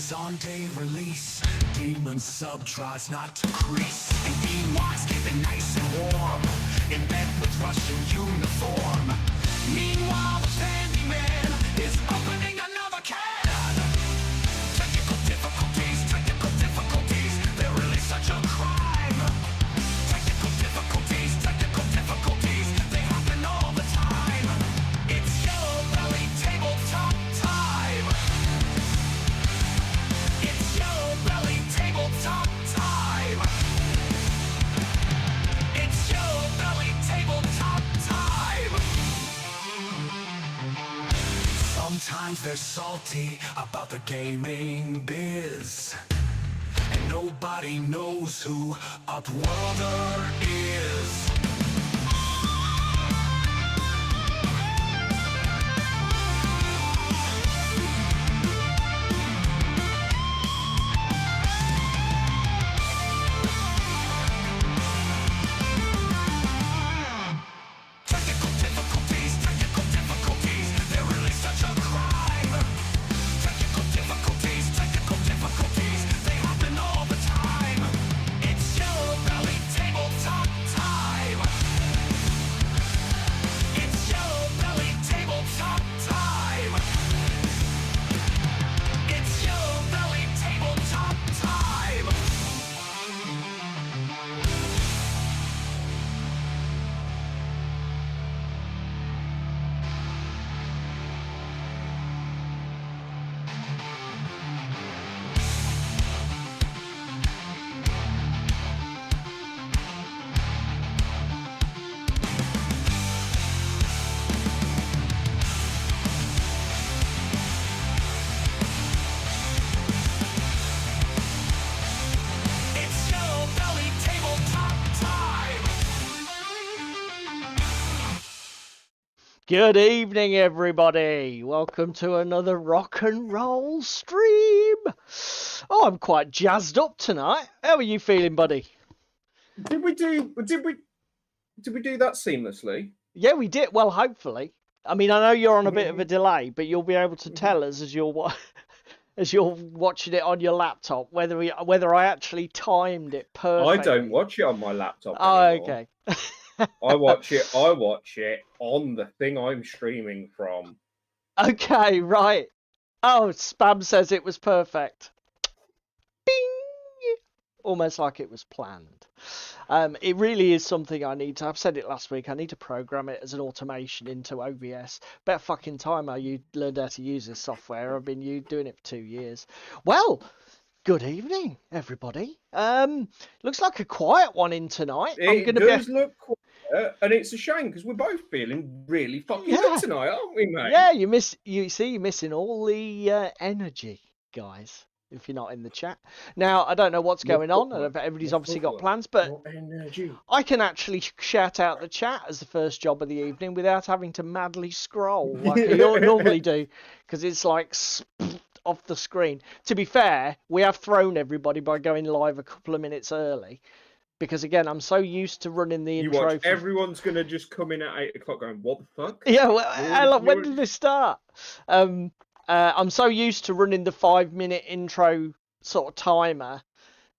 is on day release. Demon sub tries not to crease. And Meanwhile's keeping nice and warm in bed with Russian uniform. Meanwhile, the handyman is opening another can. Technical difficulties, they're really such a crime. Technical difficulties, they happen all the time. It's Yellow Belly Tabletop time. It's Yellow Belly Tabletop time. It's Yellow Belly Tabletop time. Sometimes they're salty about the gaming biz, and nobody knows who Upworlder is. Technical difficulties, they're really such a crime. Technical difficulties, they happen all the time. It's Yellow Belly Tabletop time. It's Yellow Belly Tabletop time. It's Yellow Belly Tabletop time. It's Yellow Belly Tabletop time. Good evening, everybody. Welcome to another rock and roll stream. Oh, I'm quite jazzed up tonight. How are you feeling, buddy? Did we do that seamlessly? Yeah, we did. Well, hopefully. I mean, I know you're on a bit of a delay, but you'll be able to tell us as you're as you're watching it on your laptop whether I actually timed it perfectly. I don't watch it on my laptop Oh, anymore. okay. I watch it on the thing I'm streaming from. Okay, right. Oh, Spam says it was perfect. Bing! Almost like it was planned. It really is something I need to. I've said it last week. I need to program it as an automation into OBS. About fucking time I learned how to use this software. I've been doing it for 2 years. Well, good evening, everybody. Looks like a quiet one in tonight. It does look quiet, and it's a shame because we're both feeling really fucking good tonight, aren't we, mate? Yeah, you're missing all the energy, guys. If you're not in the chat. Now, I don't know what's going on. Everybody's obviously got plans, but I can actually shout out the chat as the first job of the evening without having to madly scroll like I normally do, because it's like off the screen. To be fair, we have thrown everybody by going live a couple of minutes early, because again, I'm so used to running the intro. Watch, everyone's going to just come in at 8 o'clock going, what the fuck? Yeah, well, when did this start? I'm so used to running the 5-minute intro sort of timer.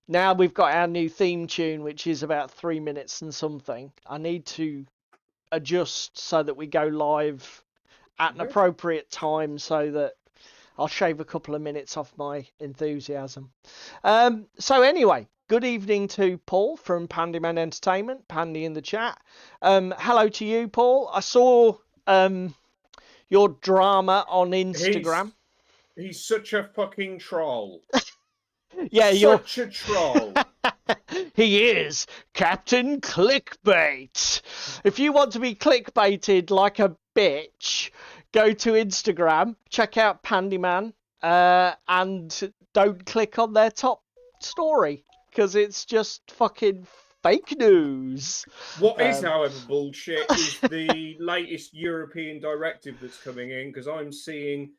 Now we've got our new theme tune, which is about 3 minutes and something. I need to adjust so that we go live at an appropriate time so that I'll shave a couple of minutes off my enthusiasm. So anyway, good evening to Paul from Pandyman Entertainment, Pandy in the chat. Hello to you, Paul. I saw your drama on Instagram. He's such a fucking troll. Yeah, such a troll. He is Captain Clickbait. If you want to be clickbaited like a bitch, go to Instagram, check out Pandyman, and don't click on their top story because it's just fucking fake news. What is, however, bullshit is the latest European directive that's coming in, because I'm seeing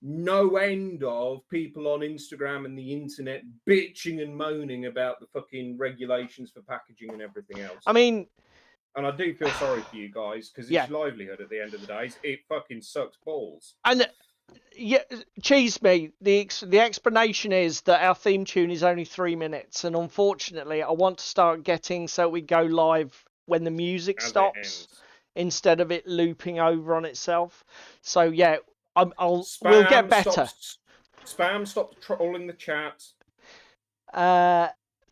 no end of people on Instagram and the internet bitching and moaning about the fucking regulations for packaging and everything else. I mean, and I do feel sorry for you guys, because it's livelihood at the end of the day. It fucking sucks balls. And Yeah, cheese me. The explanation is that our theme tune is only 3 minutes, and unfortunately, I want to start getting so we go live when the music As it stops ends. instead of it looping over on itself. So yeah, we'll get Spam, better. stop trolling the chat.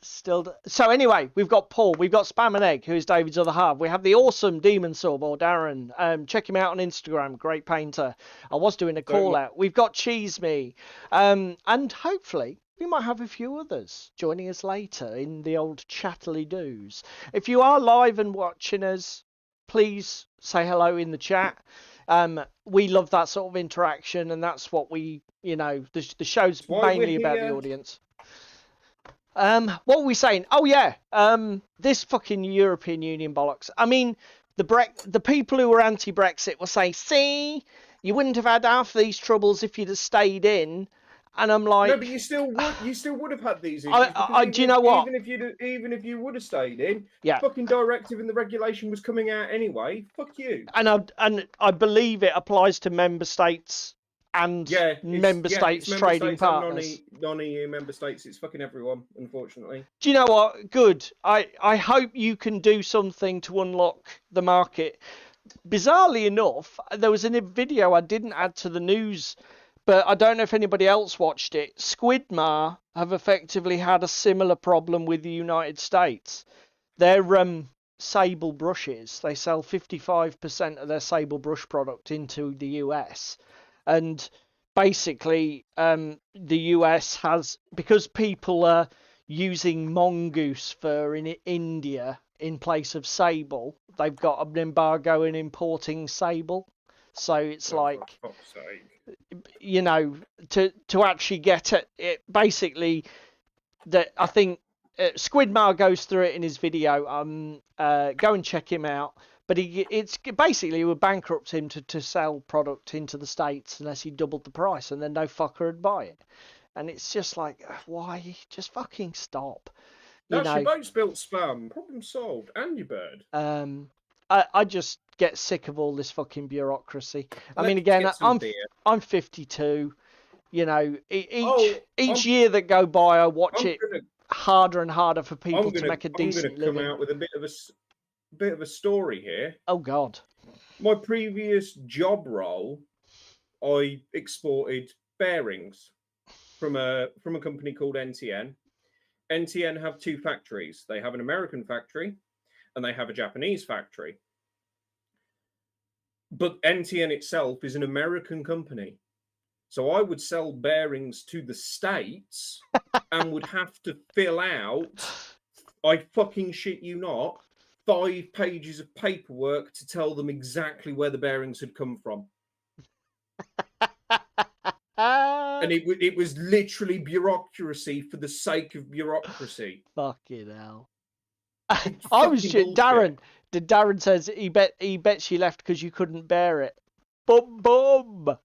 So anyway, we've got Paul, we've got Spam and Egg, who is David's other half. We have the awesome Demon Sub, or Darren. Check him out on Instagram, great painter. I was doing a call out. We've got Cheese Me, and hopefully we might have a few others joining us later in the old chattily doos. If you are live and watching us, please say hello in the chat. We love that sort of interaction, and that's what we, the show's mainly about the audience. What were we saying? Oh yeah, this fucking European Union bollocks. I mean, the people who were anti-Brexit will say, "See, you wouldn't have had half these troubles if you'd have stayed in." And I'm like, no, but you still would have had these issues. Do you know what? Even if you would have stayed in, yeah, fucking directive and the regulation was coming out anyway. Fuck you. And I believe it applies to member states and member states trading partners. Non-EU member states, it's fucking everyone, unfortunately. Do you know what? Good. I hope you can do something to unlock the market. Bizarrely enough, there was a video I didn't add to the news, but I don't know if anybody else watched it. Squidmar have effectively had a similar problem with the United States. Their sable brushes, they sell 55% of their sable brush product into the US. And basically, the US has, because people are using mongoose fur in India in place of sable, they've got an embargo in importing sable. So it's like, to actually get it basically, that I think Squidmar goes through it in his video. Go and check him out. But it would bankrupt him to sell product into the States unless he doubled the price, and then no fucker would buy it. And it's just like, why? Just fucking stop. That's your boat's built, Spam. Problem solved. And your bird. I just get sick of all this fucking bureaucracy. I mean, again, I'm 52. Each year that go by, I watch it harder and harder for people to make a decent living. I'm going to come out with a bit of a story here. Oh God. My previous job role, I exported bearings from a company called NTN. NTN have two factories. They have an American factory and they have a Japanese factory. But NTN itself is an American company. So I would sell bearings to the States and would have to fill out, I fucking shit you not, 5 pages of paperwork to tell them exactly where the bearings had come from. And it was literally bureaucracy for the sake of bureaucracy. Fucking hell. I was shit. Darren says he bets you left because you couldn't bear it. Boom, boom.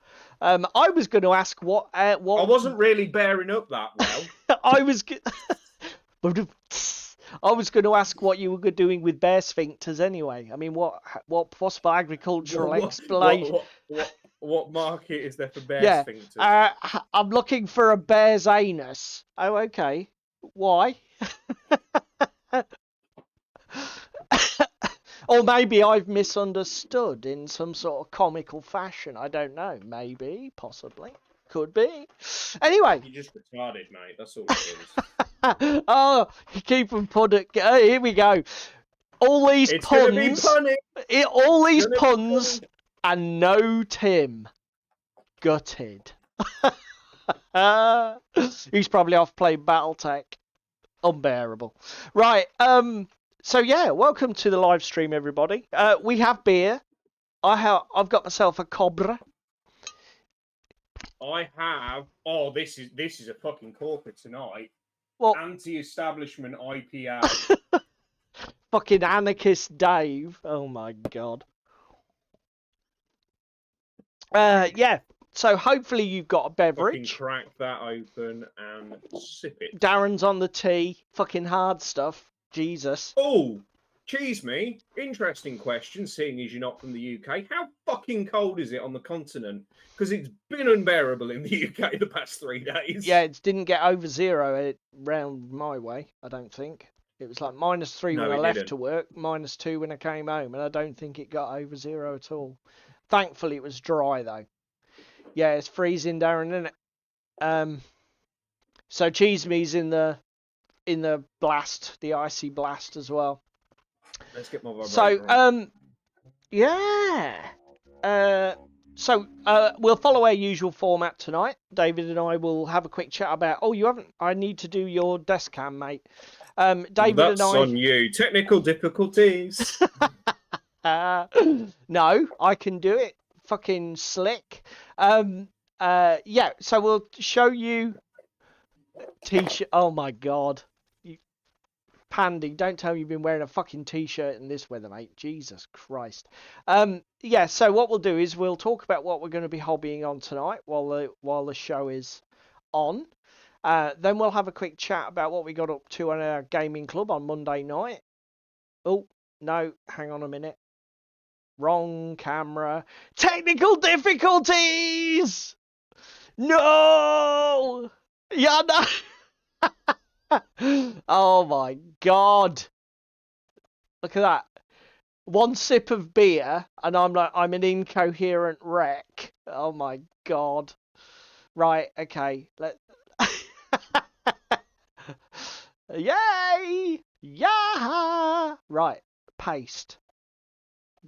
I was going to ask what. I wasn't really bearing up that well. I was going to ask what you were doing with bear sphincters anyway. I mean, what possible agricultural explanation? What market is there for bear sphincters? I'm looking for a bear's anus. Oh, okay. Why? Or maybe I've misunderstood in some sort of comical fashion. I don't know. Maybe, possibly, could be. Anyway, you're just retarded, mate. That's all it is. Oh, you keep them pudding. Here we go. All these puns. All these puns, and no Tim. Gutted. He's probably off playing BattleTech. Unbearable. Right. So yeah, welcome to the live stream, everybody. We have beer. I've got myself a Cobra. I have. Oh, this is a fucking corker tonight. Well, anti-establishment IPA. Fucking anarchist Dave. Oh my god. Yeah. So hopefully you've got a beverage. Fucking crack that open and sip it. Darren's on the tea. Fucking hard stuff. Jesus. Oh, Cheese me. Interesting question, seeing as you're not from the UK. How fucking cold is it on the continent? Because it's been unbearable in the UK the past 3 days. Yeah, it didn't get over 0 round my way, I don't think. It was like -3 No, when I it left didn't. to work, -2 when I came home, and I don't think it got over 0 at all. Thankfully, it was dry, though. Yeah, it's freezing, Darren, isn't it? So Cheese me's in the blast, the icy blast as well. Let's get my vibrator So, on. yeah. So we'll follow our usual format tonight. David and I will have a quick chat about. Oh, you haven't. I need to do your desk cam, mate. David That's and I. on you. Technical difficulties. No, I can do it. Fucking slick. Yeah. So we'll show you t-shirt. Oh my god. Pandy, don't tell me you've been wearing a fucking t-shirt in this weather, mate. Jesus Christ. Yeah, so what we'll do is we'll talk about what we're going to be hobbying on tonight while the show is on. Then we'll have a quick chat about what we got up to on our gaming club on Monday night. Oh, no, hang on a minute. Wrong camera. Technical difficulties! No! Yeah, no! Oh my god. Look at that. One sip of beer and I'm an incoherent wreck. Oh my god. Right, okay. Yay! Yeah! Right, paste.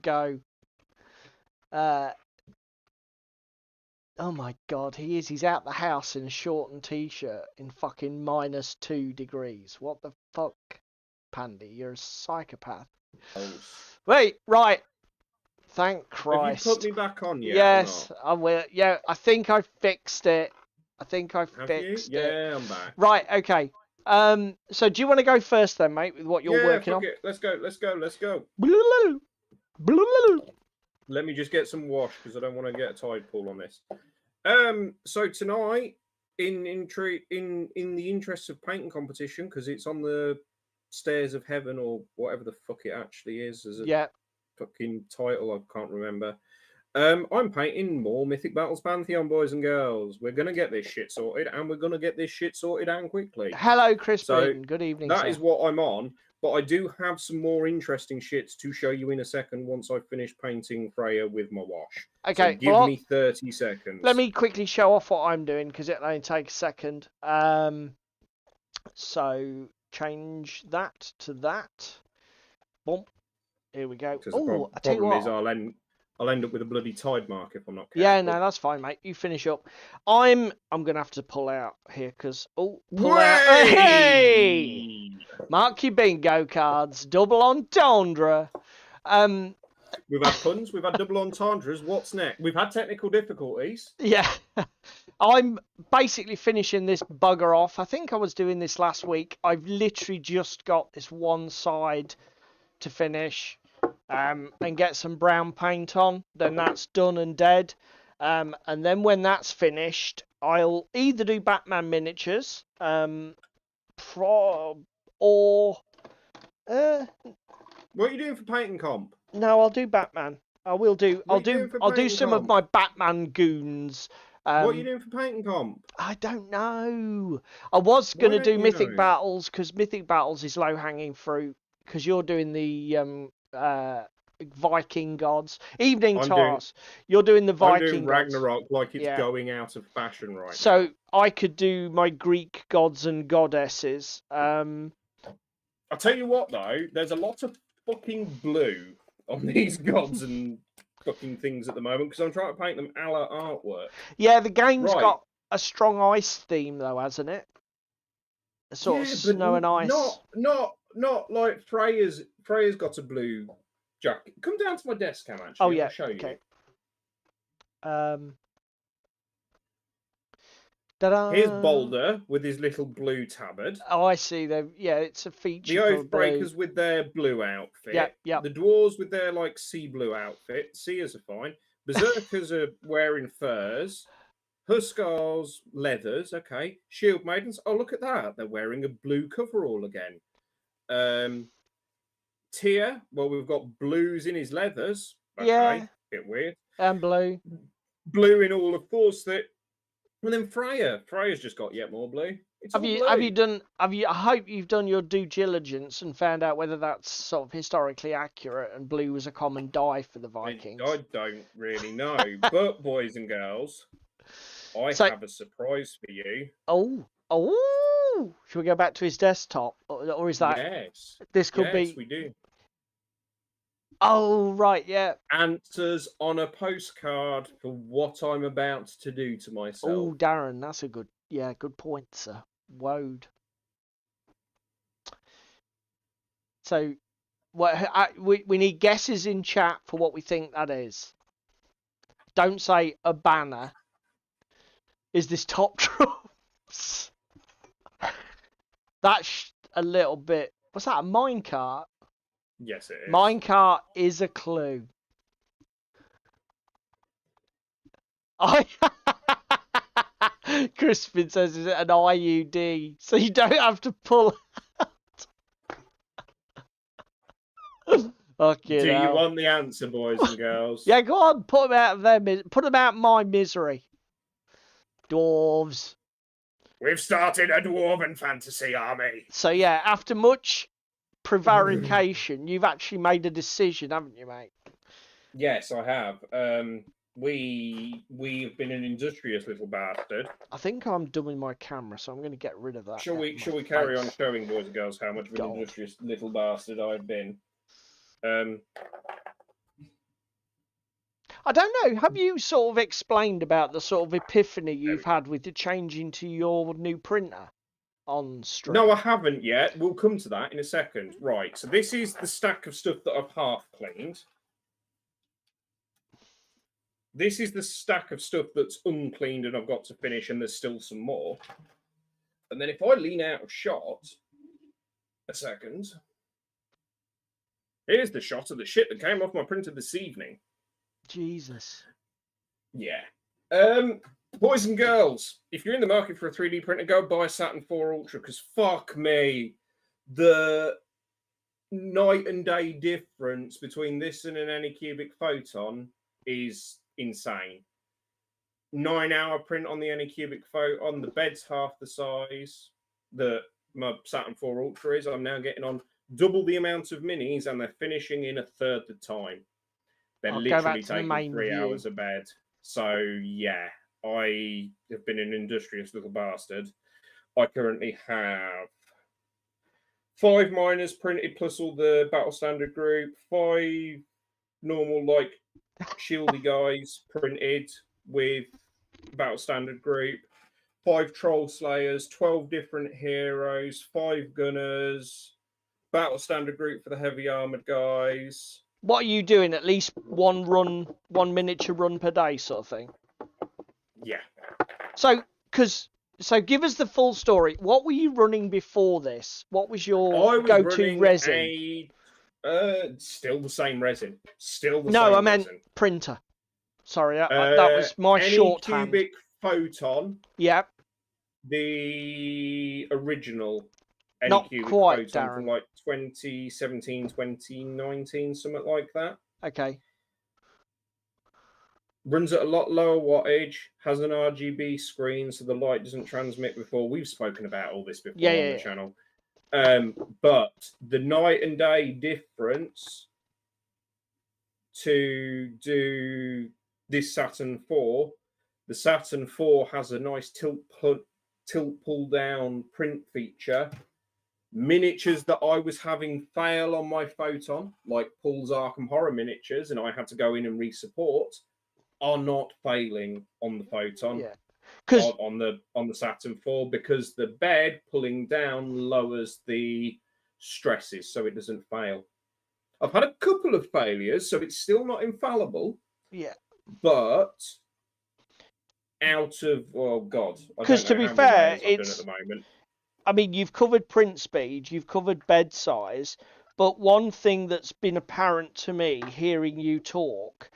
Go. Oh my god, he's out the house in a short and t-shirt in fucking -2 degrees. What the fuck, Pandy? You're a psychopath. Wait, right. Thank Christ. Have you put me back on yet? Yes, I will. Yeah, I think I fixed it. Fixed it. Yeah, I'm back. Right, okay. So do you want to go first then, mate, with what you're working on? It. Let's go. Let me just get some wash because I don't want to get a tide pool on this. So tonight, in the interests of painting competition, because it's on the stairs of heaven or whatever the fuck it actually is, as a fucking title I can't remember. I'm painting more Mythic Battles Pantheon, boys and girls. We're gonna get this shit sorted, and we're gonna get this shit sorted and quickly. Hello, Chris Breeden. Good evening. That is what I'm on. But I do have some more interesting shits to show you in a second once I finish painting Freya with my wash. Okay, so give me 30 seconds. Let me quickly show off what I'm doing because it'll only take a second. So change that to that. Boom. Here we go. Oh, I tell you what. I'll end up with a bloody tide mark if I'm not careful. Yeah, no, that's fine, mate. You finish up. I'm gonna have to pull out here because pull out. Hey! Mark your bingo cards. Double entendre. We've had puns. We've had double entendres. What's next? We've had technical difficulties. Yeah. I'm basically finishing this bugger off. I think I was doing this last week. I've literally just got this one side to finish. And get some brown paint on, then that's done and dead. And then when that's finished, I'll either do Batman miniatures, or what are you doing for painting comp? No, I'll do Batman. I'll do some of my Batman goons. What are you doing for painting comp? I don't know. I was gonna do Mythic Battles because Mythic Battles is low hanging fruit because you're doing the Viking gods. Evening Task. You're doing the Viking I'm doing Ragnarok gods. like it's going out of fashion right so now. I could do my Greek gods and goddesses. I'll tell you what though, there's a lot of fucking blue on these gods and fucking things at the moment because I'm trying to paint them a la artwork. Yeah, the game's got a strong ice theme though, hasn't it? A sort of snow and ice. Not like Freya's got a blue jacket. Come down to my desk cam actually. Oh yeah. I'll show you. Okay. Here's Boulder with his little blue tabard. Oh, I see. It's a feature. The Oathbreakers with their blue outfit. Yeah. The Dwarves with their like sea blue outfit. Seers are fine. Berserkers are wearing furs. Huskars leathers. Okay. Shield Maidens. Oh, look at that. They're wearing a blue coverall again. Tier, well, we've got blues in his leathers. Okay, Yeah. bit weird. And blue. Blue in all of Thor's thick. And then Freya. Freya's just got yet more blue. It's all blue. I hope you've done your due diligence and found out whether that's sort of historically accurate and blue was a common dye for the Vikings. I don't really know. But, boys and girls, I have a surprise for you. Oh. Should we go back to his desktop? Or is that... Yes. This could be... Yes, we do. Oh, right, yeah. Answers on a postcard for what I'm about to do to myself. Oh, Darren, that's a good point, sir. Woad. So, we need guesses in chat for what we think that is. Don't say a banner. Is this top trumps? That's a little bit... What's that, a minecart? Yes, it is. Minecart is a clue. Crispin says it's an IUD, so you don't have to pull out. Do you want the answer, boys and girls? Yeah, go on, put them out of put them out of my misery. Dwarves. We've started a dwarven fantasy army. So yeah, after much prevarication, you've actually made a decision, haven't you, mate? Yes, I have. We've been an industrious little bastard. I think I'm done with my camera, so I'm going to get rid of that. Shall we carry on showing, boys and girls, how much of an industrious little bastard I've been? I don't know. Have you sort of explained about the sort of epiphany you've had with the changing to your new printer on stream? No, I haven't yet. We'll come to that in a second. Right, so this is the stack of stuff that I've half cleaned. This is the stack of stuff that's uncleaned and I've got to finish, and there's still some more. And then if I lean out of shot a second, here's the shot of the shit that came off my printer this evening. Jesus. Yeah. Boys and girls, if you're in the market for a 3D printer, go buy a Saturn 4 Ultra, because fuck me, the night and day difference between this and an Anycubic Photon is insane. 9-hour print on the Anycubic Photon. The bed's half the size that my Saturn 4 Ultra is. I'm now getting on double the amount of minis, and they're finishing in a third the time. They're literally taking 3 hours of bed. So yeah, I have been an industrious little bastard. I currently have 5 miners printed plus all the battle standard group, 5 normal like shieldy guys printed with battle standard group, 5 troll slayers, 12 different heroes, 5 gunners, battle standard group for the heavy armored guys. What are you doing? At least one miniature run per day, sort of thing. Yeah. So give us the full story. What were you running before this? What was your go-to resin? Still the same resin. Still the same. No, I meant resin. Printer. Sorry, that was my shorthand. Anycubic Photon. Yep. The original. Not quite, Photon Darren. from like 2017, 2019, something like that. Okay. Runs at a lot lower wattage, has an RGB screen so the light doesn't transmit before. We've spoken about all this before on the channel. But the night and day difference to do this Saturn 4, the Saturn 4 has a nice tilt pull down print feature. Miniatures that I was having fail on my Photon, like Paul's Arkham Horror miniatures, and I had to go in and resupport, are not failing on the Photon. Yeah. On the Saturn 4, because the bed pulling down lowers the stresses so it doesn't fail. I've had a couple of failures, so it's still not infallible. Yeah. But out of because to be fair, it's at the moment. I mean, you've covered print speed, you've covered bed size, but one thing that's been apparent to me hearing you talk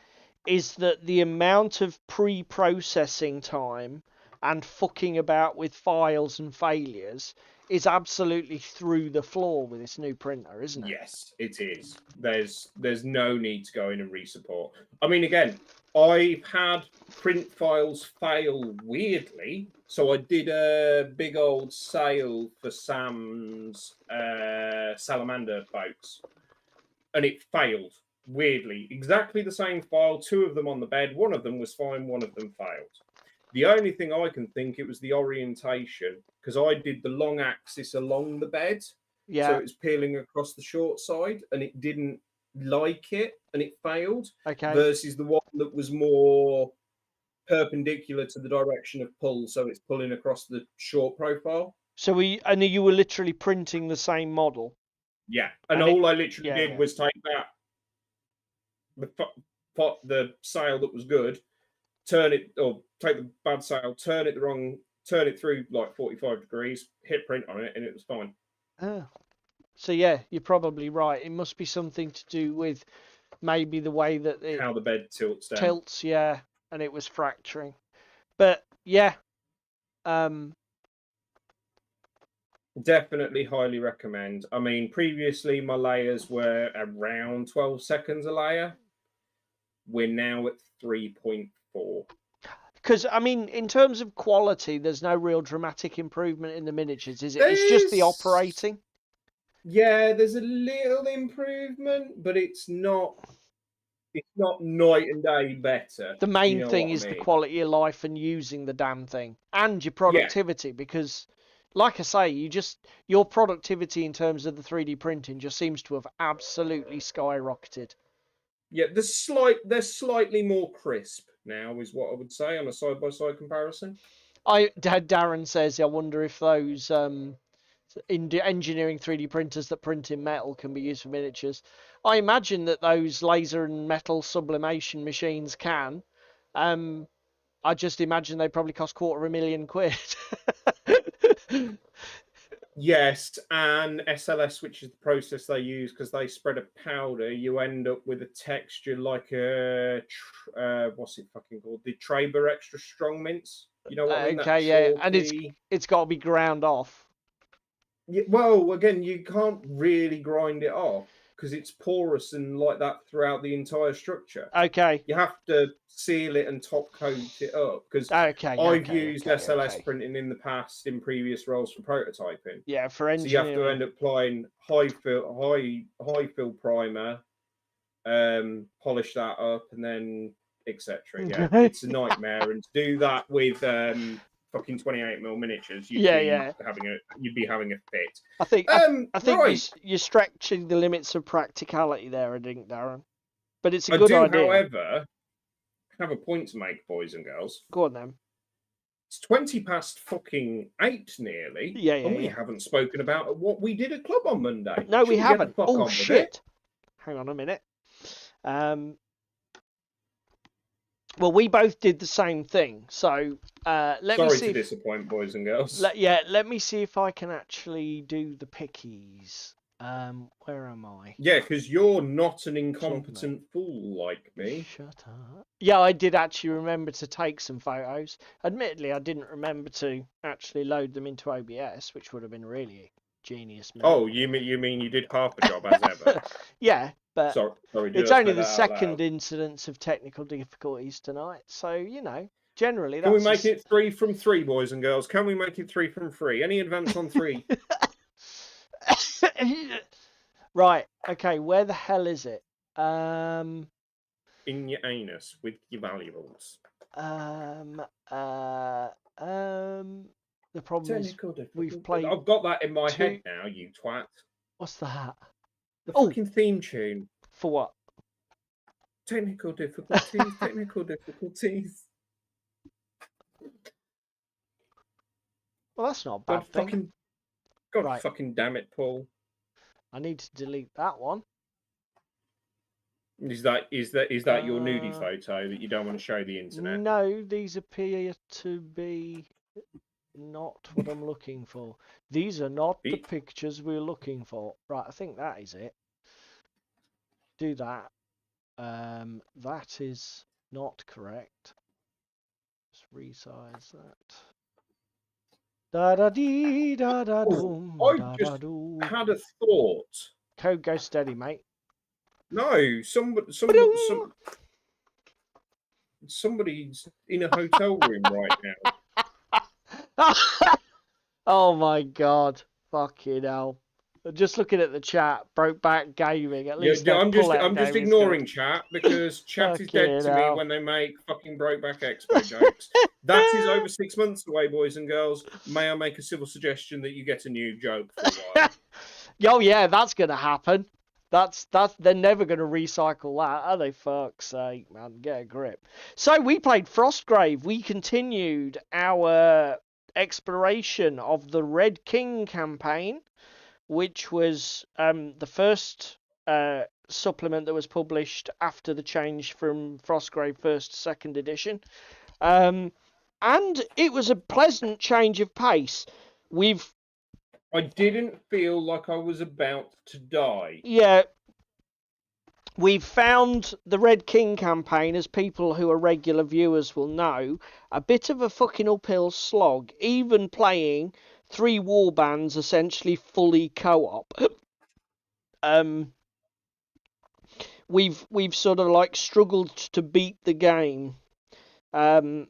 is that the amount of pre-processing time and fucking about with files and failures is absolutely through the floor with this new printer, isn't it? Yes, it is. There's no need to go in and resupport. I mean, again, I've had print files fail weirdly. So I did a big old sale for Sam's salamander boats, and it failed weirdly. Exactly the same file, two of them on the bed. One of them was fine, one of them failed. The only thing I can think, it was the orientation, because I did the long axis along the bed. Yeah. So it was peeling across the short side, and it didn't like it, and it failed. Okay. Versus the one that was more perpendicular to the direction of pull, so it's pulling across the short profile. So you were literally printing the same model. Yeah, and all I literally did yeah. was take that the sail that was good, turn it, or take the bad sail, turn it through like 45 degrees, hit print on it, and it was fine. Oh. So yeah, you're probably right. It must be something to do with maybe the way that it How the bed tilts down. tilts, yeah, and it was fracturing. But yeah, definitely highly recommend. I mean, previously my layers were around 12 seconds a layer. We're now at 3.4. because I mean, in terms of quality, there's no real dramatic improvement in the miniatures, is it? It's just the operating. Yeah, there's a little improvement, but it's not night and day better. The main thing is the quality of life and using the damn thing and your productivity, because like I say, your productivity in terms of the 3D printing just seems to have absolutely skyrocketed. Yeah, they're slightly more crisp now, is what I would say on a side-by-side comparison. Darren says, I wonder if those engineering 3D printers that print in metal can be used for miniatures. I imagine that those laser and metal sublimation machines can. I just imagine they probably cost £250,000. Yes, and SLS, which is the process they use, because they spread a powder, you end up with a texture like a what's it fucking called? The Traber extra strong mints. You know what I mean? Okay, yeah, and it's got to be ground off. Yeah, well, again, you can't really grind it off because it's porous and like that throughout the entire structure. Okay. You have to seal it and top coat it up, because I've used SLS printing in the past in previous roles for prototyping. Yeah, for engineering. So you have to end up applying high fill primer, polish that up, and then etc. Yeah, it's a nightmare. And to do that with fucking 28mm miniatures, you'd be having a fit. I think you're stretching the limits of practicality there, I think, Darren. But it's a good idea. However, have a point to make, boys and girls. Go on then. It's 8:20 nearly. Yeah, and we haven't spoken about what we did at club on Monday. No, we haven't. Oh shit! Hang on a minute. Well, we both did the same thing. So let me see. Sorry to disappoint, boys and girls. Let me see if I can actually do the pickies. Where am I? Yeah, because you're not an incompetent fool like me. Shut up. Yeah, I did actually remember to take some photos. Admittedly, I didn't remember to actually load them into OBS, which would have been really genius. Oh, you mean you did half a job as ever? Yeah, but sorry, it's only the second incidence of technical difficulties tonight, so generally that's. Can we make it 3 from 3, boys and girls? Can we make it 3 from 3? Any advance on 3? Right. Okay. Where the hell is it? In your anus with your valuables. The problem is we've played. I've got that in my head now. You twat. What's that? The fucking theme tune. For what? Technical difficulties. Technical difficulties. Well, that's not a bad thing. God fucking damn it, Paul. I need to delete that one. Is that your nudie photo that you don't want to show the internet? No, these appear to be not what I'm looking for. These are not the pictures we're looking for. Right, I think that is it. Do that. That is not correct. Let's resize that. Da da dee da da Oh, doom I da da just doo. had a thought. Code go steady, mate. No, Ba-doom. somebody's in a hotel room right now. Oh my god. Fucking hell. Just looking at the chat, Brokeback Gaming. At Yeah, least their I'm pull-out just game is ignoring good. chat because chat is dead Fucking to me hell. when they make fucking Brokeback Expo jokes. That is over 6 months away, boys and girls. May I make a civil suggestion that you get a new joke for a while? Oh yeah, that's gonna happen. That's they're never gonna recycle that, are they? Fuck's sake, man, get a grip. So we played Frostgrave. We continued our exploration of the Red King campaign, which was the first supplement that was published after the change from Frostgrave first to second edition. And it was a pleasant change of pace. I didn't feel like I was about to die. We've found the Red King campaign, as people who are regular viewers will know, a bit of a fucking uphill slog, even playing 3 warbands essentially fully co-op. We've sort of like struggled to beat the game on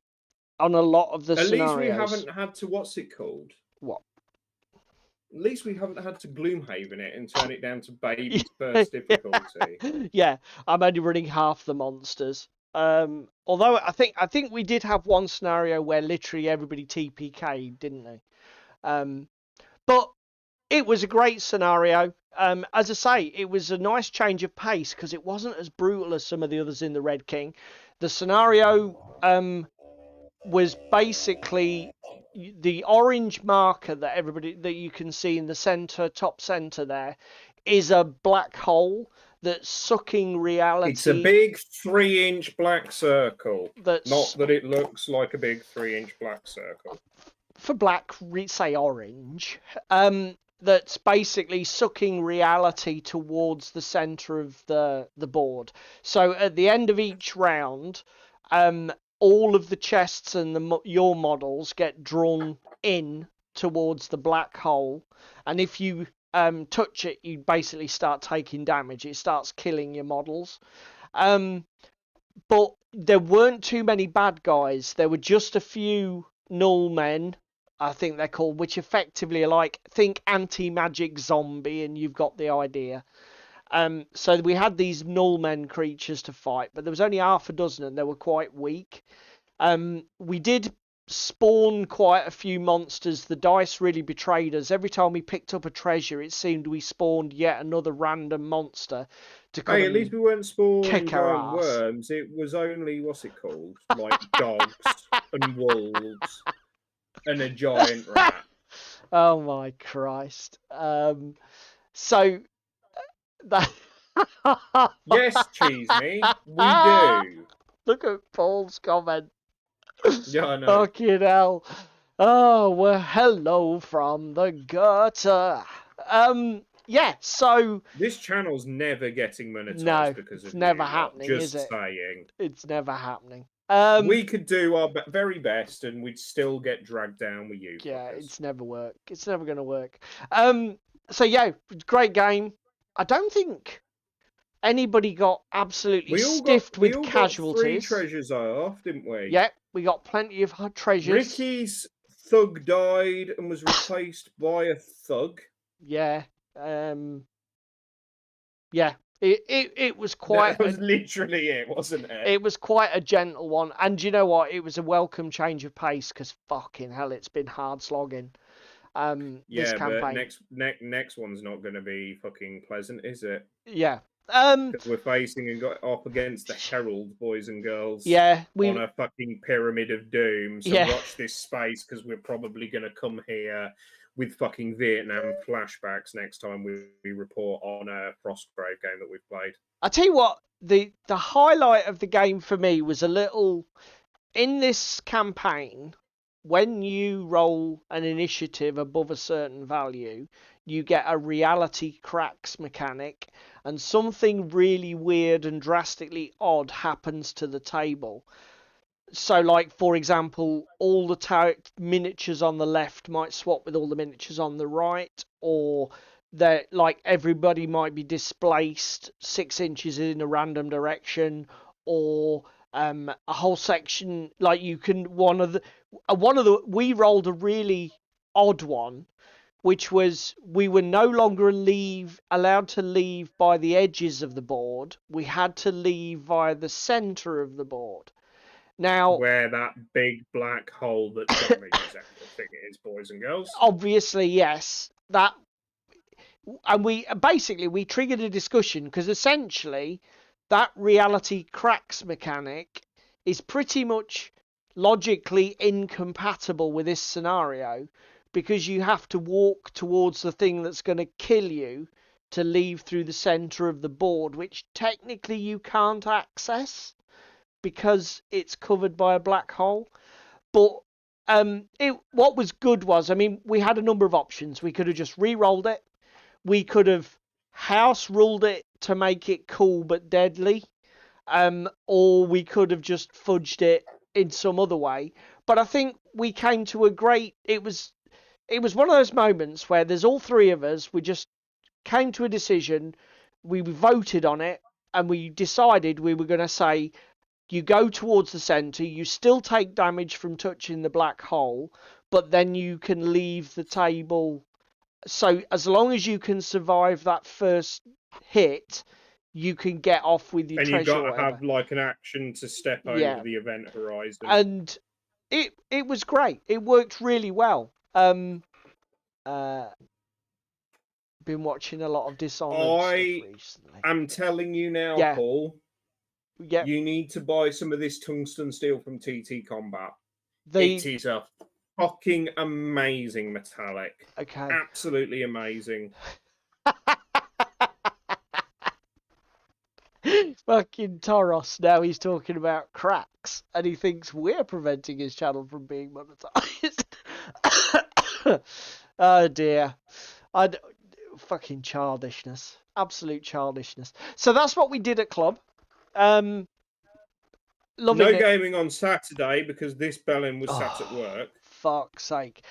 a lot of the At scenarios. least we haven't had to, what's it called? What? At least we haven't had to Gloomhaven it and turn it down to baby's first difficulty. Yeah, I'm only running half the monsters. Although I think we did have one scenario where literally everybody TPK'd, didn't they? But it was a great scenario. As I say, it was a nice change of pace because it wasn't as brutal as some of the others in the Red King. The scenario was basically the orange marker that you can see in the center, top center there, is a black hole that's sucking reality. It's a big 3-inch black circle. That's not that it looks like a big 3-inch black circle. For black, say orange. That's basically sucking reality towards the center of the board. So at the end of each round, all of the chests and your models get drawn in towards the black hole, and if you touch it, you basically start taking damage. It starts killing your models. But there weren't too many bad guys. There were just a few null men, I think they're called, which effectively are like, think anti-magic zombie, and you've got the idea. So we had these null men creatures to fight, but there was only half a dozen and they were quite weak. We did spawn quite a few monsters. The dice really betrayed us. Every time we picked up a treasure, it seemed we spawned yet another random monster to come. Hey, at least we weren't spawning kick our giant ass. worms. It was only, what's it called? Like dogs and wolves and a giant rat. Oh my Christ. So that Yes, cheese me. We do. Look at Paul's comment. Yeah, I know. Fucking hell. Oh, well, hello from the gutter. Yeah, so This channel's never getting monetized no, because of it's never you lot, happening, just is it? saying. It's never happening. We could do our very best and we'd still get dragged down with you. Yeah, fuckers. it's never work. It's never going to work. So yeah, great game. I don't think anybody got absolutely stiffed with casualties. Got 3 treasures off, didn't we? Yeah, we got plenty of treasures. Ricky's thug died and was replaced by a thug. Yeah. Yeah. It was quite. That was literally it, wasn't it? It was quite a gentle one, and you know what? It was a welcome change of pace because fucking hell, it's been hard slogging. This campaign. But next one's not going to be fucking pleasant, is it? Yeah. Because we're facing and got up against the Herald, boys and girls. Yeah, on a fucking pyramid of doom. So Yeah. watch this space because we're probably going to come here with fucking Vietnam flashbacks next time we report on a Frostgrave game that we've played. I tell you what, the highlight of the game for me was a little in this campaign. When you roll an initiative above a certain value, you get a reality cracks mechanic, and something really weird and drastically odd happens to the table. So, like, for example, all the miniatures on the left might swap with all the miniatures on the right, or that, like, everybody might be displaced 6 inches in a random direction, or a whole section, like, you can we rolled a really odd one, which was we were no longer allowed to leave by the edges of the board. We had to leave via the center of the board. Now, where that big black hole that damages everything is, boys and girls. obviously, yes, that, and we triggered a discussion because essentially that reality cracks mechanic is pretty much logically incompatible with this scenario, because you have to walk towards the thing that's going to kill you to leave through the center of the board, which technically you can't access because it's covered by a black hole. But what was good was, I mean, we had a number of options. We could have just re-rolled it. We could have house ruled it to make it cool but deadly. Or we could have just fudged it in some other way. But I think we came to a it was one of those moments where there's all three of us. We just came to a decision. We voted on it, and we decided we were going to say, you go towards the center, you still take damage from touching the black hole, but then you can leave the table. So as long as you can survive that first hit, you can get off with your treasure. And you've got to have like an action to step over the event horizon. And it was great. It worked really well. Been watching a lot of Dishonored stuff recently. I'm telling you now, Paul. Yeah. You need to buy some of this tungsten steel from TT Combat. It is a fucking amazing metallic. Okay. Absolutely amazing. Fucking Toros, now he's talking about cracks, and he thinks we're preventing his channel from being monetized. Oh dear. Fucking childishness. Absolute childishness. So that's what we did at club. No gaming on Saturday because this bellend was sat at work. Fuck's sake.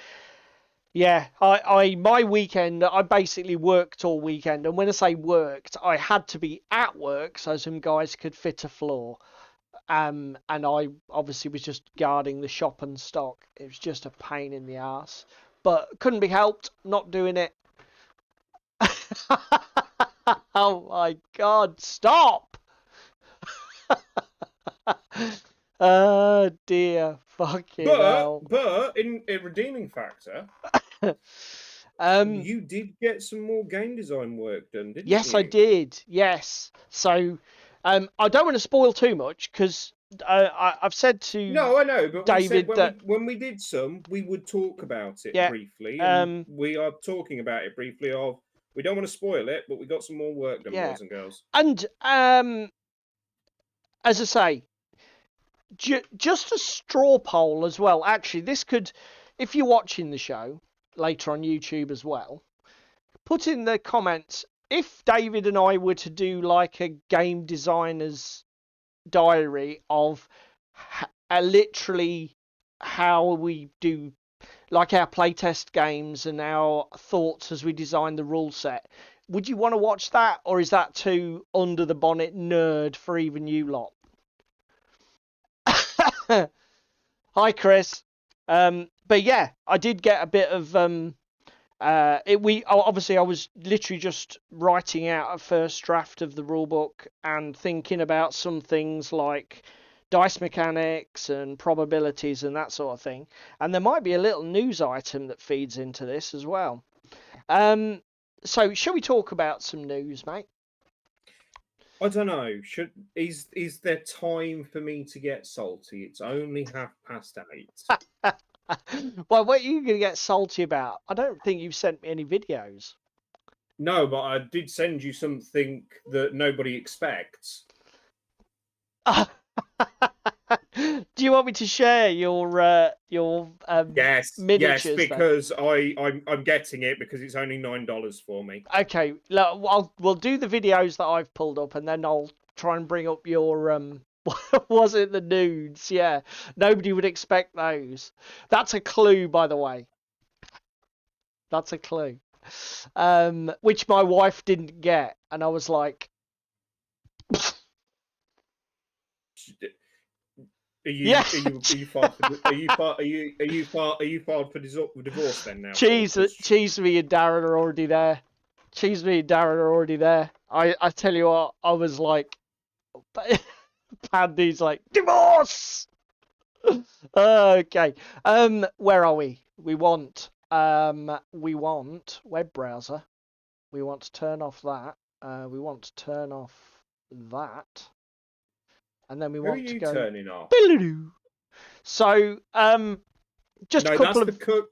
Yeah, my weekend, I basically worked all weekend, and when I say worked, I had to be at work so some guys could fit a floor. And I obviously was just guarding the shop and stock. It was just a pain in the ass, but couldn't be helped. Not doing it. Oh my God! Stop! Oh dear, fucking hell. But in a redeeming factor, you did get some more game design work done, didn't you? Yes, I did. Yes. So, I don't want to spoil too much because I've said to No, I know, but David when we did some, we would talk about it briefly. We are talking about it briefly. We don't want to spoil it, but we got some more work done, boys and girls. And as I say, just a straw poll as well. Actually, this could, if you're watching the show later on YouTube as well, put in the comments if David and I were to do like a game designer's diary of literally how we do like our playtest games and our thoughts as we design the rule set. Would you want to watch that, or is that too under the bonnet nerd for even you lot? Hi, Chris. But yeah, I did get a bit of obviously I was literally just writing out a first draft of the rulebook and thinking about some things like dice mechanics and probabilities and that sort of thing. And there might be a little news item that feeds into this as well. So shall we talk about some news, mate? I don't know. Is there time for me to get salty? It's only 8:30. Well, what are you going to get salty about? I don't think you've sent me any videos. No, but I did send you something that nobody expects. Do you want me to share your yes, miniatures? Yes, because I'm getting it because it's only $9 for me. Okay, we'll do the videos that I've pulled up, and then I'll try and bring up your Was it the nudes? Yeah. Nobody would expect those. That's a clue, by the way. That's a clue. Which my wife didn't get, and I was like, Are you yeah. filed for divorce then now? Cheese me and Darren are already there. Cheese me and Darren are already there. I tell you what, I was like, Pandy's like, divorce. Okay. Where are we? We want web browser. We want to turn off that. We want to turn off that. And then we Who want are you to go turning off? So just No, a couple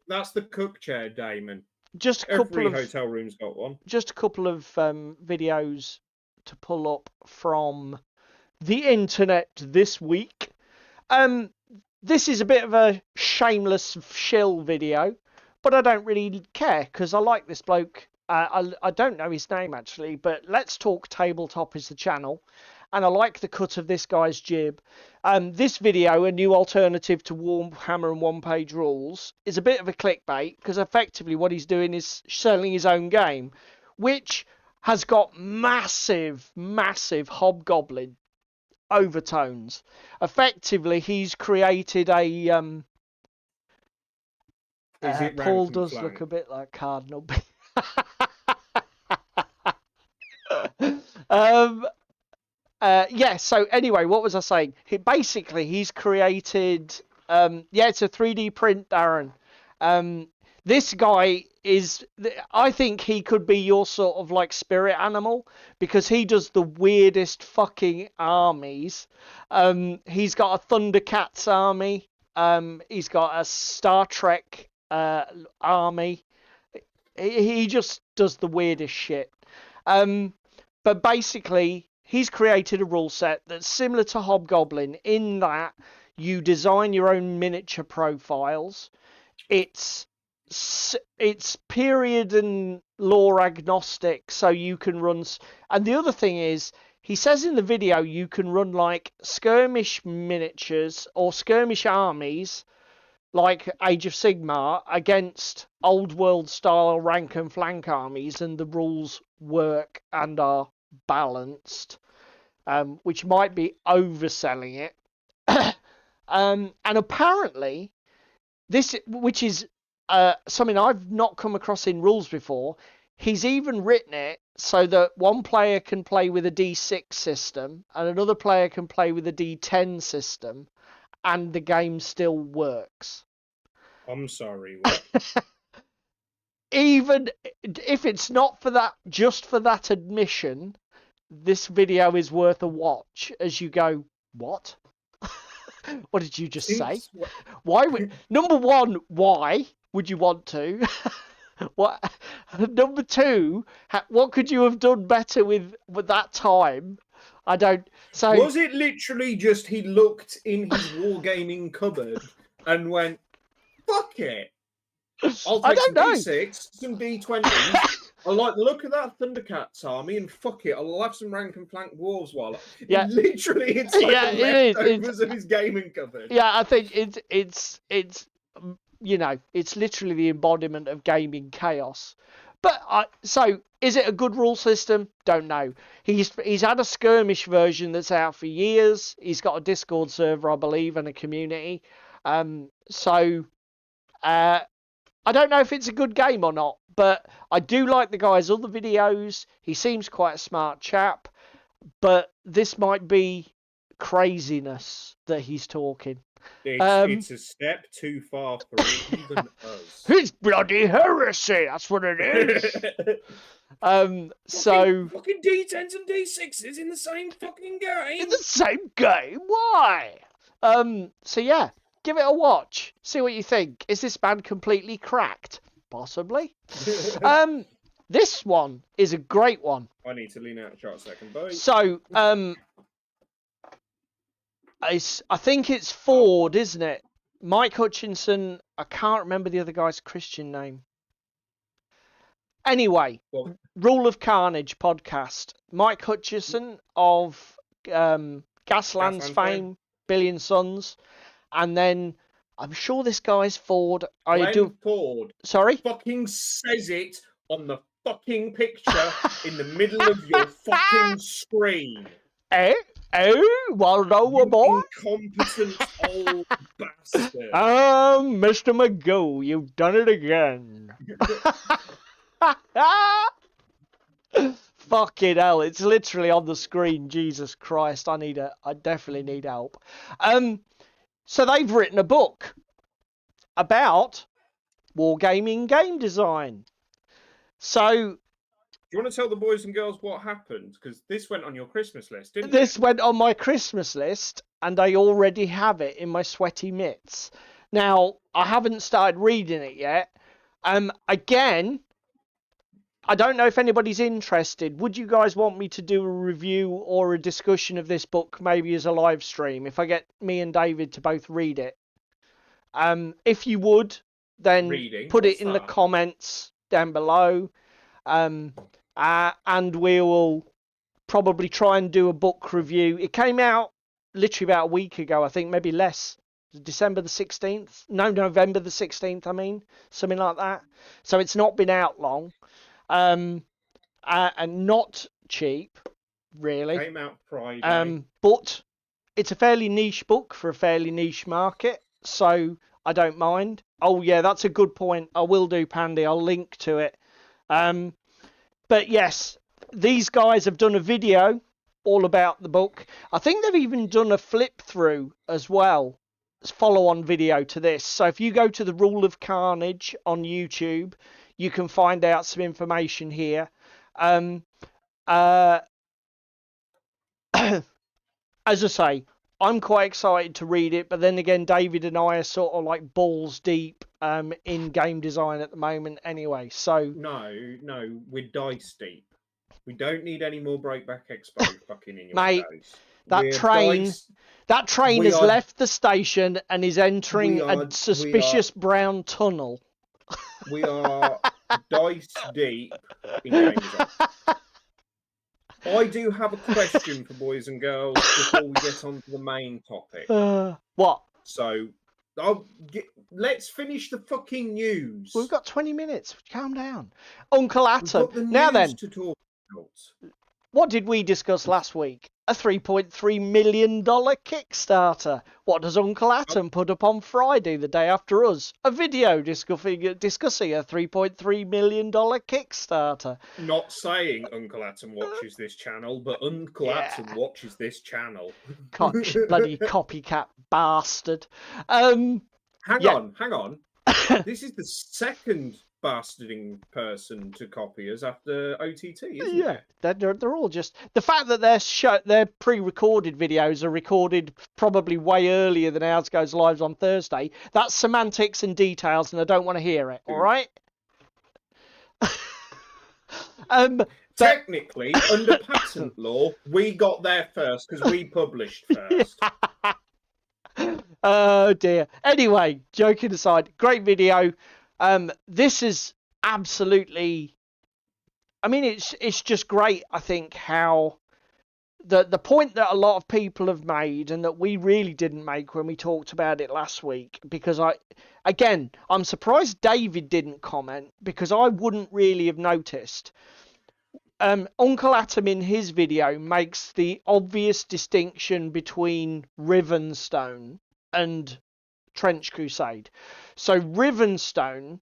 that's the cook chair, Damon. just a couple Every of hotel room's got one. just a couple of videos to pull up from the internet this week. This is a bit of a shameless shill video, but I don't really care because I like this bloke. I don't know his name actually, but Let's Talk Tabletop is the channel, and I like the cut of this guy's jib. This video, a new alternative to Warhammer and one-page rules, is a bit of a clickbait because effectively what he's doing is selling his own game, which has got massive hobgoblin overtones. Effectively, he's created a Paul does look a bit like Cardinal. Yeah, so anyway, what was I saying? He's created it's a 3D print, Darren. This guy I think he could be your sort of like spirit animal because he does the weirdest fucking armies. He's got a Thundercats army. He's got a Star Trek army. He just does the weirdest shit. But basically, he's created a rule set that's similar to Hobgoblin in that you design your own miniature profiles. It's period and lore agnostic, so you can run. And the other thing is, he says in the video you can run like skirmish miniatures or skirmish armies, like Age of Sigmar, against old world style rank and flank armies, and the rules work and are balanced, which might be overselling it. And apparently, this, which is something I've not come across in rules before, he's even written it so that one player can play with a D6 system and another player can play with a D10 system, and the game still works. I'm sorry, what? Even if it's not for that, just for that admission, this video is worth a watch as you go, what? What did you just say? Why would, number one, why would you want to? What? Number two, what could you have done better with that time? I don't. So was it literally just he looked in his wargaming cupboard and went, "Fuck it, I'll take some D6, some D20s. I like the look of that Thundercats army, and fuck it, I'll have some rank and flank dwarves while." Yeah, literally, it's like leftovers of his gaming cupboard. Yeah, I think it's you know, it's literally the embodiment of gaming chaos. But so is it a good rule system? Don't know. He's had a skirmish version that's out for years. He's got a Discord server, I believe, and a community. So I don't know if it's a good game or not, but I do like the guy's other videos. He seems quite a smart chap, but this might be craziness that he's talking. It's a step too far for even us. It's bloody heresy. That's what it is. So fucking D10s and D6s in the same fucking game. In the same game? Why? So yeah, give it a watch. See what you think. Is this man completely cracked? Possibly. This one is a great one. I need to lean out a short second, boy. So I think it's Ford, isn't it? Mike Hutchinson. I can't remember the other guy's Christian name. Anyway, Rule of Carnage podcast. Mike Hutchinson of Gasland's Gasland fame, Billion Suns, and then I'm sure this guy's Ford. Glenn Ford Sorry. fucking says it on the fucking picture in the middle of your fucking screen. Well, no, You boy. incompetent old bastard. Mr. Magoo, you've done it again. Fucking hell, it's literally on the screen. Jesus Christ, I definitely need help. So they've written a book about wargaming game design. So Do you want to tell the boys and girls what happened? Because this went on your Christmas list, didn't it? this went on my Christmas list, and I already have it in my sweaty mitts. Now, I haven't started reading it yet. Again, I don't know if anybody's interested. Would you guys want me to do a review or a discussion of this book, maybe as a live stream, if I get me and David to both read it? If you would, then put it in the comments down below. And we will probably try and do a book review. It came out literally about a week ago, I think, maybe less. December the 16th? No, November the 16th, I mean. Something like that. So it's not been out long. And not cheap, really. Came out Friday. But it's a fairly niche book for a fairly niche market, so I don't mind. Oh, yeah, that's a good point. I will do, Pandy. I'll link to it. But yes, these guys have done a video all about the book. I think they've even done a flip through as well, as follow-on video to this. So if you go to the Rule of Carnage on YouTube, you can find out some information here. As I say, I'm quite excited to read it, but then again, David and I are sort of like balls deep in game design at the moment anyway. So No, we're dice deep. We don't need any more Breakback Expo fucking in your mate, face. That train has left the station and is entering a suspicious brown tunnel. We are dice deep in game design. I do have a question for boys and girls before we get on to the main topic. What? So, let's finish the fucking news. We've got 20 minutes. Calm down. Uncle Atom. We've got the now news then, to talk about. What did we discuss last week? A $3.3 million Kickstarter. What does Uncle Atom put up on Friday, the day after us? A video discussing a $3.3 million Kickstarter. Not saying Uncle Atom watches this channel, but Uncle Atom watches this channel. Bloody copycat bastard. Hang on. This is the second bastarding person to copy us after OTT, isn't it? They're all just... The fact that their pre-recorded videos are recorded probably way earlier than ours goes live on Thursday, that's semantics and details, and I don't want to hear it, all right? Technically, under patent law, we got there first because we published first. Oh, dear. Anyway, joking aside, great video. This is absolutely... I mean, it's just great, I think, how... The point that a lot of people have made and that we really didn't make when we talked about it last week, because I'm surprised David didn't comment, because I wouldn't really have noticed. Uncle Atom in his video makes the obvious distinction between Rivenstone and Trench Crusade. So Rivenstone,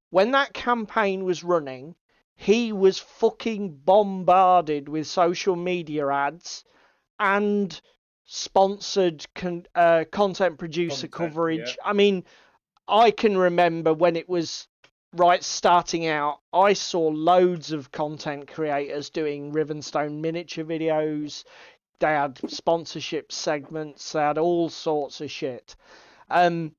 when that campaign was running, he was fucking bombarded with social media ads and sponsored content producer coverage. Yeah. I mean, I can remember when it was starting out, I saw loads of content creators doing Rivenstone miniature videos. They had sponsorship segments. They had all sorts of shit. And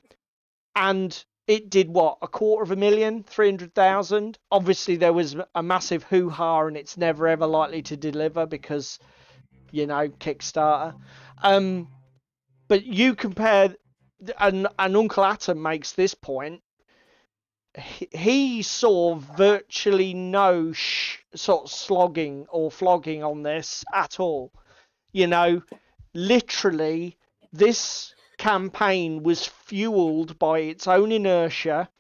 it did what? 250,000, 300,000. Obviously, there was a massive hoo-ha, and it's never ever likely to deliver because, Kickstarter. But you compare, and Uncle Atom makes this point. He saw virtually no sort of slogging or flogging on this at all. literally, this campaign was fueled by its own inertia,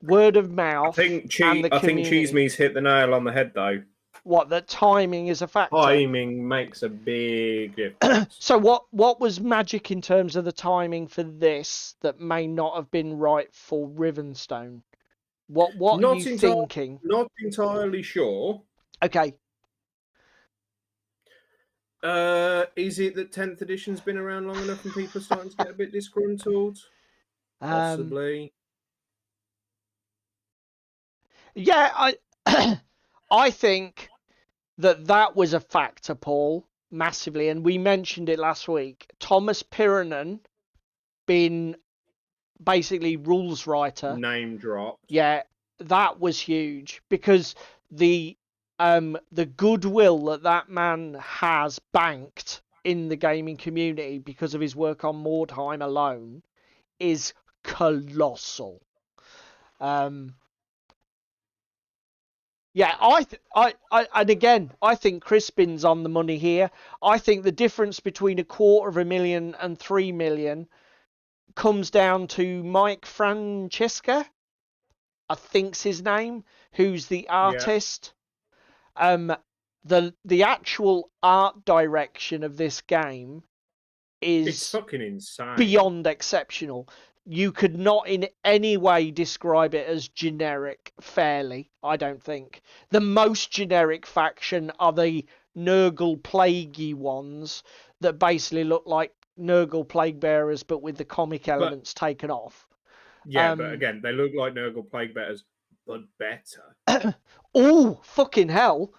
word of mouth, and the I think community. Cheeseme's hit the nail on the head, though. What, that timing is a factor? Timing makes a big difference. So what was magic in terms of the timing for this that may not have been right for Rivenstone? What are you thinking? Not entirely sure. Okay. Is it that 10th edition's been around long enough and people are starting to get a bit disgruntled? Possibly. Yeah, I think that was a factor, Paul, massively, and we mentioned it last week. Thomas Pirinen being basically rules writer. Name drop. Yeah, that was huge because the goodwill that man has banked in the gaming community because of his work on Mordheim alone is colossal. Yeah, and again, I think Crispin's on the money here. I think the difference between $250,000 and $3 million comes down to Mike Francesca, I think's his name, who's the artist. Yeah. The actual art direction of this game It's fucking insane. Beyond exceptional. You could not in any way describe it as generic fairly, I don't think. The most generic faction are the Nurgle Plaguey ones that basically look like Nurgle Plague Bearers but with the comic elements taken off. Yeah, but again, they look like Nurgle Plague Bearers, but better. Oh, fucking hell.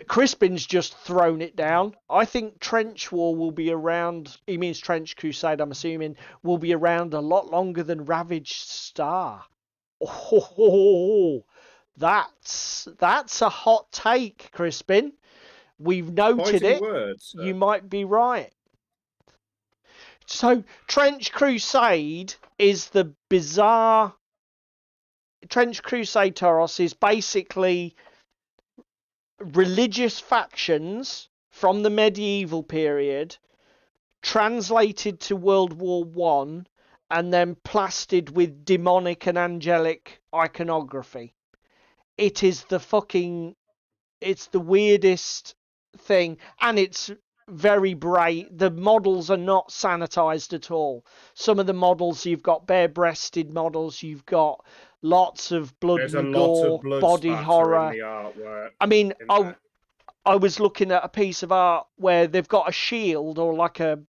Crispin's just thrown it down. I think Trench War will be around. He means Trench Crusade, I'm assuming, will be around a lot longer than Ravaged Star. Oh, that's a hot take, Crispin. We've noted it. Words, you might be right. So, Trench Crusade is the bizarre. Trench Crusade Tauros is basically religious factions from the medieval period translated to World War One and then plastered with demonic and angelic iconography. It is it's the weirdest thing, and it's very bright. The models are not sanitized at all. Some of the models, you've got bare-breasted models, you've got lots of blood and gore, body horror. In the artwork. I mean, I was looking at a piece of art where they've got a shield or like and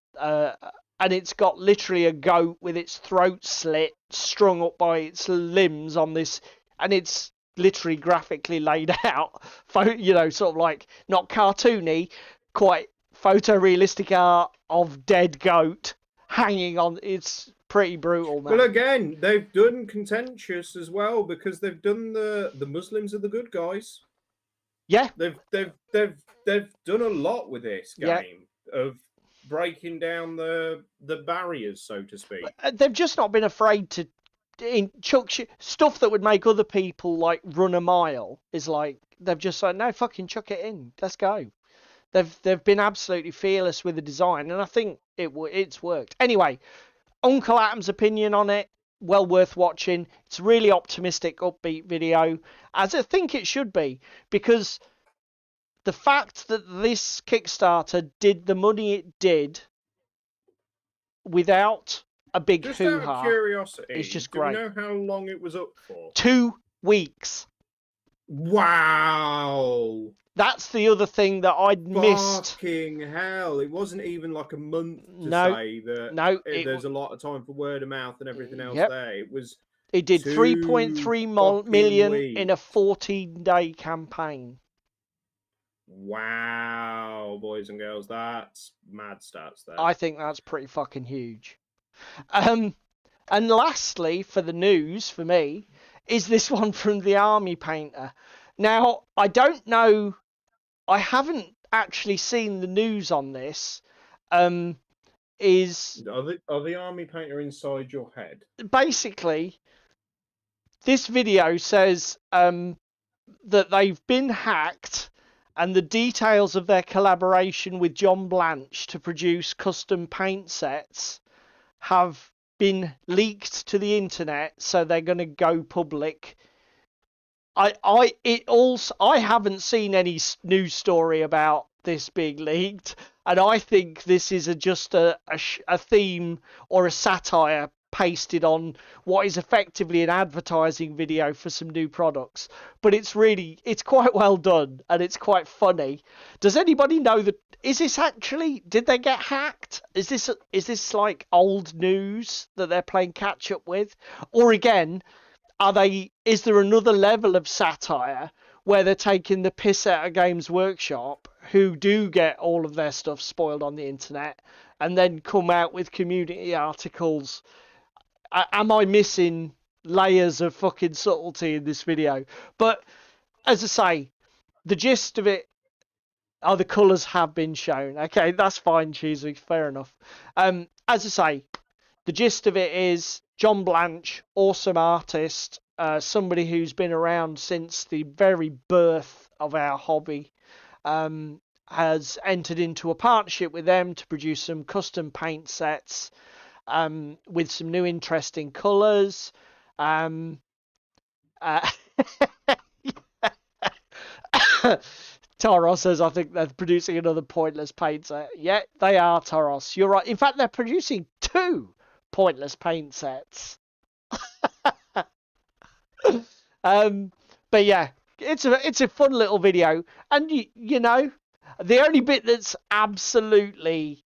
it's got literally a goat with its throat slit, strung up by its limbs on this, and it's literally graphically laid out. You know, sort of like not cartoony, quite photorealistic art of dead goat hanging on. It's pretty brutal, man. Well, again, they've done contentious as well because they've done the Muslims are the good guys. Yeah, they've done a lot with this game of breaking down the barriers, so to speak. They've just not been afraid to chuck stuff that would make other people like run a mile. Is like they've just said, no, fucking chuck it in, let's go. They've been absolutely fearless with the design, and I think it's worked. Anyway, Uncle Atom's opinion on it, well worth watching. It's a really optimistic, upbeat video, as I think it should be, because the fact that this Kickstarter did the money it did without a big hoo-ha. Just out of curiosity, it's just great. Do you know how long it was up for? 2 weeks. Wow. That's the other thing that I'd missed. Fucking hell. It wasn't even like a month to say that there's a lot of time for word of mouth and everything else there. It did 3.3 million in a 14-day campaign. Wow, boys and girls. That's mad stats there. I think that's pretty fucking huge. And lastly, for the news, for me, is this one from the Army Painter. Now, I don't know... I haven't actually seen the news on this. Are the Army Painter inside your head? Basically, this video says that they've been hacked and the details of their collaboration with John Blanche to produce custom paint sets have been leaked to the internet, so they're going to go public. I haven't seen any news story about this being leaked, and I think this is just a theme or a satire pasted on what is effectively an advertising video for some new products. But it's quite well done, and it's quite funny. Does anybody know that? Is this actually? Did they get hacked? Is this like old news that they're playing catch up with, or again? Is there another level of satire where they're taking the piss out of Games Workshop, who do get all of their stuff spoiled on the internet, and then come out with community articles? Am I missing layers of fucking subtlety in this video? But as I say, the gist of it, the colours have been shown. Okay, that's fine, Cheesy, fair enough. As I say, the gist of it is John Blanche, awesome artist, somebody who's been around since the very birth of our hobby, has entered into a partnership with them to produce some custom paint sets with some new interesting colours. Taros says, I think they're producing another pointless paint set. Yeah, they are, Taros. You're right. In fact, they're producing 2 pointless paint sets. But yeah, it's a fun little video, and you know, the only bit that's absolutely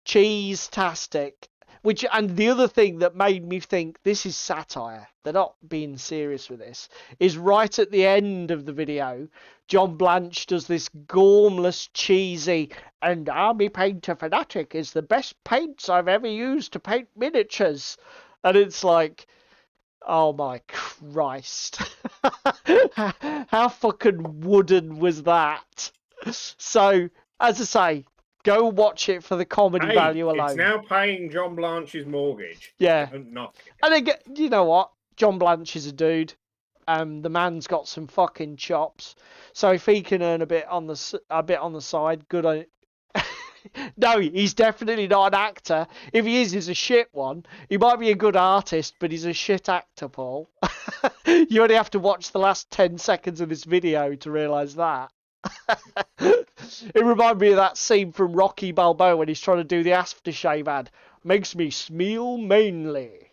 cheese-tastic, and the other thing that made me think this is satire, they're not being serious with this, is right at the end of the video, John Blanche does this gormless, cheesy, and Army Painter Fanatic is the best paints I've ever used to paint miniatures. And it's like, oh my Christ. How fucking wooden was that? So, as I say, go watch it for the comedy value alone. It's now paying John Blanche's mortgage. Yeah. Nothing. And again, you know what? John Blanche is a dude. The man's got some fucking chops. So if he can earn a bit on the side, good on. No, he's definitely not an actor. If he is, he's a shit one. He might be a good artist, but he's a shit actor, Paul. You only have to watch the last 10 seconds of this video to realise that. It reminded me of that scene from Rocky Balboa when he's trying to do the aftershave ad. Makes me smell mainly.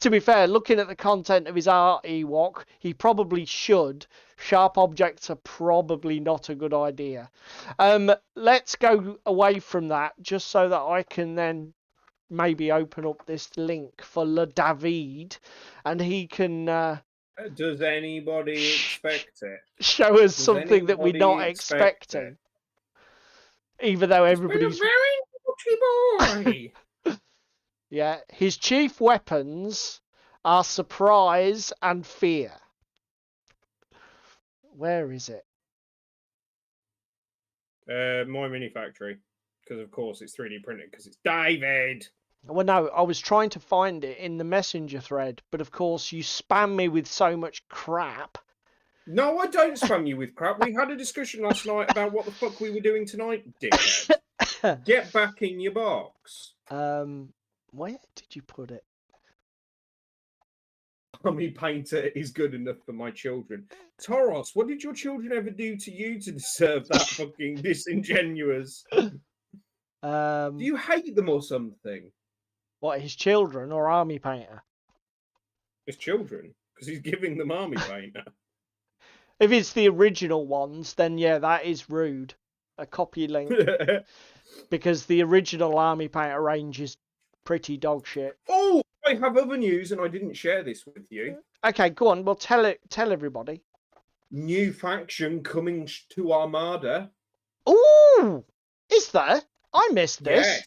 To be fair, looking at the content of his art Ewok, he probably should. Sharp objects are probably not a good idea. Let's go away from that, just so that I can then maybe open up this link for Le David, and he can... does anybody expect it? Show us something that we're not expecting. Even though everybody's... Very naughty boy! Yeah, his chief weapons are surprise and fear. Where is it? My mini factory. Because, of course, it's 3D printed, because it's David! Well, no, I was trying to find it in the messenger thread, but of course you spam me with so much crap. No, I don't spam you with crap. We had a discussion last night about what the fuck we were doing tonight, dickhead. Get back in your box. Where did you put it? Army Painter is good enough for my children. Toros, what did your children ever do to you to deserve that fucking disingenuous? Do you hate them or something? What, his children or Army Painter? His children, because he's giving them Army Painter. If it's the original ones, then yeah, that is rude. A copy link. Because the original Army Painter range is pretty dog shit. Oh, I have other news, and I didn't share this with you. Okay, go on. Well, tell everybody. New faction coming to Armada. Ooh, is there? I missed this. Yes.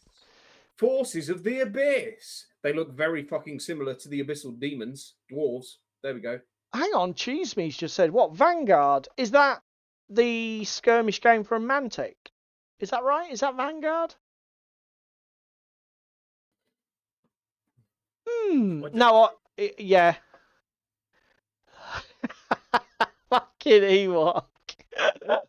Forces of the Abyss. They look very fucking similar to the Abyssal Demons, dwarves. There we go. Hang on, Cheese Me's just said what? Vanguard? Is that the skirmish game from Mantic? Is that right? Is that Vanguard? No, yeah. Fucking Ewok.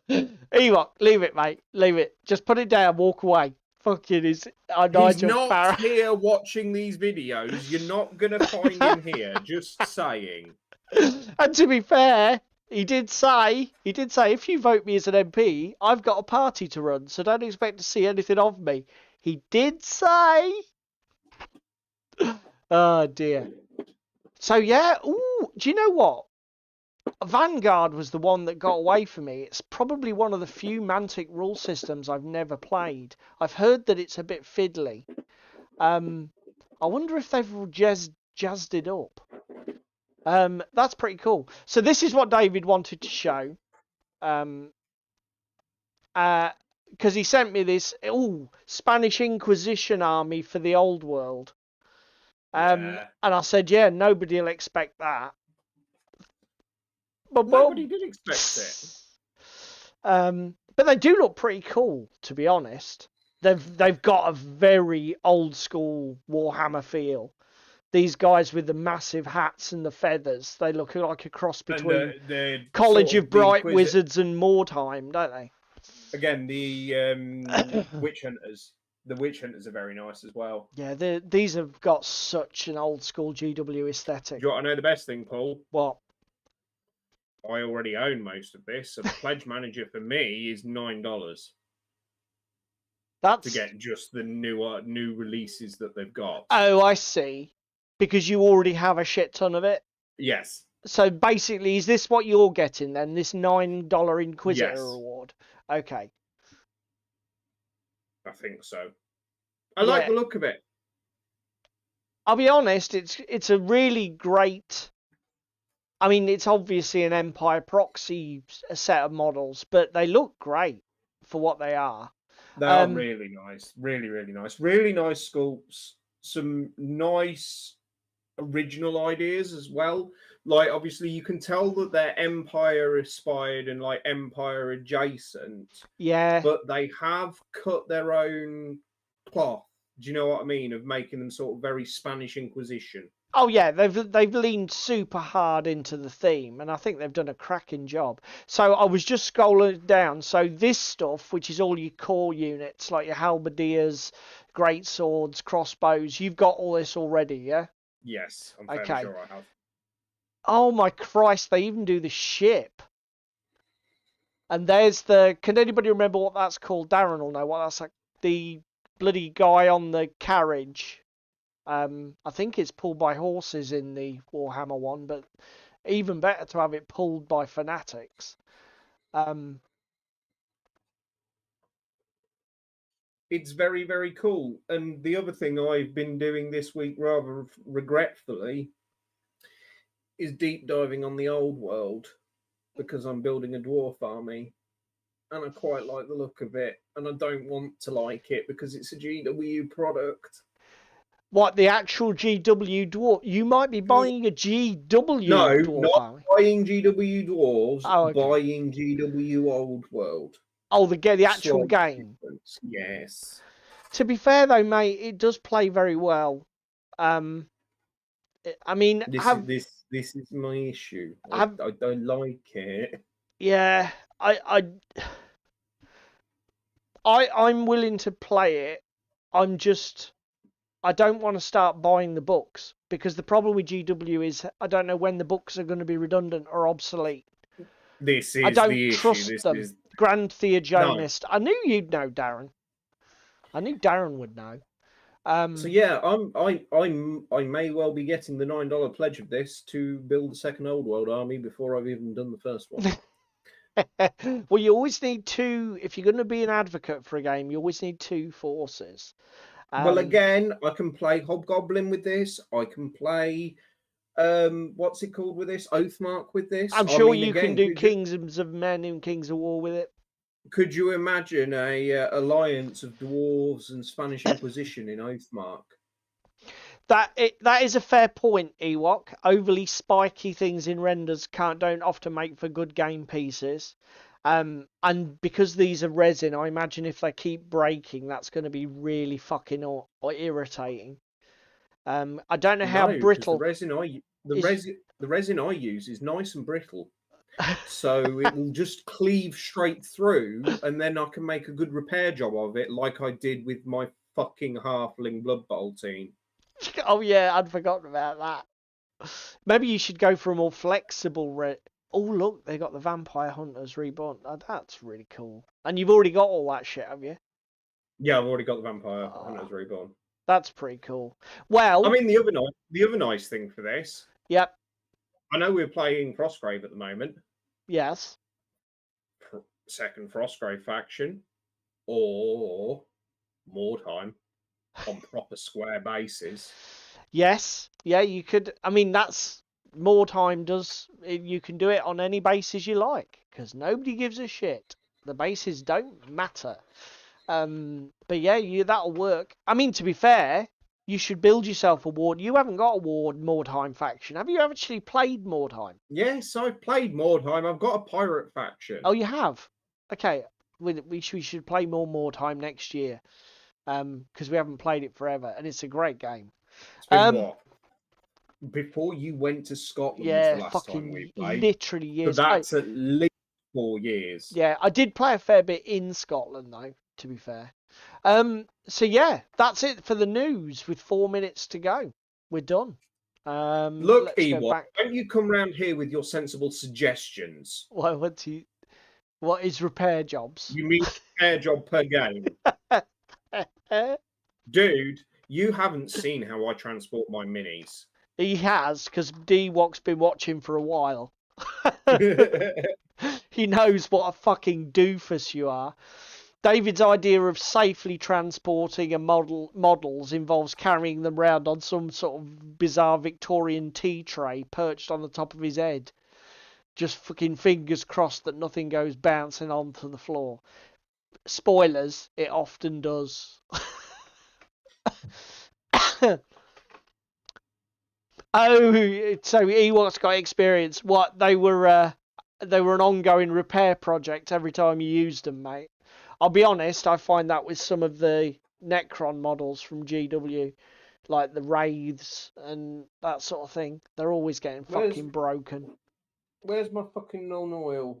Ewok, leave it, mate. Leave it. Just put it down. Walk away. Fucking is. He's Nigel not Farah. here watching these videos. You're not going to find him here. Just saying. And to be fair, he did say, if you vote me as an MP, I've got a party to run, so don't expect to see anything of me. He did say. Oh dear. So yeah, ooh, do you know what? Vanguard was the one that got away from me. It's probably one of the few Mantic rule systems I've never played. I've heard that it's a bit fiddly. I wonder if they've jazzed it up. That's pretty cool. So this is what David wanted to show. Because he sent me this Spanish Inquisition army for the old world. Yeah. And I said, yeah, nobody will expect that. But Nobody did expect it. But they do look pretty cool, to be honest. They've got a very old school Warhammer feel. These guys with the massive hats and the feathers, they look like a cross between the College sort of Bright the Wizards and Mordheim, don't they? Again, the witch hunters. The witch hunters are very nice as well. Yeah, these have got such an old school GW aesthetic. Do you want to know the best thing, Paul? What? I already own most of this, so the pledge manager for me is $9 That's to get just the new releases that they've got. Oh, I see. Because you already have a shit ton of it. Yes. So basically, is this what you're getting then? This $9 Inquisitor Yes. reward? Okay. I think so. I like the look of it. I'll be honest, it's a really great. I mean, it's obviously an Empire proxy set of models, but they look great for what they are. They are really nice. Really, really nice. Really nice sculpts. Some nice original ideas as well. Like, obviously, you can tell that they're Empire inspired and like Empire adjacent. Yeah. But they have cut their own cloth. Do you know what I mean? Of making them sort of very Spanish Inquisition. Oh yeah, they've leaned super hard into the theme, and I think they've done a cracking job. So I was just scrolling down. So this stuff, which is all your core units, like your halberdiers, great swords, crossbows, you've got all this already, yeah? Yes, I'm fairly sure I have. Oh my Christ, they even do the ship. And there's the. Can anybody remember what that's called? Darren will know what that's like. The bloody guy on the carriage. I think it's pulled by horses in the Warhammer one, but even better to have it pulled by fanatics. It's very, very cool. And the other thing I've been doing this week, rather regretfully, is deep diving on the old world because I'm building a dwarf army. And I quite like the look of it. And I don't want to like it because it's a GW product. What, the actual GW dwarf? You might be buying a GW dwarf not army. Buying GW dwarves, okay. Buying GW old world. Oh, the actual game. Difference. Yes. To be fair though, mate, it does play very well. I mean, this is my issue. I don't like it. Yeah, I'm willing to play it. I don't want to start buying the books because the problem with GW is I don't know when the books are going to be redundant or obsolete. This is I don't the trust issue. them. Grand Theogenist. No. I knew you'd know, Darren. I knew Darren would know. So yeah, I may well be getting the $9 pledge of this to build the second Old World army before I've even done the first one. Well, you always need two. If you're going to be an advocate for a game, you always need two forces. Well, again, I can play Hobgoblin with this. I can play, what's it called with this? Oathmark with this. I'm sure you can do Kingdoms of Men and Kings of War with it. Could you imagine a alliance of dwarves and Spanish Inquisition in Oathmark? That is a fair point, Ewok. Overly spiky things in renders don't often make for good game pieces. And because these are resin, I imagine if they keep breaking, that's going to be really fucking irritating. I don't know how No, 'cause brittle. the resin I use is nice and brittle. So it will just cleave straight through, and then I can make a good repair job of it, like I did with my fucking halfling Blood Bowl team. Oh yeah, I'd forgotten about that. Maybe you should go for a more flexible. Oh look, they got the Vampire Hunters Reborn. Oh, that's really cool. And you've already got all that shit, have you? Yeah, I've already got the Vampire Oh, Hunters Reborn. that's pretty cool. Well, I mean, the other nice thing for this, yep, I know we're playing Frostgrave at the moment, yes, second Frostgrave faction, or more time on proper square bases. yes, yeah. You could. I mean, that's more time. You can do it on any bases you like because nobody gives a shit. The bases don't matter. But yeah, that'll work. I mean, to be fair, you should build yourself a ward. You haven't got a ward Mordheim faction. Have you actually played Mordheim? Yes, I've played Mordheim. I've got a pirate faction. Oh, you have? Okay, we should play more Mordheim next year. Because we haven't played it forever, and it's a great game. It's been what? Before you went to Scotland was Yeah, the last time we fucking played. literally So years. that's at least 4 years. Yeah, I did play a fair bit in Scotland though, to be fair. So yeah, that's it for the news. With 4 minutes to go, we're done. Look, let's go Ewok, back. don't you come round here with your sensible suggestions. Well, what is repair jobs? You mean repair job per game. Dude, you haven't seen how I transport my minis. He has, because D-Wok's been watching for a while. He knows what a fucking doofus you are. David's idea of safely transporting models involves carrying them round on some sort of bizarre Victorian tea tray perched on the top of his head. Just fucking fingers crossed that nothing goes bouncing onto the floor. Spoilers, it often does. Oh, so Ewok's got experience. What, they were an ongoing repair project every time you used them, mate. I'll be honest, I find that with some of the Necron models from GW, like the Wraiths and that sort of thing. They're always getting fucking broken. Where's my fucking non-oil?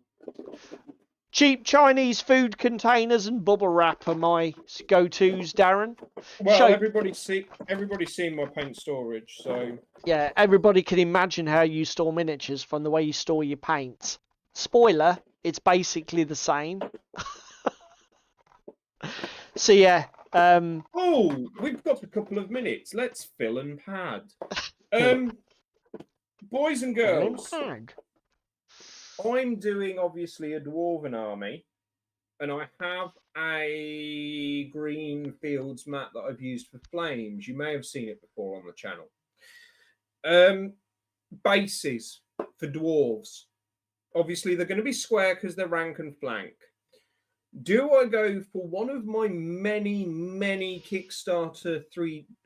Cheap Chinese food containers and bubble wrap are my go-tos, Darren. Well, everybody's seen my paint storage, so yeah, everybody can imagine how you store miniatures from the way you store your paints. Spoiler, it's basically the same. So yeah. Oh, we've got a couple of minutes. Let's fill and pad. Boys and girls, I'm doing obviously a dwarven army, and I have a green fields map that I've used for flames. You may have seen it before on the channel. Bases for dwarves. Obviously, they're going to be square because they're rank and flank. Do I go for one of my many Kickstarter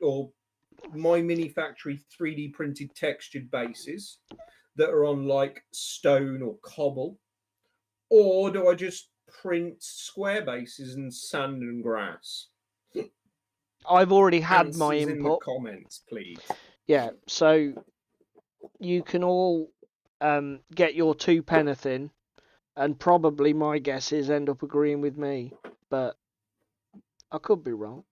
or my mini factory 3D printed textured bases that are on like stone or cobble, or do I just print square bases and sand and grass? I've already had Answers my input. in the comments, please. Yeah, so you can all get your 2 penneth in, and probably my guess is end up agreeing with me, but I could be wrong.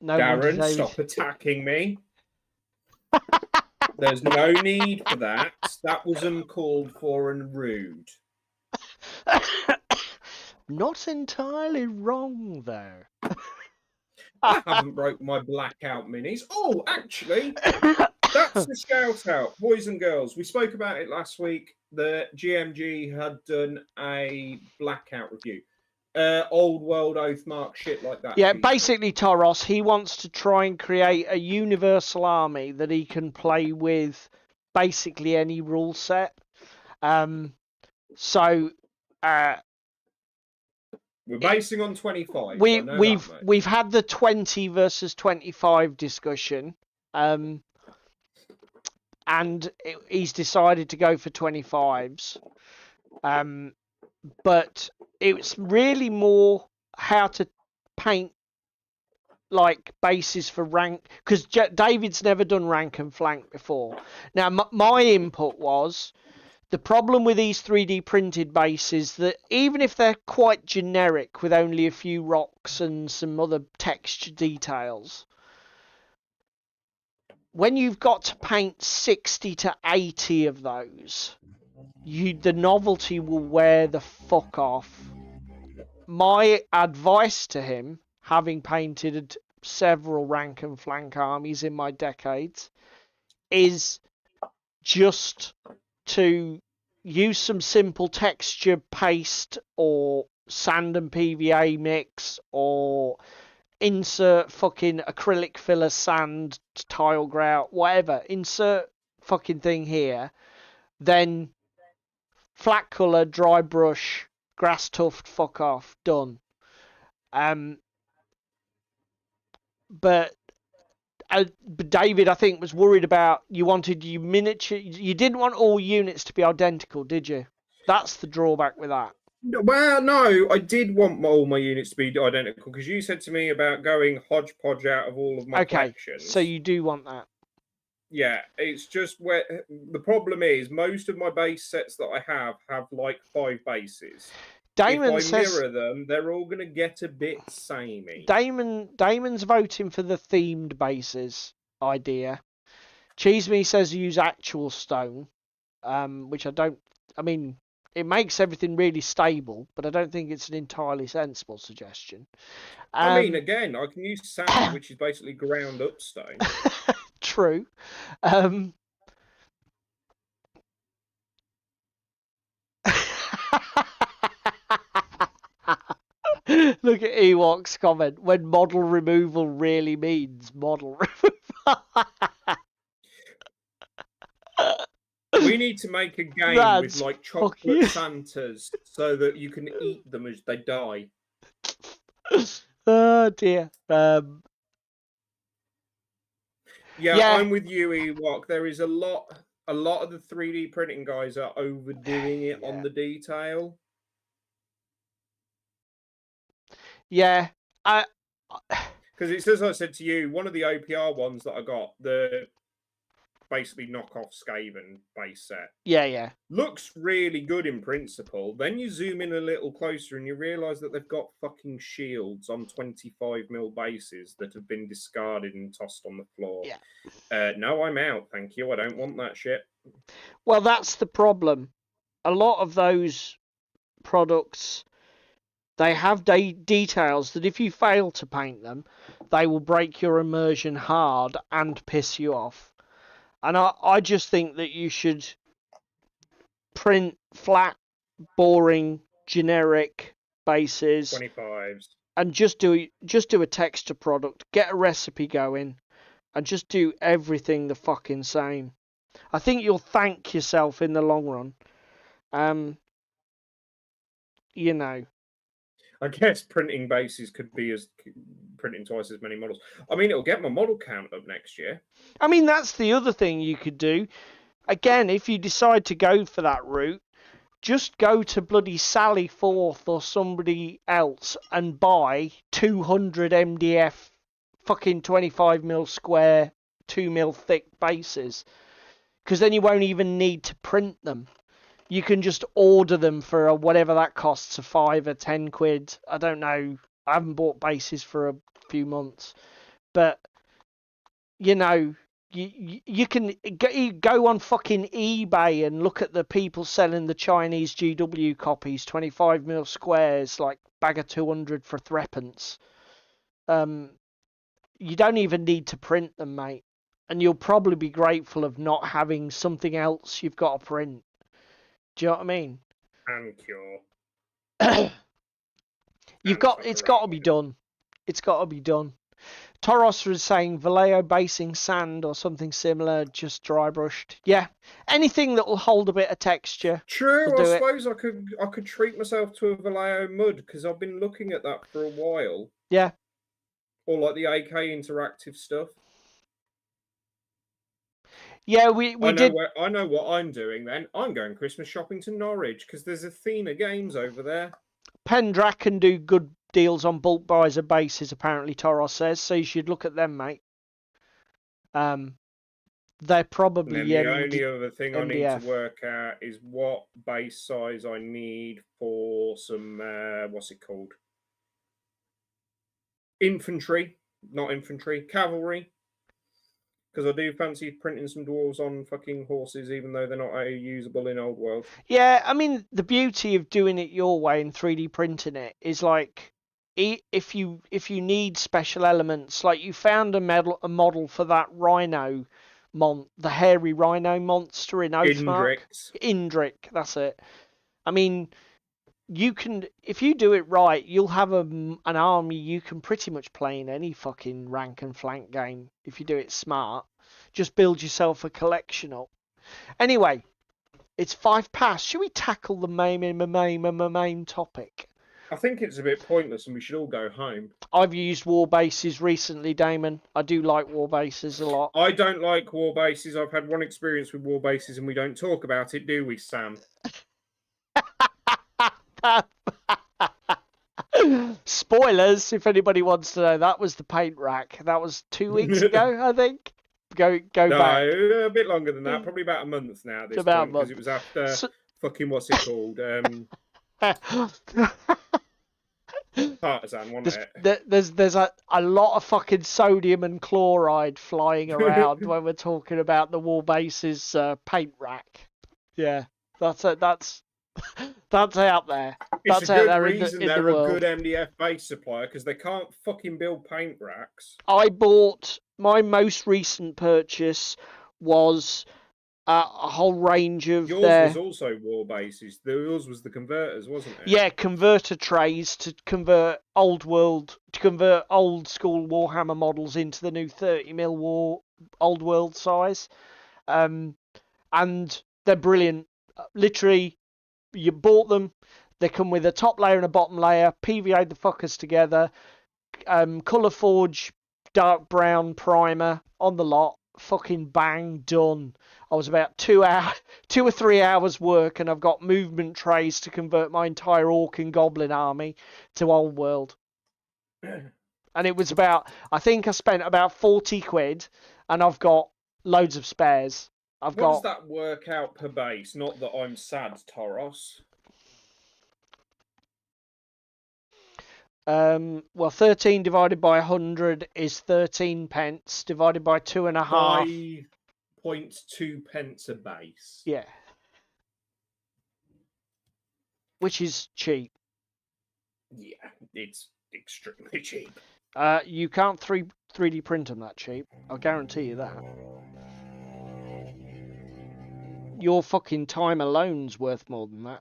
No, Darren, stop attacking me. There's no need for that. That was uncalled for and rude. Not entirely wrong, though. I haven't broke my blackout minis. Oh, actually, that's the shout out, boys and girls. We spoke about it last week. The GMG had done a blackout review. Old world Oathmark shit like that. Yeah, basically, Toros, he wants to try and create a universal army that he can play with basically any rule set. So we're basing on 25. We've had the 20 versus 25 discussion, and he's decided to go for 25s. but it's really more how to paint like bases for rank, because David's never done rank and flank before. Now my input was the problem with these 3D printed bases that even if they're quite generic with only a few rocks and some other texture details, when you've got to paint 60 to 80 of those, the novelty will wear the fuck off. My advice to him, having painted several rank and flank armies in my decades, is just to use some simple texture paste or sand and PVA mix, or insert fucking acrylic filler sand, tile grout, whatever. Insert fucking thing here. Then flat colour, dry brush, grass tuft, fuck off, done. But David, I think, was worried about you wanted your miniature. You didn't want all units to be identical, did you? That's the drawback with that. Well, no, I did want all my units to be identical because you said to me about going hodgepodge out of all of my collections. So you do want that. Yeah, it's just where the problem is. Most of my base sets that I have like 5 bases. Damon if I says mirror them, they're all going to get a bit samey. Damon's voting for the themed bases idea. Cheeseme says use actual stone, which I don't. I mean, it makes everything really stable, but I don't think it's an entirely sensible suggestion. I mean, again, I can use sand, which is basically ground up stone. True. Look at Ewok's comment. When model removal really means model removal. We need to make a game with like chocolate Santas so that you can eat them as they die. Oh dear. Yeah, I'm with you, Ewok. There is a lot of the 3D printing guys are overdoing it on the detail. Yeah, because it's as I said to you, one of the OPR ones that I got, the basically knockoff Skaven base set. Yeah. Looks really good in principle. Then you zoom in a little closer and you realise that they've got fucking shields on 25mm bases that have been discarded and tossed on the floor. Yeah. No, I'm out. Thank you. I don't want that shit. Well, that's the problem. A lot of those products, they have details that if you fail to paint them, they will break your immersion hard and piss you off. And I just think that you should print flat, boring, generic bases 25s and just do a texture product, get a recipe going, and just do everything the fucking same. I think you'll thank yourself in the long run. You know. I guess printing bases could be as printing twice as many models. I mean, it'll get my model count up next year. I mean, that's the other thing you could do. Again, if you decide to go for that route, just go to bloody Sally Forth or somebody else and buy 200 MDF fucking 25mm square, 2mm thick bases. Because then you won't even need to print them. You can just order them for whatever that costs, a £5 or £10. I don't know. I haven't bought bases for a few months. But, you know, you can go on fucking eBay and look at the people selling the Chinese GW copies, 25mm squares, like bag of 200 for threepence. You don't even need to print them, mate. And you'll probably be grateful of not having something else you've got to print. Do you know what I mean? And cure. It's got to be done. It's got to be done. Toros was saying Vallejo basing sand or something similar, just dry brushed. Yeah, anything that will hold a bit of texture. True, I suppose I could treat myself to a Vallejo mud because I've been looking at that for a while. Yeah. Or like the AK interactive stuff. Yeah, we did. I know what I'm doing then. I'm going Christmas shopping to Norwich because there's Athena Games over there. Pendrac can do good deals on bulk buys of bases, apparently, Toros says, so you should look at them, mate. They're probably And then the only other thing I need to MDF. work out is what base size I need for some, what's it called? Infantry, not infantry, cavalry. Because I do fancy printing some dwarves on fucking horses, even though they're not usable in Old World. Yeah, I mean, the beauty of doing it your way and 3D printing it is like, if you need special elements, like you found a model for that rhino the hairy rhino monster in Oathmark. Indrik, that's it. I mean, you can, if you do it right, you'll have an army you can pretty much play in any fucking rank and flank game if you do it smart. Just build yourself a collection up. Anyway, it's 5 past. Should we tackle the main topic? I think it's a bit pointless and we should all go home. I've used war bases recently, Damon. I do like war bases a lot. I don't like war bases. I've had one experience with war bases and we don't talk about it, do we, Sam? Spoilers, if anybody wants to know. That was the paint rack. That was 2 weeks ago, I think. Go back. No, a bit longer than that. Probably about a month now. This about point, because it was after fucking what's it called? Partisan, wasn't it? There's a lot of fucking sodium and chloride flying around when we're talking about the war bases paint rack. Yeah, that's out there. It's a good reason they're a good MDF base supplier, because they can't fucking build paint racks. I bought, my most recent purchase was a whole range of Yours was also war bases. Yours was the converters, wasn't it? Yeah, converter trays to convert old school Warhammer models into the new 30mm old world size. And they're brilliant. Literally, you bought them, they come with a top layer and a bottom layer, PVA'd the fuckers together, colour forge dark brown primer on the lot, fucking bang, done. I was about 2 or 3 hours work, and I've got movement trays to convert my entire orc and goblin army to old world. And it was about, I think I spent about 40 quid, and I've got loads of spares. What does that work out per base? Not that I'm sad, Toros. Well, 13 divided by 100 is 13 pence, divided by 2.5. 5.2 pence a base. Yeah. Which is cheap. Yeah, it's extremely cheap. You can't 3D print them that cheap. I'll guarantee you that. Your fucking time alone's worth more than that.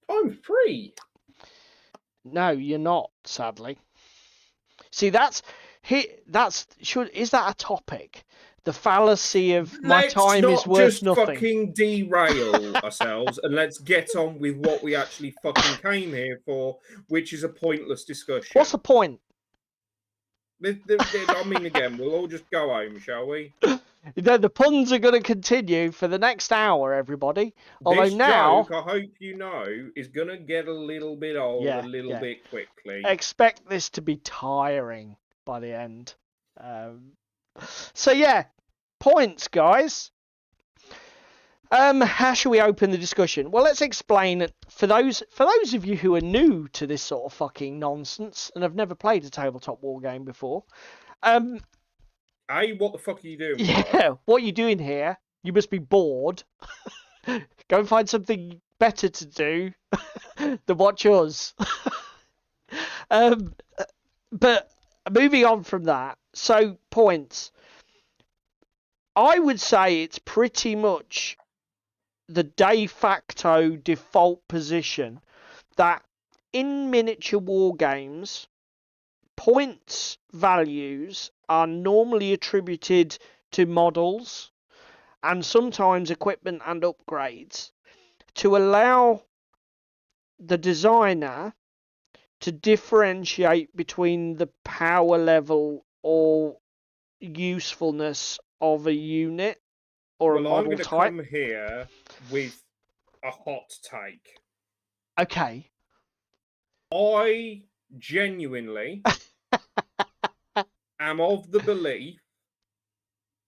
I'm free. No, you're not, sadly. See, is that a topic? The fallacy of my time is worth nothing. Let's fucking derail ourselves and let's get on with what we actually fucking came here for, which is a pointless discussion. What's the point? I mean, again, we'll all just go home, shall we? The puns are going to continue for the next hour, everybody. Although this now, joke, I hope you know, is going to get a little bit old bit quickly. Expect this to be tiring by the end. So yeah, points, guys. How shall we open the discussion? Well, let's explain it for those of you who are new to this sort of fucking nonsense and have never played a tabletop war game before. Hey, what the fuck are you doing? Yeah, what are you doing here? You must be bored. Go and find something better to do than watch us. But moving on from that, so points. I would say it's pretty much the de facto default position that in miniature war games, points values are normally attributed to models and sometimes equipment and upgrades to allow the designer to differentiate between the power level or usefulness of a unit or a Well, I'm model going to type. come here with a hot take. Okay. I genuinely am of the belief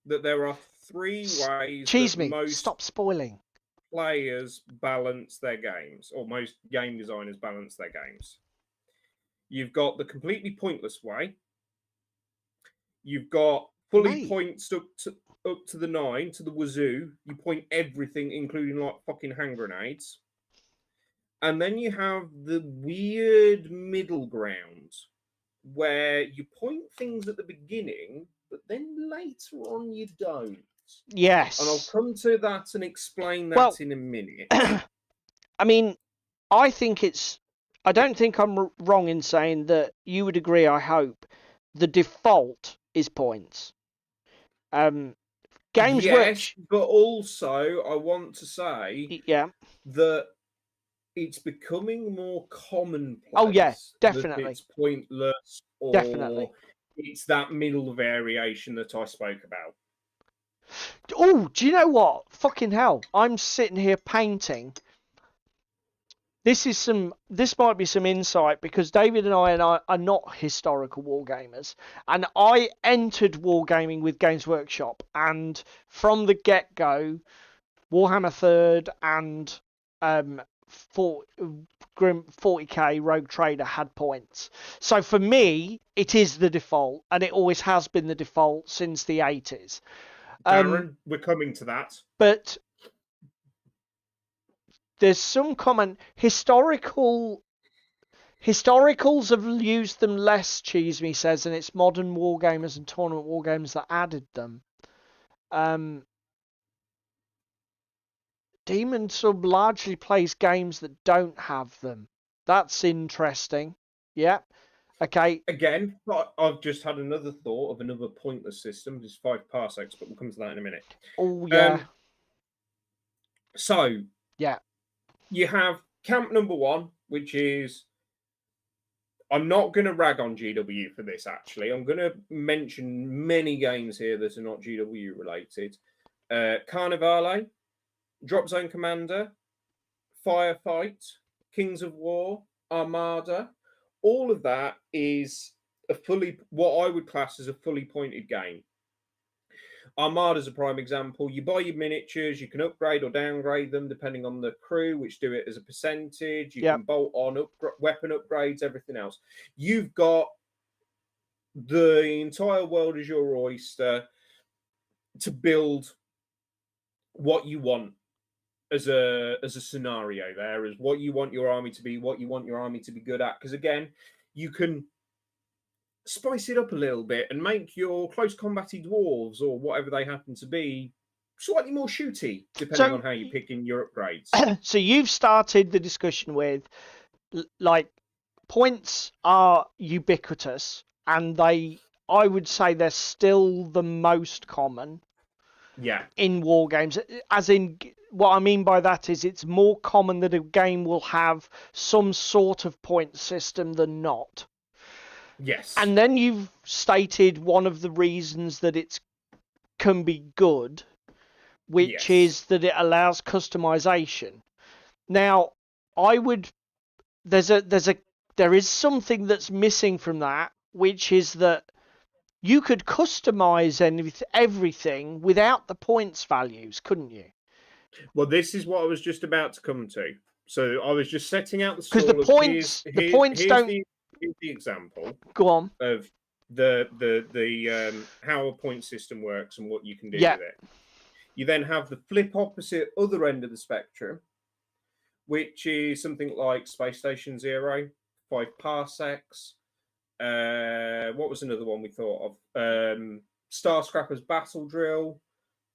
that there are three ways Cheese that me. most Stop spoiling. players balance their games, or most game designers balance their games. You've got the completely pointless way. You've got fully Mate. points up to the 9, to the wazoo. You point everything, including like fucking hand grenades. And then you have the weird middle ground where you point things at the beginning, but then later on you don't. Yes. And I'll come to that and explain that Well, in a minute. I mean, I don't think I'm wrong in saying that you would agree, I hope, the default is points. Games Yes, Workshop. but also I want to say Yeah. that it's becoming more commonplace. Oh, yeah, that definitely. it's pointless, or Definitely. it's that middle variation that I spoke about. Oh, do you know what? Fucking hell. I'm sitting here painting. This might be some insight because David and I are not historical wargamers, and I entered wargaming with Games Workshop, and from the get-go, Warhammer 3rd and 40k Rogue Trader had points. So for me, it is the default, and it always has been the default since the 80s. Darren, we're coming to that. But there's some common historicals have used them less, Cheese Me says, and it's modern wargamers and tournament wargamers that added them. Demon Sub largely plays games that don't have them. That's interesting. Yeah. Okay. Again, I've just had another thought of another pointless system. There's 5 parsecs, but we'll come to that in a minute. Oh, yeah. So, yeah. You have camp number 1, which is... I'm not going to rag on GW for this, actually. I'm going to mention many games here that are not GW related. Carnivale, Drop Zone Commander, Firefight, Kings of War, Armada. All of that is what I would class as a fully pointed game. Armada is a prime example. You buy your miniatures, you can upgrade or downgrade them depending on the crew, which do it as a percentage. You can bolt on weapon upgrades, everything else. You've got the entire world as your oyster to build what you want as a scenario there, as what you want your army to be, what you want your army to be good at. Because again, you can spice it up a little bit and make your close combaty dwarves or whatever they happen to be slightly more shooty, depending on how you're picking your upgrades. So you've started the discussion with, like, points are ubiquitous, and I would say they're still the most common. Yeah. In war games, as in, what I mean by that is it's more common that a game will have some sort of point system than not. Yes. And then you've stated one of the reasons that it can be good, which is that it allows customization. Now, there is something that's missing from that, which is that you could customize everything without the points values, couldn't you? Well, this is what I was just about to come to. So I was just setting out the because the points don't. Here's the example. Go on. Of the how a point system works and what you can do with it. You then have the flip opposite other end of the spectrum, which is something like Space Station Zero, 5 parsecs. What was another one we thought of? Starscrapper's Battle Drill,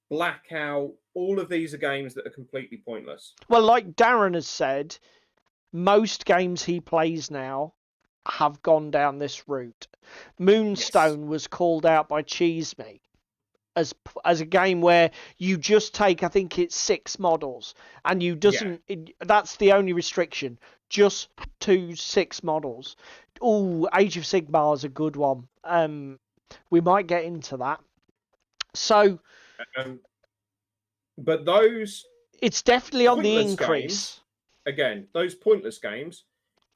Blackout. All of these are games that are completely pointless. Well, like Darren has said, most games he plays now have gone down this route. Moonstone was called out by Cheese Me as a game where you just take, I think it's 6 models, and that's the only restriction, just 6 models. Oh, Age of Sigmar is a good one. We might get into that. So but those it's definitely on the pointless increase. games, again, those pointless games,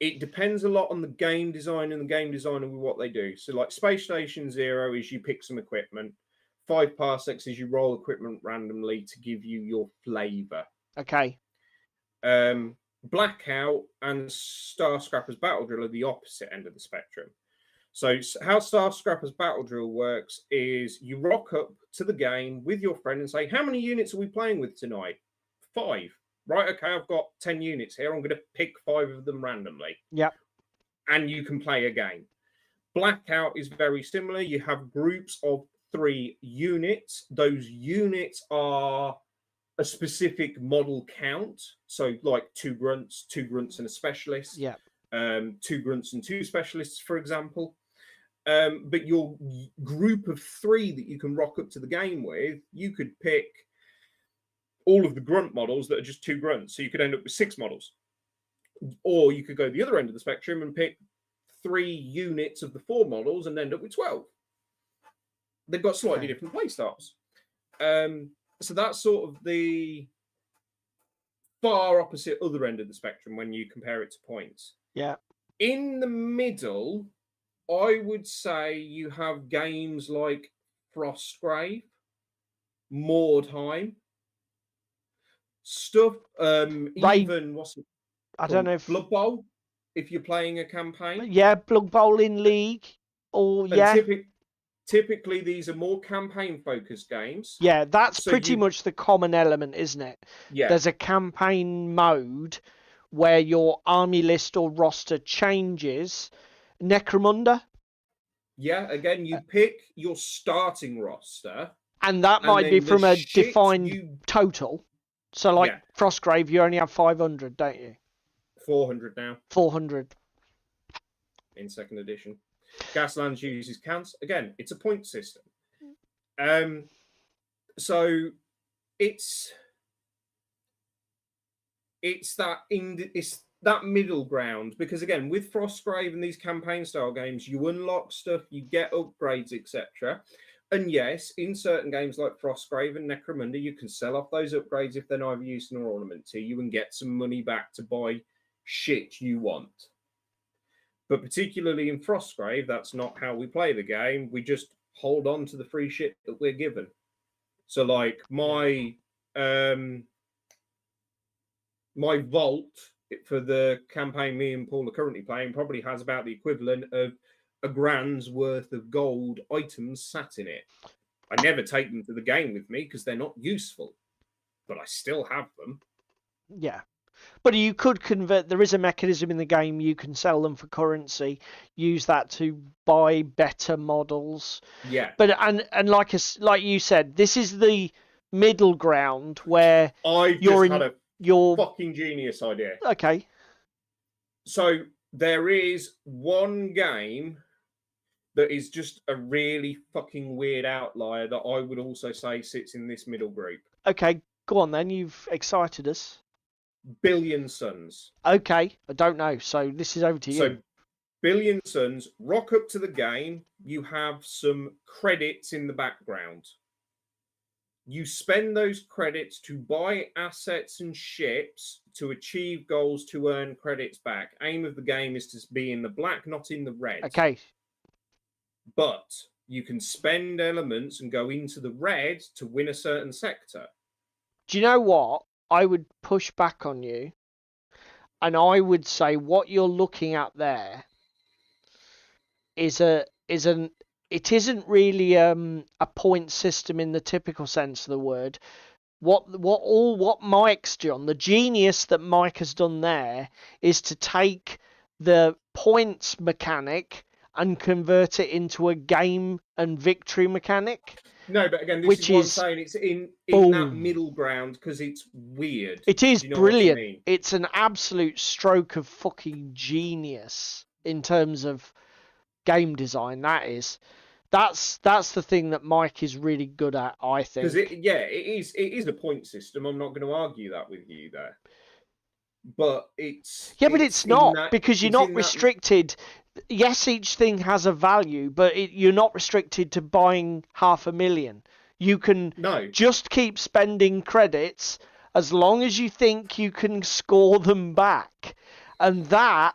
it depends a lot on the game design and the game designer with what they do. So, like Space Station Zero is you pick some equipment. 5 parsecs is you roll equipment randomly to give you your flavor. Okay. Blackout and Star Scrappers Battle Drill are the opposite end of the spectrum. So how Star Scrappers Battle Drill works is you rock up to the game with your friend and say, how many units are we playing with tonight? 5. Right, okay, I've got 10 units here. I'm going to pick 5 of them randomly. Yep. And you can play a game. Blackout is very similar. You have groups of 3 units. Those units are a specific model count. So like 2 grunts and a specialist. Yeah. 2 grunts and 2 specialists, for example. But your group of 3 that you can rock up to the game with, you could pick all of the grunt models that are just 2 grunts. So you could end up with 6 models. Or you could go the other end of the spectrum and pick 3 units of the 4 models and end up with 12. They've got slightly different play styles. So that's sort of the far opposite other end of the spectrum when you compare it to points. Yeah. In the middle, I would say you have games like Frostgrave, Mordheim, stuff, even what's it? I don't know if Blood Bowl, if you're playing a campaign. Yeah, Blood Bowl in League, or Typically, these are more campaign-focused games. Yeah, that's pretty much the common element, isn't it? Yeah. There's a campaign mode where your army list or roster changes. Necromunda. Yeah, again, you pick your starting roster. And that might be from a defined total. So, like Frostgrave, you only have 500, don't you? 400 now. 400. In 2nd edition. Gaslands uses counts. Again, it's a point system. So it's that middle ground, because again, with Frostgrave and these campaign style games, you unlock stuff, you get upgrades, etc. And yes, in certain games like Frostgrave and Necromunda, you can sell off those upgrades if they're neither use nor ornament to you and get some money back to buy shit you want. But particularly in Frostgrave, that's not how we play the game. We just hold on to the free shit that we're given. So, like, my vault for the campaign me and Paul are currently playing probably has about the equivalent of $1,000's worth of gold items sat in it. I never take them to the game with me because they're not useful, but I still have them. Yeah. But you could convert. There is a mechanism in the game. You can sell them for currency. Use that to buy better models. Yeah. But and like you said, this is the middle ground where you're had a fucking genius idea. Okay. So there is one game that is just a really fucking weird outlier that I would also say sits in this middle group. Okay, go on then. You've excited us. Billion Suns. Okay, I don't know. So this is over to you. So Billion Suns, rock up to the game. You have some credits in the background. You spend those credits to buy assets and ships to achieve goals to earn credits back. Aim of the game is to be in the black, not in the red. Okay. But you can spend elements and go into the red to win a certain sector. Do you know what? I would push back on you, and I would say what you're looking at there it isn't really a point system in the typical sense of the word. What Mike's done, the genius that Mike has done there, is to take the points mechanic and convert it into a game and victory mechanic. No, but again, this is what I'm saying. It's in that middle ground because it's weird. It is brilliant. It's an absolute stroke of fucking genius in terms of game design. That's the thing that Mike is really good at, I think. Because it is a point system. I'm not going to argue that with you there. But it's not because you're not restricted. Yes, each thing has a value, but you're not restricted to buying 500,000. You can No. just keep spending credits as long as you think you can score them back. And that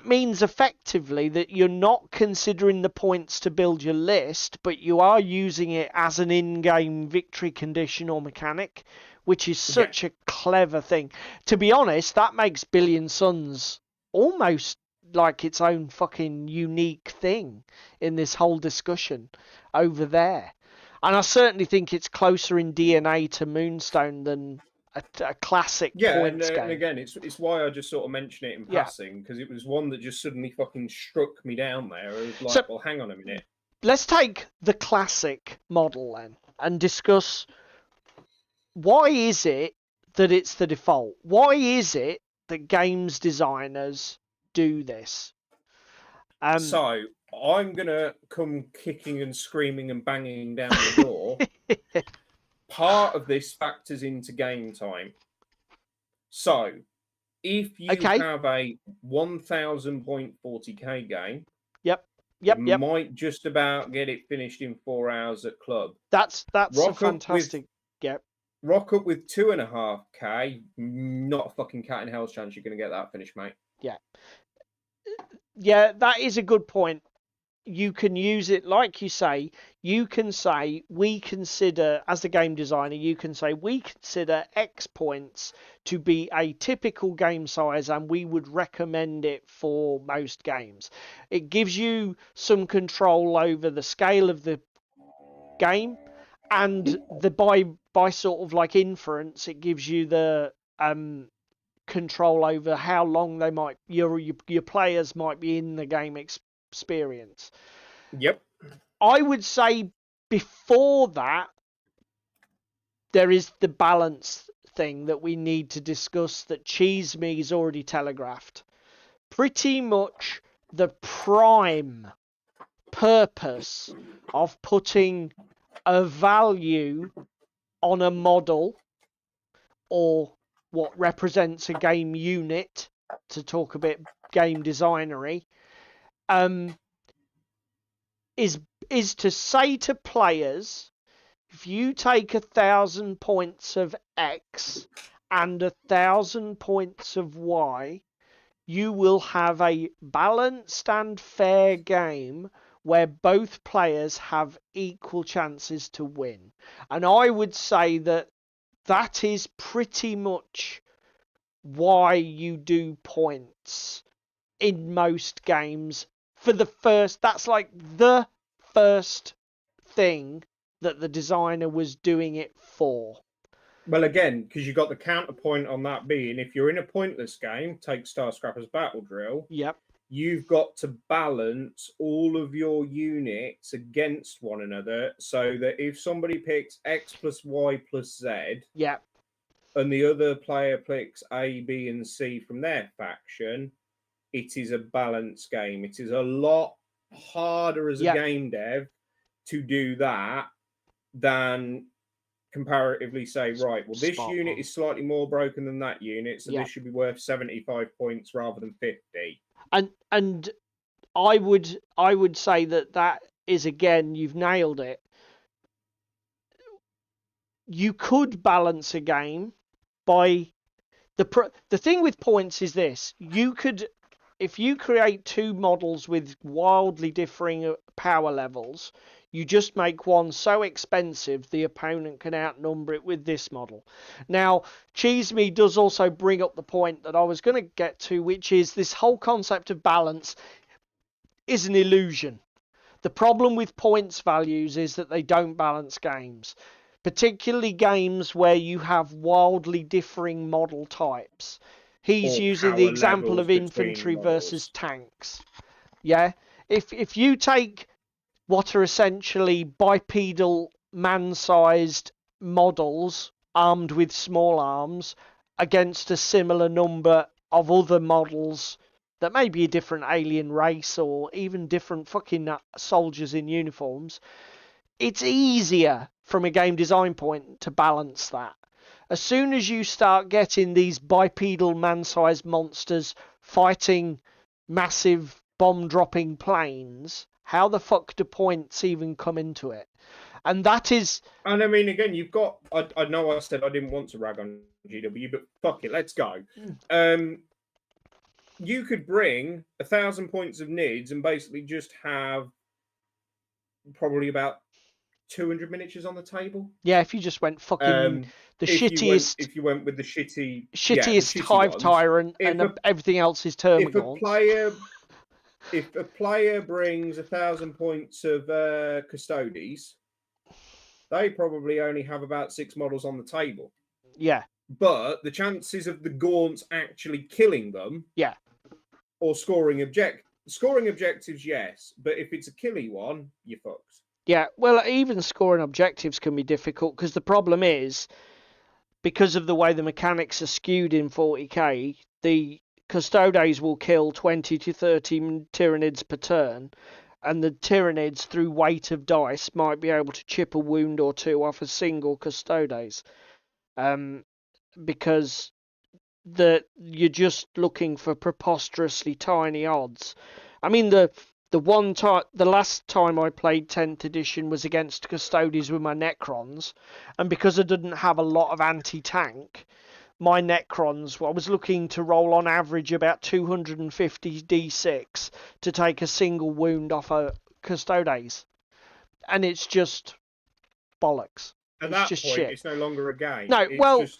means effectively that you're not considering the points to build your list, but you are using it as an in-game victory condition or mechanic, which is such a clever thing. To be honest, that makes Billion Suns almost like its own fucking unique thing in this whole discussion over there. And I certainly think it's closer in DNA to Moonstone than a classic points game. And again, it's why I just sort of mention it in passing, because it was one that just suddenly fucking struck me down there. I was like, well, hang on a minute. Let's take the classic model then and discuss why is it that it's the default? Why is it that games designers do this? So I'm gonna come kicking and screaming and banging down the door. Part of this factors into game time. So if you have a 1,000 point 40k game, you might just about get it finished in 4 hours at club. That's a fantastic. Rock up with 2.5k, not a fucking cat in hell's chance you're gonna get that finished, mate. Yeah, that is a good point. You can use it, like you say, you can say, we consider, as a game designer, you can say, we consider X points to be a typical game size and we would recommend it for most games. It gives you some control over the scale of the game, and by sort of like inference, it gives you the control over how long they might your players might be in the game experience. I would say before that there is the balance thing that we need to discuss that Cheese Me's already telegraphed. Pretty much the prime purpose of putting a value on a model or what represents a game unit, to talk a bit game designery, is to say to players, if you take 1,000 points of X and 1,000 points of Y, you will have a balanced and fair game where both players have equal chances to win. And I would say that that is pretty much why you do points in most games. That's like the first thing that the designer was doing it for. Well, again, because you got the counterpoint on that being, if you're in a pointless game, take Star Scrappers Battle Drill. You've got to balance all of your units against one another so that if somebody picks X plus Y plus Z, and the other player picks A, B, and C from their faction, it is a balanced game. It is a lot harder as a game dev to do that than comparatively say, right, well, this unit is slightly more broken than that unit, so this should be worth 75 points rather than 50. And I would say that is, again, you've nailed it. You could balance a game by the thing with points is this: you could, if you create two models with wildly differing power levels, you just make one so expensive the opponent can outnumber it with this model. Now, Cheese Me does also bring up the point that I was going to get to, which is this whole concept of balance is an illusion. The problem with points values is that they don't balance games, particularly games where you have wildly differing model types. He's using the example of infantry versus tanks. If you take what are essentially bipedal man-sized models armed with small arms against a similar number of other models that may be a different alien race or even different fucking soldiers in uniforms, it's easier from a game design point to balance that. As soon as you start getting these bipedal man-sized monsters fighting massive bomb-dropping planes, how the fuck do points even come into it? And that is... And I mean, again, you've got... I know I said I didn't want to rag on GW, but fuck it, let's go. You could bring 1,000 points of NIDS and basically just have probably about 200 miniatures on the table. Yeah, if you just went fucking the shittiest... If you went with the shitty Hive ones, Tyrant and everything else is Termagants. If a player brings 1,000 points of Custodes, they probably only have about 6 models on the table. Yeah. But the chances of the Gaunts actually killing them, or scoring objectives, yes. But if it's a killy one, you're fucked. Yeah, well, even scoring objectives can be difficult because the problem is, because of the way the mechanics are skewed in 40k, the Custodes will kill 20 to 30 Tyranids per turn, and the Tyranids, through weight of dice, might be able to chip a wound or two off a single Custodes. Because you're just looking for preposterously tiny odds. I mean, the last time I played 10th edition was against Custodes with my Necrons, and because I didn't have a lot of anti-tank, my Necrons, I was looking to roll on average about 250 d6 to take a single wound off a Custodes, and it's just bollocks. At that just point, shit. It's no longer a game. No, it's well, just...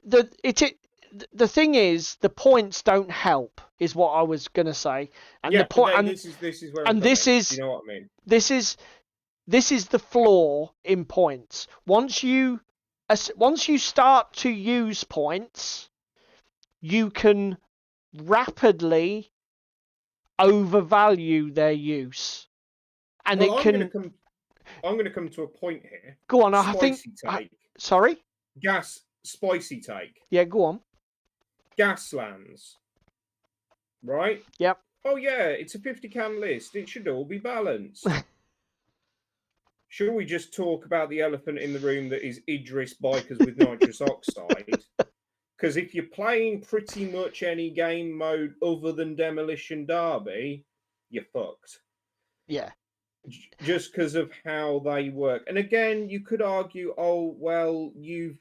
the thing is, the points don't help, is what I was gonna say. And yeah, the point, and this is where. And this is, you know what I mean. This is the flaw in points. Once you start to use points, you can rapidly overvalue their use, and well, it can. I'm going to come to a point here. Go on. Sorry. Spicy take. Yeah, go on. Gaslands. Right? Yep. Oh, yeah, it's a 50-can list. It should all be balanced. Should we just talk about the elephant in the room that is Idris bikers with nitrous oxide? Because if you're playing pretty much any game mode other than Demolition Derby, you're fucked. Yeah. Just because of how they work. And again, you could argue, oh, well, you've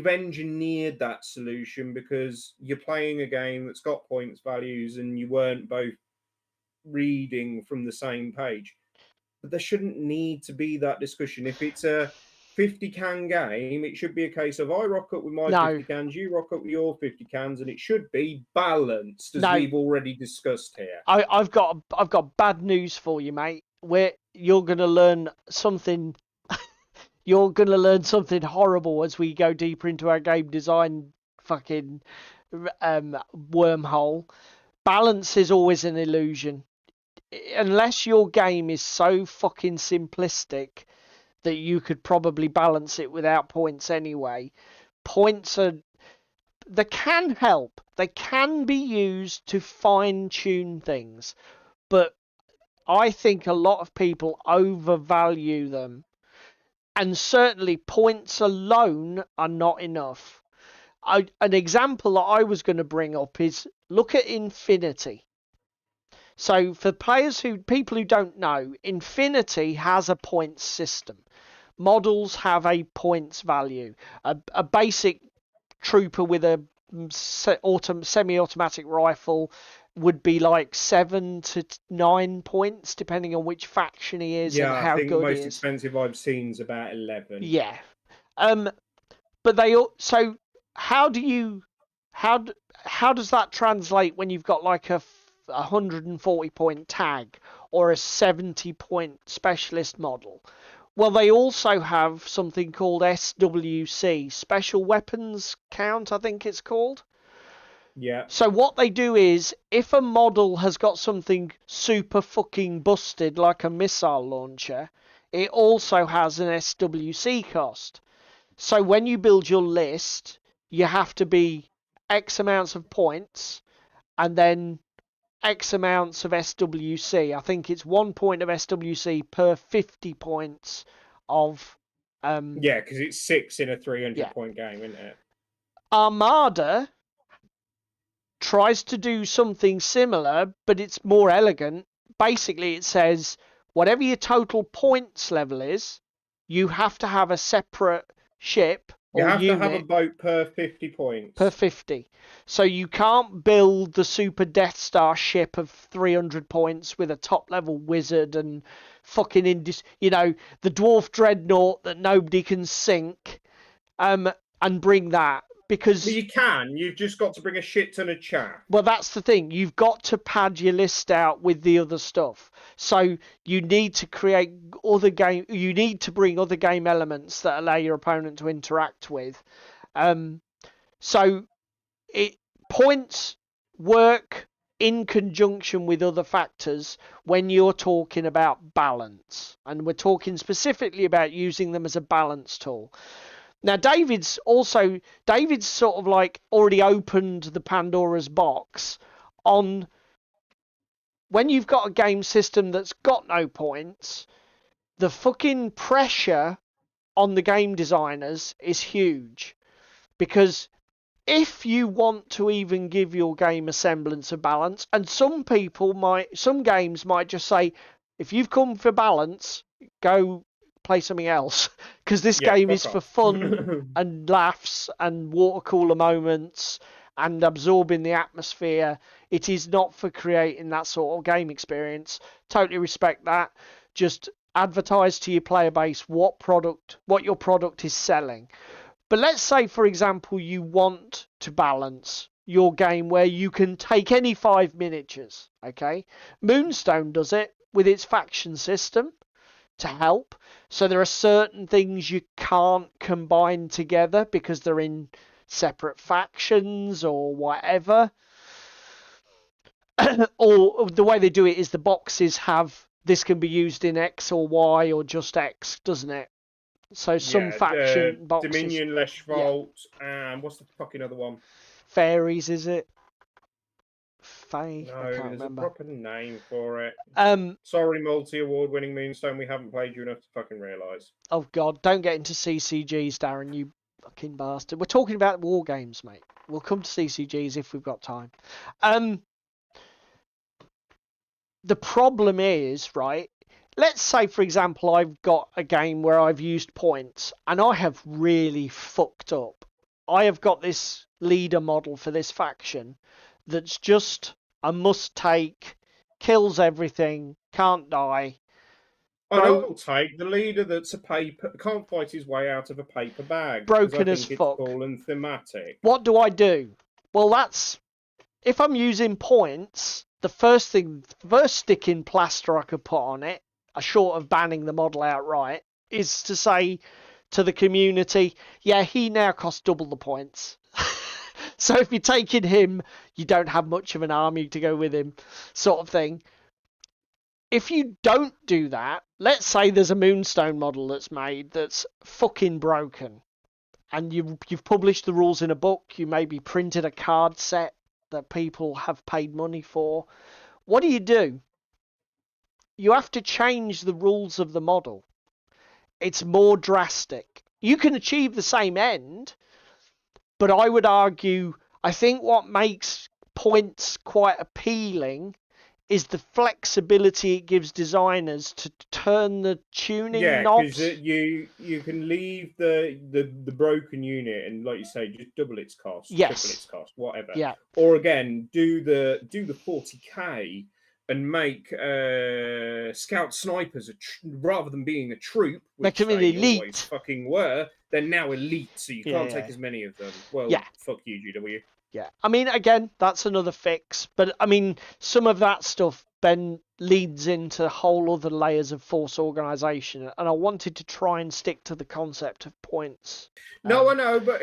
engineered that solution because you're playing a game that's got points values and you weren't both reading from the same page. But there shouldn't need to be that discussion. If it's a 50-can game, it should be a case of I rock up with my 50 cans, you rock up with your 50 cans, and it should be balanced, as we've already discussed here. I've got bad news for you, mate. You're gonna learn something. You're gonna learn something horrible as we go deeper into our game design fucking wormhole. Balance is always an illusion. Unless your game is so fucking simplistic that you could probably balance it without points anyway. They can help. They can be used to fine-tune things. But I think a lot of people overvalue them. And certainly points alone are not enough. An example that I was going to bring up is look at Infinity. So for people who don't know, Infinity has a points system. Models have a points value. A basic trooper with a semi-automatic rifle would be like 7 to 9 points, depending on which faction he is and how good he is. Yeah, I think the most expensive I've seen is about 11. Yeah. But so how does that translate when you've got like a 140 point tag or a 70 point specialist model? Well, they also have something called SWC, Special Weapons Count, I think it's called. Yeah. So what they do is, if a model has got something super fucking busted, like a missile launcher, it also has an SWC cost. So when you build your list, you have to be X amounts of points, and then X amounts of SWC. I think it's 1 point of SWC per 50 points of... Yeah, because it's 6 in a 300 point game, isn't it? Armada tries to do something similar, but it's more elegant. Basically, it says whatever your total points level is, you have to have a separate ship You or have to have a unit boat per 50 points. per 50. So you can't build the Super Death Star ship of 300 points with a top level wizard and fucking the dwarf dreadnought that nobody can sink, and bring that, because Well, you can. You've just got to bring a shit ton of chaff. well, that's the thing. You've got to pad your list out with the other stuff. So you need to create other game. You need to bring other game elements that allow your opponent to interact with. So points work in conjunction with other factors when you're talking about balance, and we're talking specifically about using them as a balance tool. Now, David's sort of like already opened the Pandora's box on when you've got a game system that's got no points, the fucking pressure on the game designers is huge. Because if you want to even give your game a semblance of balance, and some games might just say, if you've come for balance, go play something else, because this game is for fun and laughs and water cooler moments and absorbing the atmosphere. It is not for creating that sort of game experience. Totally respect that. Just advertise to your player base what your product is selling. But let's say, for example, you want to balance your game where you can take any 5 miniatures, okay? Moonstone does it with its faction system to help. So there are certain things you can't combine together because they're in separate factions or whatever. Or the way they do it is the boxes have, this can be used in X or Y or just X, doesn't it? So some faction boxes. Dominion, Leschvalt, and what's the fucking other one? Fairies, is it? Fae? No, I can't there's remember. a proper name for it. Sorry, multi-award-winning Moonstone, we haven't played you enough to fucking realise. Oh god, don't get into CCGs, Darren, you fucking bastard. We're talking about war games, mate. We'll come to CCGs if we've got time. The problem is, right, let's say, for example, I've got a game where I've used points and I have really fucked up. I have got this leader model for this faction that's just a must take, kills everything, can't die. I'll take the leader that's can't fight his way out of a paper bag. Broken I as think fuck. It's cool and thematic. What do I do? Well, if I'm using points, the first sticking plaster I could put on it, short of banning the model outright, is to say to the community, yeah, he now costs double the points. So if you're taking him, you don't have much of an army to go with him, sort of thing. If you don't do that, let's say there's a Moonstone model that's made that's fucking broken, and you've published the rules in a book, you maybe printed a card set that people have paid money for. What do? You have to change the rules of the model. It's more drastic. You can achieve the same end, but I would argue, I think what makes points quite appealing is the flexibility it gives designers to turn the tuning knobs. Yeah, because you can leave the broken unit and, like you say, just double its cost, triple its cost, whatever. Yeah. Or again, do the 40k and make scout snipers rather than being a troop, which make them they elite. always fucking were. They're now elite, so you can't take as many of them. Well, fuck you, GW. Yeah, I mean, again, that's another fix. But, I mean, some of that stuff then leads into whole other layers of force organisation. And I wanted to try and stick to the concept of points. No, I know, but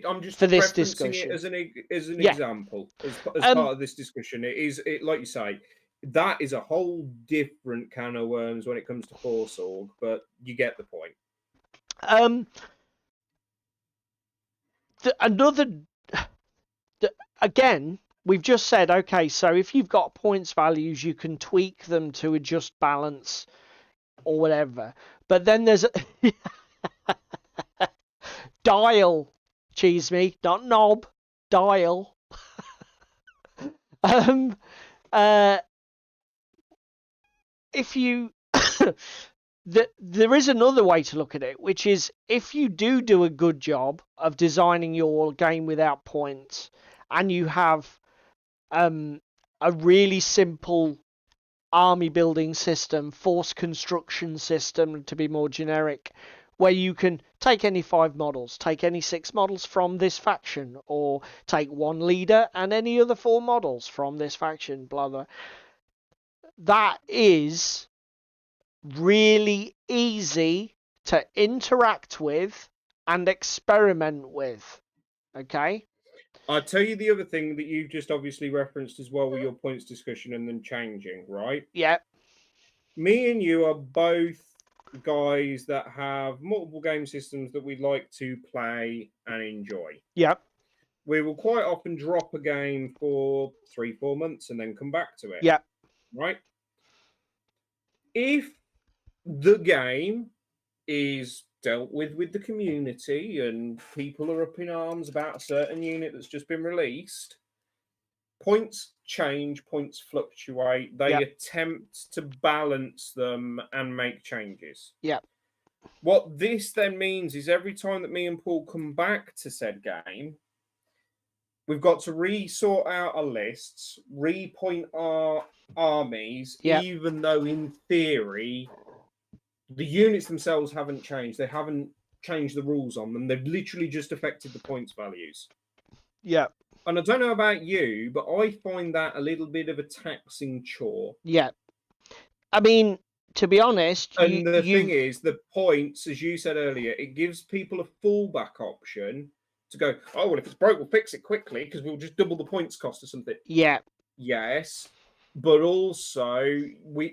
I'm just for this referencing discussion. it as an example, as part of this discussion. Like you say, that is a whole different can of worms when it comes to Force Org, but you get the point. Again, we've just said, okay, so if you've got points values, you can tweak them to adjust balance or whatever. But then there's dial, cheese me, not knob, dial. If you there is another way to look at it, which is if you do a good job of designing your game without points, and you have a really simple army building system, force construction system to be more generic, where you can take any 5 models, take any 6 models from this faction, or take 1 leader and any other 4 models from this faction, blah blah. That is really easy to interact with and experiment with. Okay? I'll tell you the other thing that you just obviously referenced as well with your points discussion and then changing, right? Yeah. Me and you are both guys that have multiple game systems that we like to play and enjoy. Yeah. We will quite often drop a game for 3-4 months and then come back to it. Yeah. Right? If the game is dealt with the community and people are up in arms about a certain unit that's just been released, points change, points fluctuate. They attempt to balance them and make changes. Yeah. What this then means is every time that me and Paul come back to said game, we've got to re-sort out our lists, repoint our armies, even though in theory the units themselves haven't changed. They haven't changed the rules on them. They've literally just affected the points values. Yeah. And I don't know about you, but I find that a little bit of a taxing chore. Yeah. I mean, to be honest, and the thing is, the points, as you said earlier, it gives people a fallback option to go, oh, well, if it's broke, we'll fix it quickly because we'll just double the points cost or something. Yeah. Yes. But also,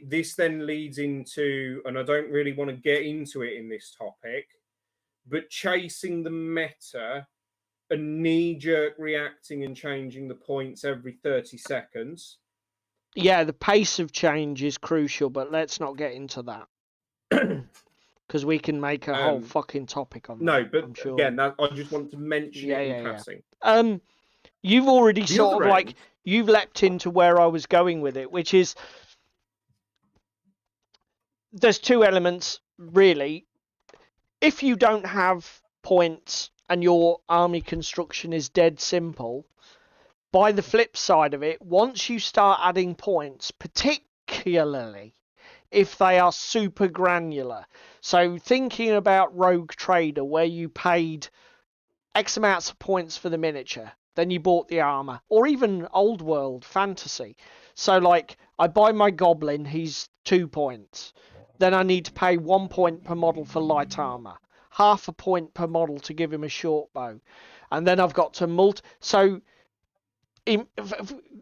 this then leads into, and I don't really want to get into it in this topic, but chasing the meta and knee-jerk reacting and changing the points every 30 seconds. Yeah, the pace of change is crucial, but let's not get into that. Because we can make a whole fucking topic on that. No, but I'm sure. Again, I just want to mention it in passing. You've already sort of like, you've leapt into where I was going with it, which is, there's 2 elements, really. If you don't have points and your army construction is dead simple, by the flip side of it, once you start adding points, particularly if they are super granular, so thinking about Rogue Trader, where you paid X amounts of points for the miniature, then you bought the armor, or even Old World Fantasy. So like, I buy my Goblin, he's 2 points. Then I need to pay 1 point per model for light armor, half a point per model to give him a short bow, and then I've got to so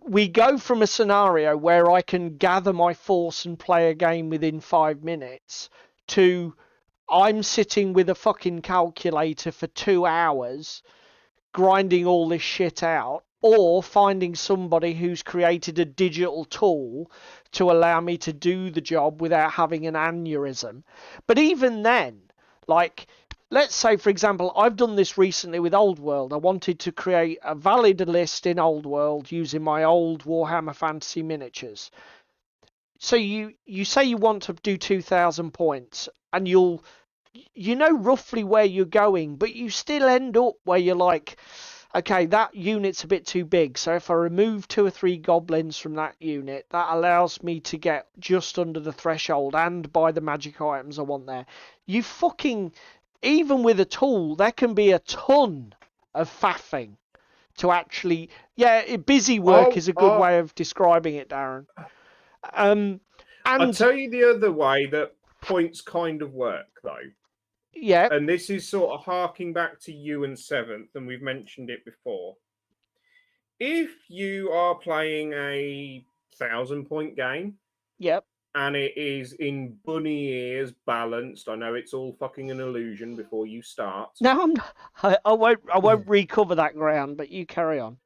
we go from a scenario where I can gather my force and play a game within 5 minutes to I'm sitting with a fucking calculator for 2 hours grinding all this shit out, or finding somebody who's created a digital tool to allow me to do the job without having an aneurysm. But even then, like, let's say, for example, I've done this recently with Old World. I wanted to create a valid list in Old World using my old Warhammer Fantasy miniatures. So you say you want to do 2,000 points, and you know roughly where you're going, but you still end up where you're like, okay, that unit's a bit too big, so if I remove 2 or 3 goblins from that unit, that allows me to get just under the threshold and buy the magic items I want there. You fucking, even with a tool, there can be a ton of faffing to actually, busy work is a good way of describing it, Darren. And I'll tell you the other way that points kind of work, though. Yeah. And this is sort of harking back to you and 7th, and we've mentioned it before. If you are playing a 1,000-point game, yep, and it is in bunny ears balanced, I know it's all fucking an illusion before you start. No, I won't recover that ground, but you carry on.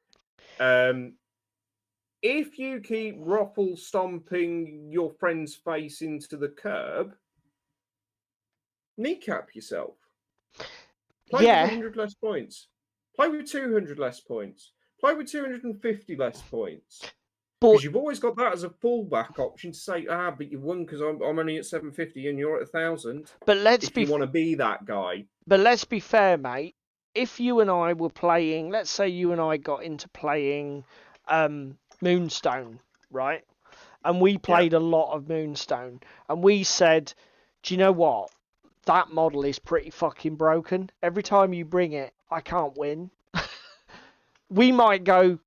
If you keep ruffle stomping your friend's face into the curb, kneecap yourself. Play with 100 less points. Play with 200 less points. Play with 250 less points. But you've always got that as a fallback option to say, but you won because I'm only at 750 and you're at 1,000. If you want to be that guy. But let's be fair, mate. If you and I were playing, let's say you and I got into playing Moonstone, right? And we played a lot of Moonstone, and we said, do you know what? That model is pretty fucking broken. Every time you bring it, I can't win. We might go,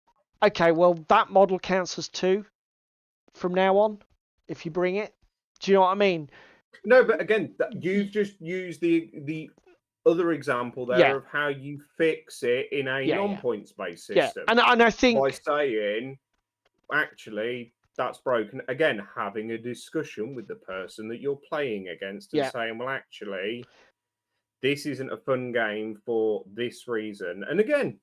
okay, well, that model counts as 2 from now on, if you bring it. Do you know what I mean? No, but again, you've just used the other example there of how you fix it in a non-points based system. And I think by saying, actually, that's broken. Again, having a discussion with the person that you're playing against and saying, well, actually, this isn't a fun game for this reason. And again,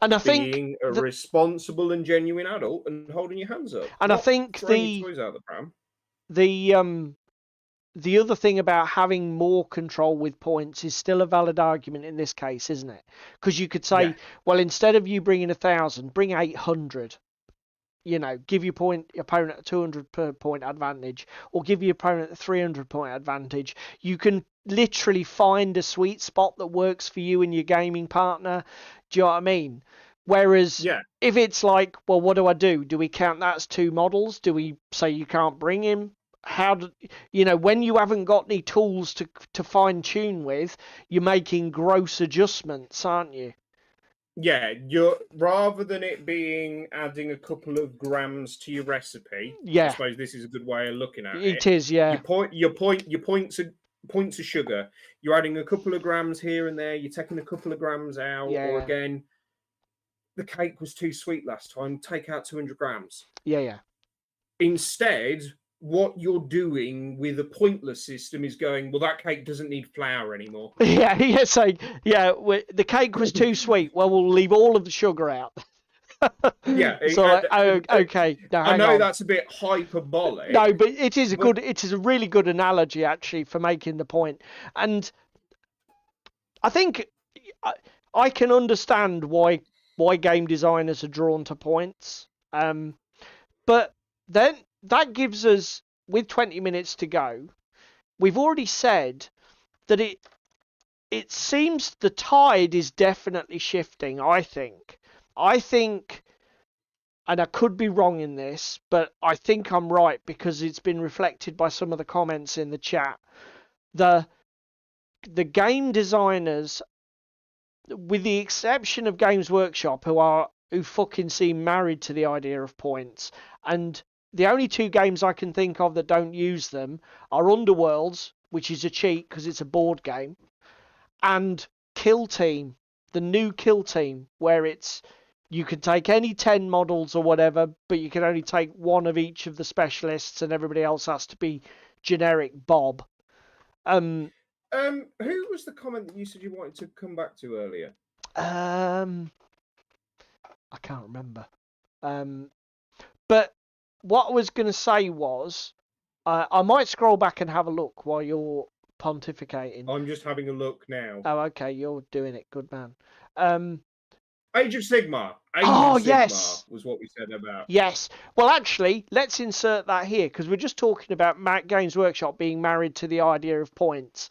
and I think being a responsible and genuine adult and holding your hands up. And I think your toys out of the pram. The other thing about having more control with points is still a valid argument in this case, isn't it? Because you could say, well, instead of you bringing 1,000, bring 800. You know, give your opponent a 200 per point advantage, or give your opponent a 300 point advantage. You can literally find a sweet spot that works for you and your gaming partner. Do you know what I mean? Whereas if it's like, well, what do? Do we count that as 2 models? Do we say you can't bring him? When you haven't got any tools to fine tune with, you're making gross adjustments, aren't you? Yeah, you're rather than it being adding a couple of grams to your recipe. I suppose this is a good way of looking at it. It is, yeah. Your points of sugar. You're adding a couple of grams here and there. You're taking a couple of grams out, or again, the cake was too sweet last time. Take out 200 grams. Yeah. Instead, what you're doing with a pointless system is going, well, that cake doesn't need flour anymore. The cake was too sweet. Well, we'll leave all of the sugar out. Okay. No, I know that's a bit hyperbolic. No, but it is a really good analogy actually for making the point. And I think I can understand why game designers are drawn to points. But then that gives us, with 20 minutes to go, we've already said that it seems the tide is definitely shifting, I think, and I could be wrong in this, but I think I'm right because it's been reflected by some of the comments in the chat. The game designers, with the exception of Games Workshop, who fucking seem married to the idea of points, and the only 2 games I can think of that don't use them are Underworlds, which is a cheat because it's a board game, and Kill Team, the new Kill Team, where you can take any 10 models or whatever, but you can only take 1 of each of the specialists and everybody else has to be generic Bob. Who was the comment that you said you wanted to come back to earlier? I can't remember. But what I was going to say was, I might scroll back and have a look while you're pontificating. I'm just having a look now. Oh, okay, you're doing it. Good man. Age of Sigmar. Yes. Was what we said about. Yes. Well, actually, let's insert that here because we're just talking about Games Workshop being married to the idea of points.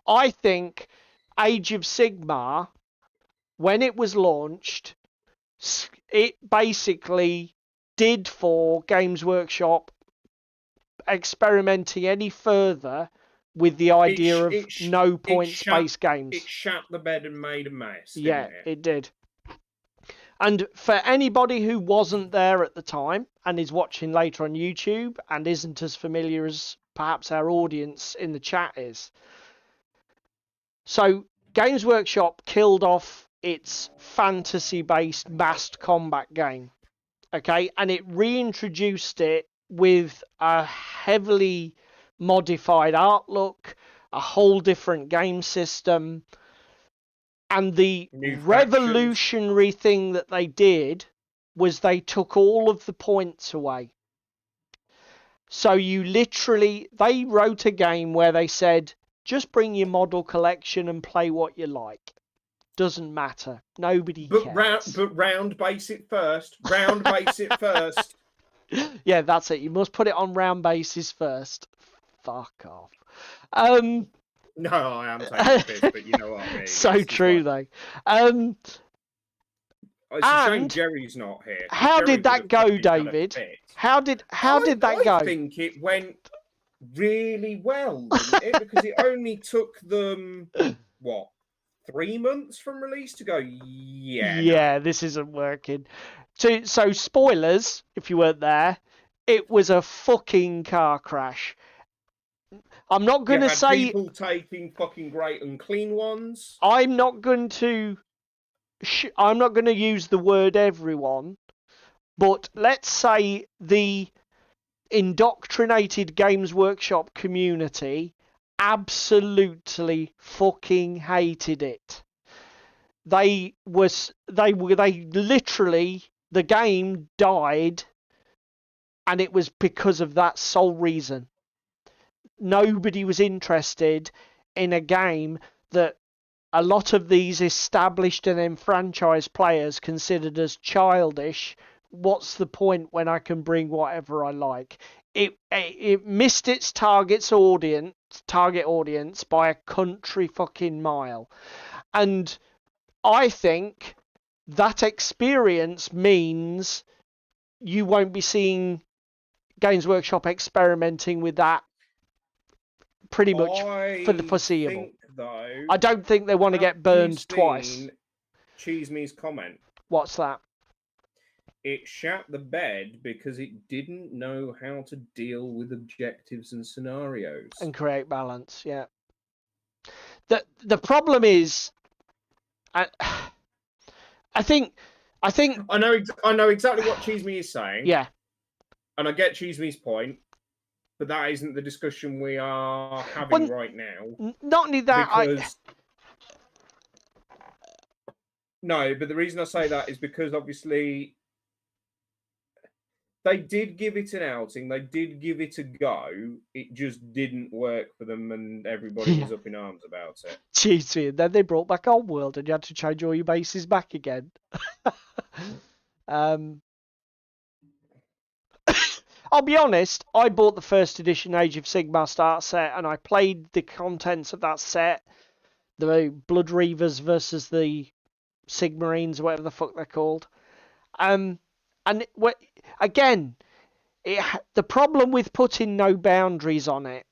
I think Age of Sigmar, when it was launched, it basically did for Games Workshop experimenting any further with the idea of no points-based games. It shat the bed and made a mess. Yeah, it did. And for anybody who wasn't there at the time and is watching later on YouTube and isn't as familiar as perhaps our audience in the chat is, so Games Workshop killed off its fantasy-based massed combat game. Okay, and it reintroduced it with a heavily modified art look, a whole different game system, and the revolutionary thing that they did was they took all of the points away. So they wrote a game where they said, just bring your model collection and play what you like. Doesn't matter. Nobody cares. But round base it first. Round base it first. Yeah, that's it. You must put it on round bases first. Fuck off. No, I am taking the piss, but you know what I mean. So true, though. It's a shame And Jerry's not here. how Jerry did that would have go, fucking done a David? bit. How did that go? I think it went really well, didn't it? Because it only took them, what, 3 months from release to go, Yeah, this isn't working. So spoilers, if you weren't there, it was a fucking car crash. I'm not going to say... people taking fucking great and clean ones. I'm not going to use the word everyone, but let's say the indoctrinated Games Workshop community absolutely fucking hated it. They literally, the game died, and it was because of that sole reason. Nobody was interested in a game that a lot of these established and enfranchised players considered as childish. What's the point when I can bring whatever I like? It missed its target audience by a country fucking mile. And I think that experience means you won't be seeing Games Workshop experimenting with that pretty much for the foreseeable. I don't think they want to get burned twice. Cheese Me's comment. What's that? It shat the bed because it didn't know how to deal with objectives and scenarios and create balance. Yeah. The problem is, I think I know exactly what Cheese Me is saying. Yeah. And I get Cheese Me's point, but that isn't the discussion we are having right now. Not only that, No, but the reason I say that is because obviously they did give it an outing, they did give it a go, it just didn't work for them and everybody was up in arms about it. Cheese Me, and then they brought back Old World and you had to change all your bases back again. I'll be honest, I bought the first edition Age of Sigmar start set and I played the contents of that set, the Blood Reavers versus the Sigmarines, whatever the fuck they're called. And again, the problem with putting no boundaries on it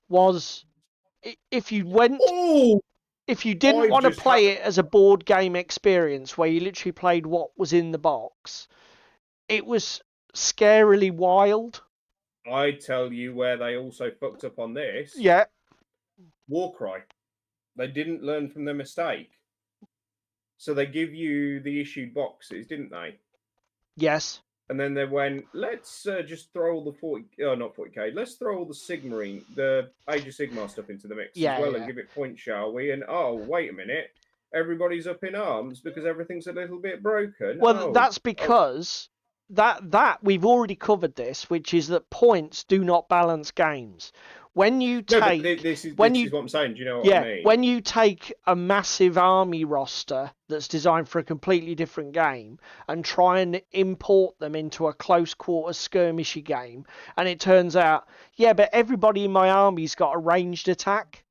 was if you didn't want to play it as a board game experience where you literally played what was in the box, it was scarily wild. I tell you where they also fucked up on this. Yeah. Warcry. They didn't learn from their mistake. So they give you the issued boxes, didn't they? Yes. And then they went, let's just throw all the not 40k, let's throw all the Sigmarine, the Age of Sigmar stuff into the mix as well and give it points, shall we? And oh, wait a minute, everybody's up in arms because everything's a little bit broken. Well, that's because that we've already covered this, which is that points do not balance games. When you take this is what I'm saying. Do you know what I mean? When you take a massive army roster that's designed for a completely different game and try and import them into a close quarters skirmishy game, and it turns out, but everybody in my army's got a ranged attack.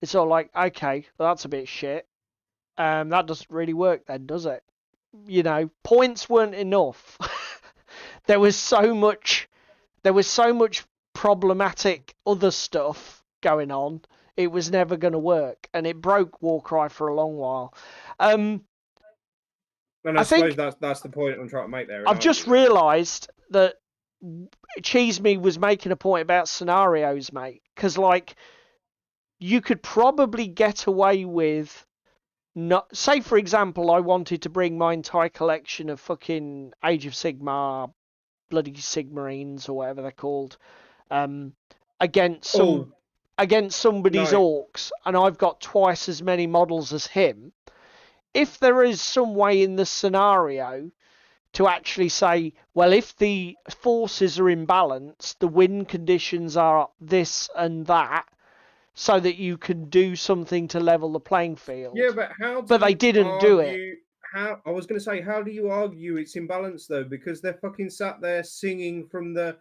It's all like, okay, well, that's a bit shit. That doesn't really work then, does it? You know, points weren't enough. There was so much problematic other stuff going on. It was never going to work, and it broke Warcry for a long while. And I suppose that's the point I'm trying to make there. I've just realised that Cheese Me was making a point about scenarios, mate, because like you could probably get away with not, say for example, I wanted to bring my entire collection of fucking Age of Sigmar, bloody Sigmarines or whatever they're called, against somebody's orcs, and I've got twice as many models as him. If there is some way in the scenario to actually say, well, if the forces are imbalanced, the win conditions are this and that, so that you can do something to level the playing field. Yeah, but they didn't do it. how I was going to say, how do you argue it's imbalanced though? Because they're fucking sat there singing from the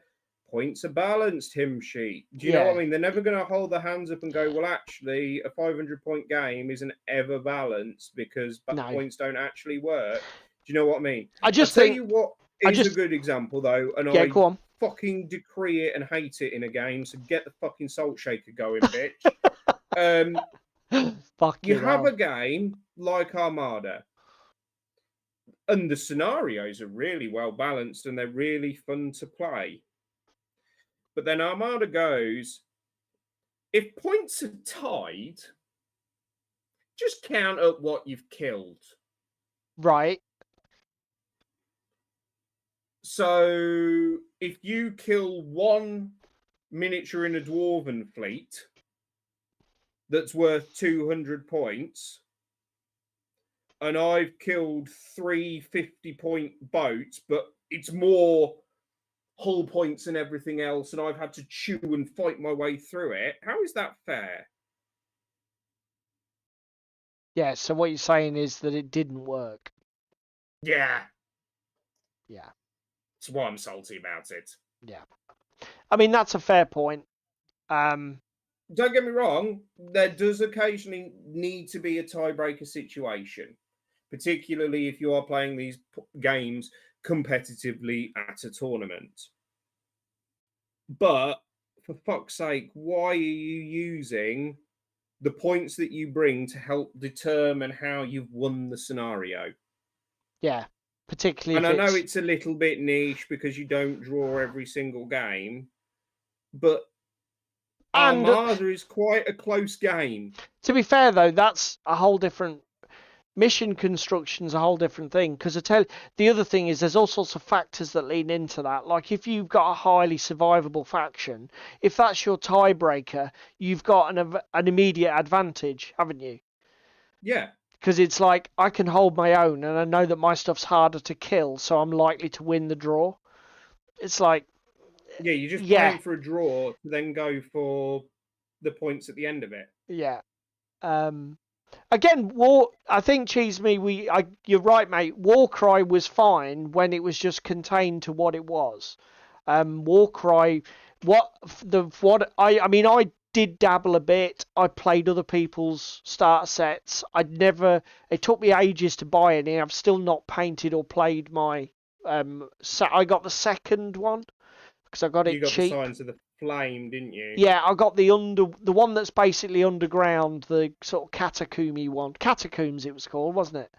points are balanced hymn sheet. Do you know what I mean? They're never going to hold their hands up and go, well, actually, a 500-point game isn't ever balanced because points don't actually work. Do you know what I mean? I just I'll think tell you what is a good example though, and I go on. fucking decree it and hate it in a game. So get the fucking salt shaker going, bitch. You have a game like Armada, and the scenarios are really well balanced and they're really fun to play. But then Armada goes, if points are tied, just count up what you've killed. Right. So if you kill one miniature in a dwarven fleet that's worth 200 points, and I've killed 3 50-point boats, but it's more hull points and everything else, and I've had to chew and fight my way through it. How is that fair? Yeah, so what you're saying is that it didn't work. Yeah. Yeah. That's why I'm salty about it. Yeah. I mean, that's a fair point. Don't get me wrong, there does occasionally need to be a tiebreaker situation, particularly if you are playing these games competitively at a tournament. But for fuck's sake, why are you using the points that you bring to help determine how you've won the scenario? Yeah, particularly. And I know it's a little bit niche because you don't draw every single game, but Armada is quite a close game. To be fair, though, that's a whole different mission construction's a whole different thing, because the other thing is there's all sorts of factors that lean into that. Like if you've got a highly survivable faction, if that's your tiebreaker, you've got an immediate advantage, haven't you? Yeah. Because it's like I can hold my own and I know that my stuff's harder to kill, so I'm likely to win the draw. It's like, yeah, you're just playing for a draw to then go for the points at the end of it. Yeah. Again, I think you're right, mate. Warcry was fine when it was just contained to what it was. Warcry, I mean, I did dabble a bit. I played other people's starter sets. It took me ages to buy any. I've still not painted or played my set. I got the second one because I got it cheap. You got the Signs of the Flame, didn't you? Yeah, I got the one that's basically underground, the sort of catacomby one. Catacombs it was called, wasn't it?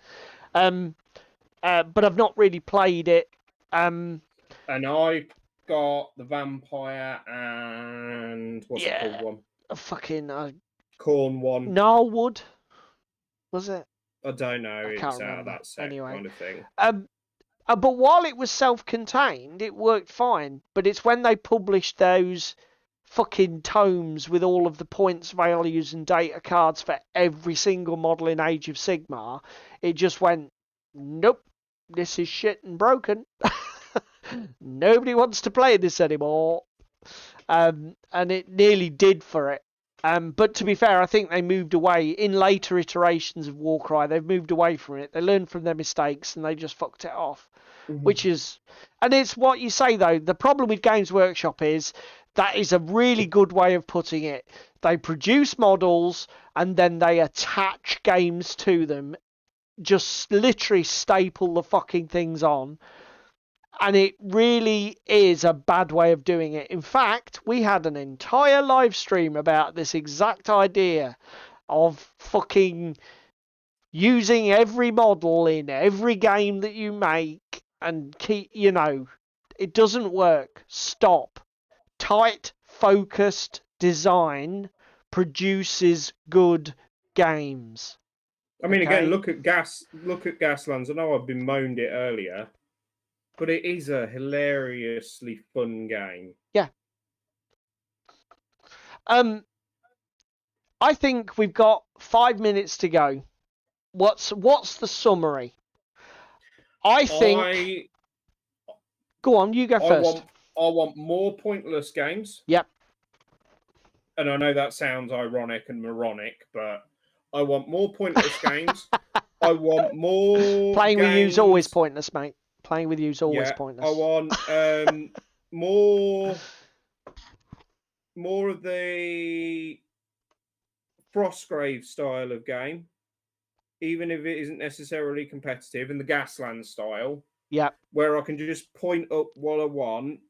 But I've not really played it. And I got the Vampire and what's it called one? A fucking Corn one. Gnarlwood, was it? I don't know. I can't remember. That set anyway, kind of thing. But while it was self-contained, it worked fine. But it's when they published those fucking tomes with all of the points, values, and data cards for every single model in Age of Sigmar, it just went, nope, this is shit and broken. Nobody wants to play this anymore. And it nearly did for it. But to be fair, I think they moved away in later iterations of Warcry. They've moved away from it. They learned from their mistakes and they just fucked it off. Mm-hmm. Which is, and it's what you say though. The problem with Games Workshop is that is a really good way of putting it. They produce models and then they attach games to them. Just literally staple the fucking things on. And it really is a bad way of doing it. In fact, we had an entire live stream about this exact idea of fucking using every model in every game that you make and keep, it doesn't work. Stop. Tight, focused design produces good games. I mean, again, look at Gaslands. I know I've been moaned it earlier. But it is a hilariously fun game. Yeah. I think we've got 5 minutes to go. What's the summary? I think. Go on, you go first. I want more pointless games. Yep. And I know that sounds ironic and moronic, but I want more pointless games. I want more Playing with you is always games. pointless, mate. Playing with you is always Yeah, pointless. I want more of the Frostgrave style of game, even if it isn't necessarily competitive, and the Gasland style, Yeah. where I can just point up what I want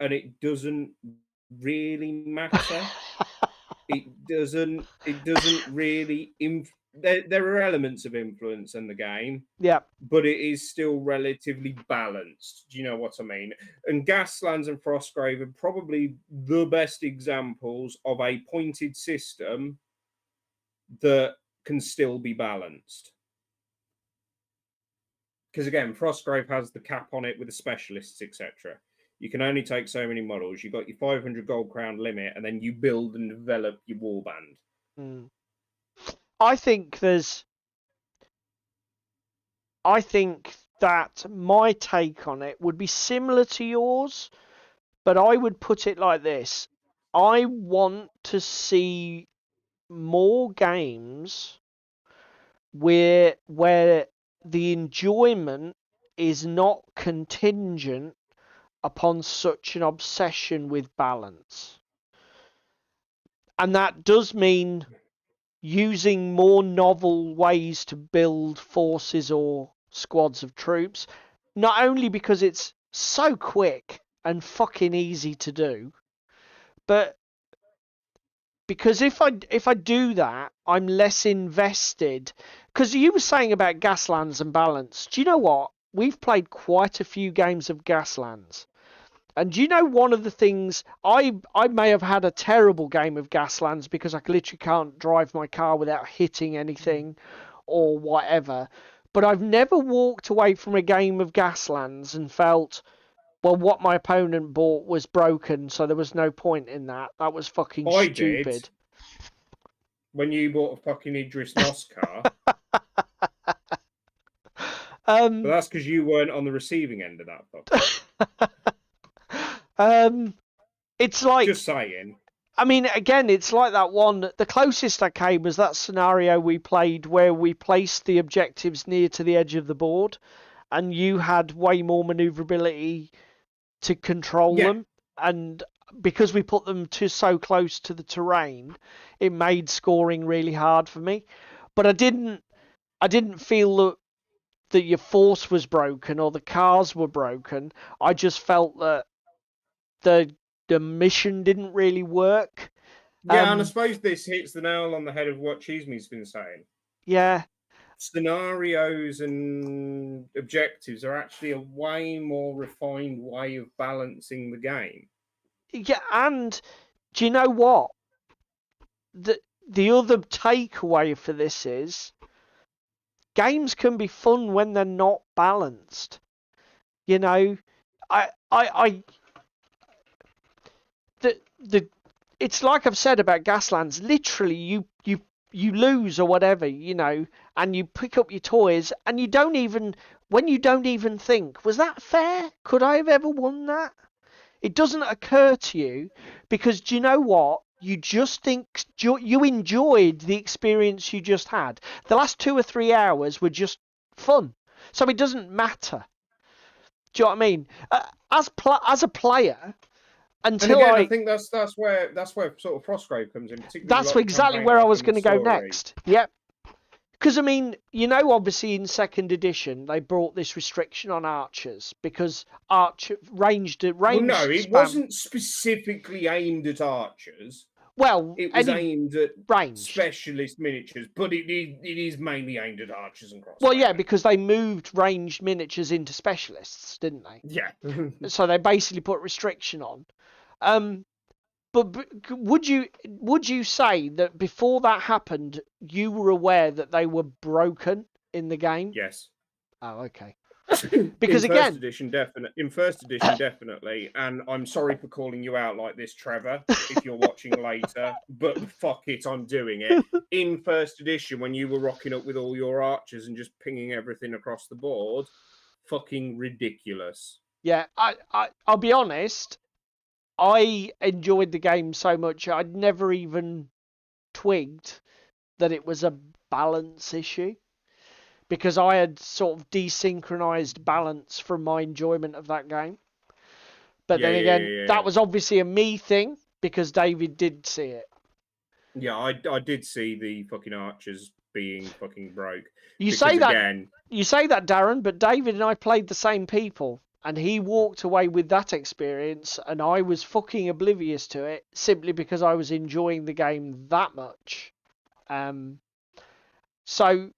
and it doesn't really matter. It doesn't really there are elements of influence in the game, Yeah. but it is still relatively balanced. Do you know what I mean? And Gaslands and Frostgrave are probably the best examples of a pointed system that can still be balanced. Because again, Frostgrave has the cap on it with the specialists, etc. You can only take so many models. You've got your 500 gold crown limit, and then you build and develop your warband. I think that my take on it would be similar to yours, but I would put it like this. I want to see more games where the enjoyment is not contingent upon such an obsession with balance. And that does mean using more novel ways to build forces or squads of troops, not only because it's so quick and fucking easy to do, but because if I do that, I'm less invested. Because you were saying about Gaslands and balance. Do you know what? We've played quite a few games of Gaslands. And do you know one of the things, I may have had a terrible game of Gaslands because I literally can't drive my car without hitting anything or whatever. But I've never walked away from a game of Gaslands and felt, well, what my opponent bought was broken, so there was no point in that. That was fucking I did stupid. when you bought a fucking Idris Nos car. But that's because you weren't on the receiving end of that fucker. It's like, Just saying. I mean, again, it's like that one. The closest I came was that scenario we played where we placed the objectives near to the edge of the board, and you had way more maneuverability to control them. And because we put them so close to the terrain, it made scoring really hard for me. But I didn't feel that your force was broken or the cars were broken. I just felt that the mission didn't really work. Yeah, and I suppose this hits the nail on the head of what Cheeseme's been saying. Yeah. Scenarios and objectives are actually a way more refined way of balancing the game. Yeah, and do you know what? The other takeaway for this is games can be fun when they're not balanced. You know, it's like I've said about Gaslands. Literally, you lose or whatever, you know, and you pick up your toys, and you don't even think, was that fair? Could I have ever won that? It doesn't occur to you because do you know what? You just think you enjoyed the experience you just had. The last 2 or 3 hours were just fun, so it doesn't matter. Do you know what I mean? As a player, until and again, I think that's where sort of Frostgrave comes in. That's exactly where I was going to go next. Yep. Because, I mean, you know, obviously in 2nd edition, they brought this restriction on archers because ranged well, no, it wasn't specifically aimed at archers. Well, it was aimed at ranged specialist miniatures, but it is mainly aimed at archers and crossbow. Well, yeah, because they moved ranged miniatures into specialists, didn't they? Yeah. So they basically put restriction on. But would you say that before that happened, you were aware that they were broken in the game? Yes. Oh, okay. Because in first edition, definitely. And I'm sorry for calling you out like this, Trevor, if you're watching later. But fuck it, I'm doing it. In first edition, when you were rocking up with all your archers and just pinging everything across the board, fucking ridiculous. Yeah, I'll be honest. I enjoyed the game so much, I'd never even twigged that it was a balance issue, because I had sort of desynchronized balance from my enjoyment of that game. But then again, that was obviously a me thing, because David did see it. Yeah, I did see the fucking archers being fucking broke. You because say that, again, Darren, but David and I played the same people, and he walked away with that experience, and I was fucking oblivious to it simply because I was enjoying the game that much. So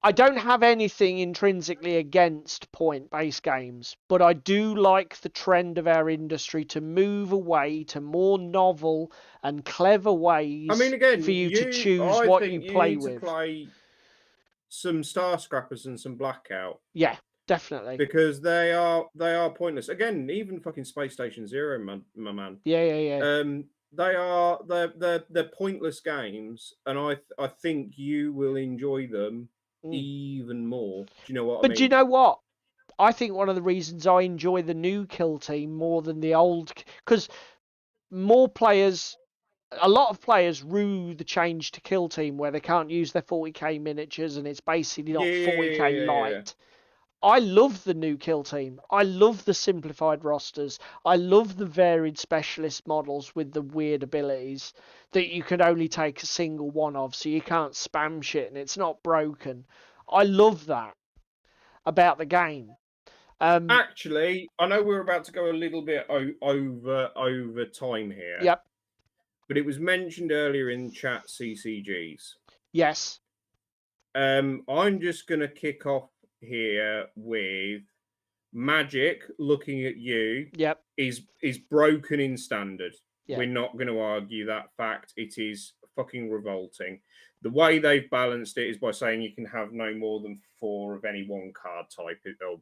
I don't have anything intrinsically against point-based games, but I do like the trend of our industry to move away to more novel and clever ways again, for you to choose what you play with. To play some Star Scrappers and some Blackout. Yeah, definitely. Because they are pointless. Again, even fucking Space Station Zero, my man. Yeah. They're pointless games, and I think you will enjoy them even more. Do you know what I mean? But do you know what? I think one of the reasons I enjoy the new Kill Team more than the old, because more players, a lot of players rue the change to Kill Team where they can't use their 40k miniatures and it's basically not 40k light. I love the new Kill Team. I love the simplified rosters. I love the varied specialist models with the weird abilities that you can only take a single one of, so you can't spam shit and it's not broken. I love that about the game. Actually, I know we're about to go a little bit over time here. Yep. But it was mentioned earlier in chat CCGs. Yes. I'm just going to kick off here with Magic. Looking at you, yep, is broken in standard. Yep. We're not going to argue that fact. It is fucking revolting. The way they've balanced it is by saying you can have no more than 4 of any one card type, or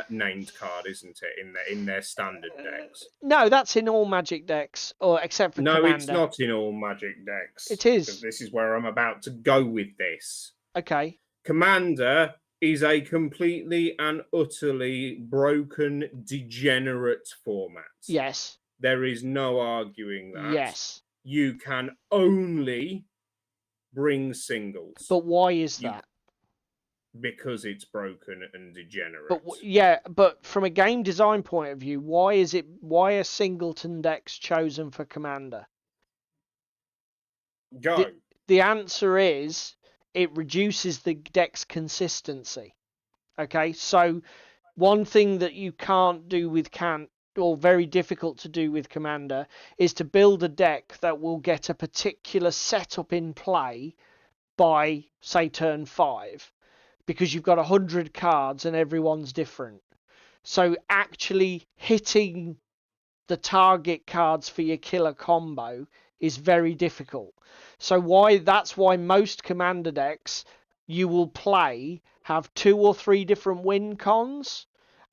named card, isn't it, in their standard decks? No, that's in all Magic decks, or except for Commander. It's not in all Magic decks. It is. This is where I'm about to go with this. Okay. Commander is a completely and utterly broken, degenerate format. Yes. There is no arguing that. Yes. You can only bring singles. But why is that? Because it's broken and degenerate. But from a game design point of view, why are singleton decks chosen for Commander? Go. The answer is it reduces the deck's consistency. Okay, so one thing that you can't do with or very difficult to do with Commander, is to build a deck that will get a particular setup in play by, say, turn 5. Because you've got 100 cards and everyone's different. So actually hitting the target cards for your killer combo is very difficult. So that's why most Commander decks you will play have 2 or 3 different win cons,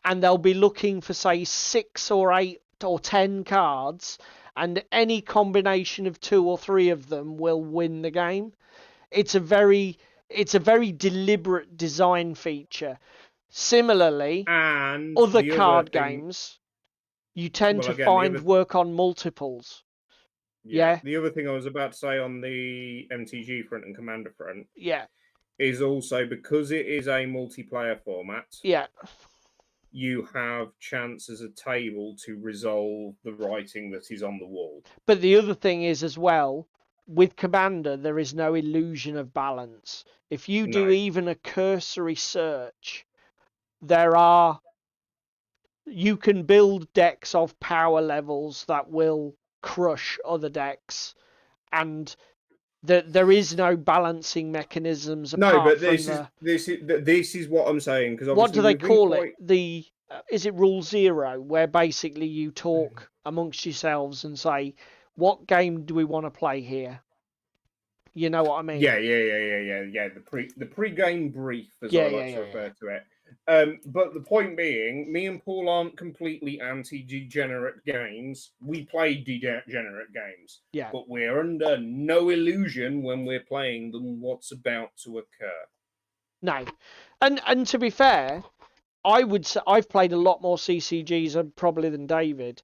and they'll be looking for, say, 6 or 8 or 10 cards, and any combination of 2 or 3 of them will win the game. It's a very deliberate design feature. Similarly, and other card games, you tend to find work on multiples. Yeah. The other thing I was about to say on the MTG front and Commander front, is also because it is a multiplayer format. Yeah. You have chance as a table to resolve the writing that is on the wall. But the other thing is as well, with Commander, there is no illusion of balance. If you do even a cursory search, you can build decks of power levels that will crush other decks, and there is no balancing mechanisms. This is what I'm saying, because what do they call it? Is it Rule 0, where basically you talk amongst yourselves and say, what game do we want to play here? You know what I mean? Yeah. The pre-game brief, as I like to refer to it. But the point being, me and Paul aren't completely anti-degenerate games. We play degenerate games. Yeah. But we're under no illusion when we're playing them what's about to occur. No. And to be fair, I would say I've played a lot more CCGs probably than David.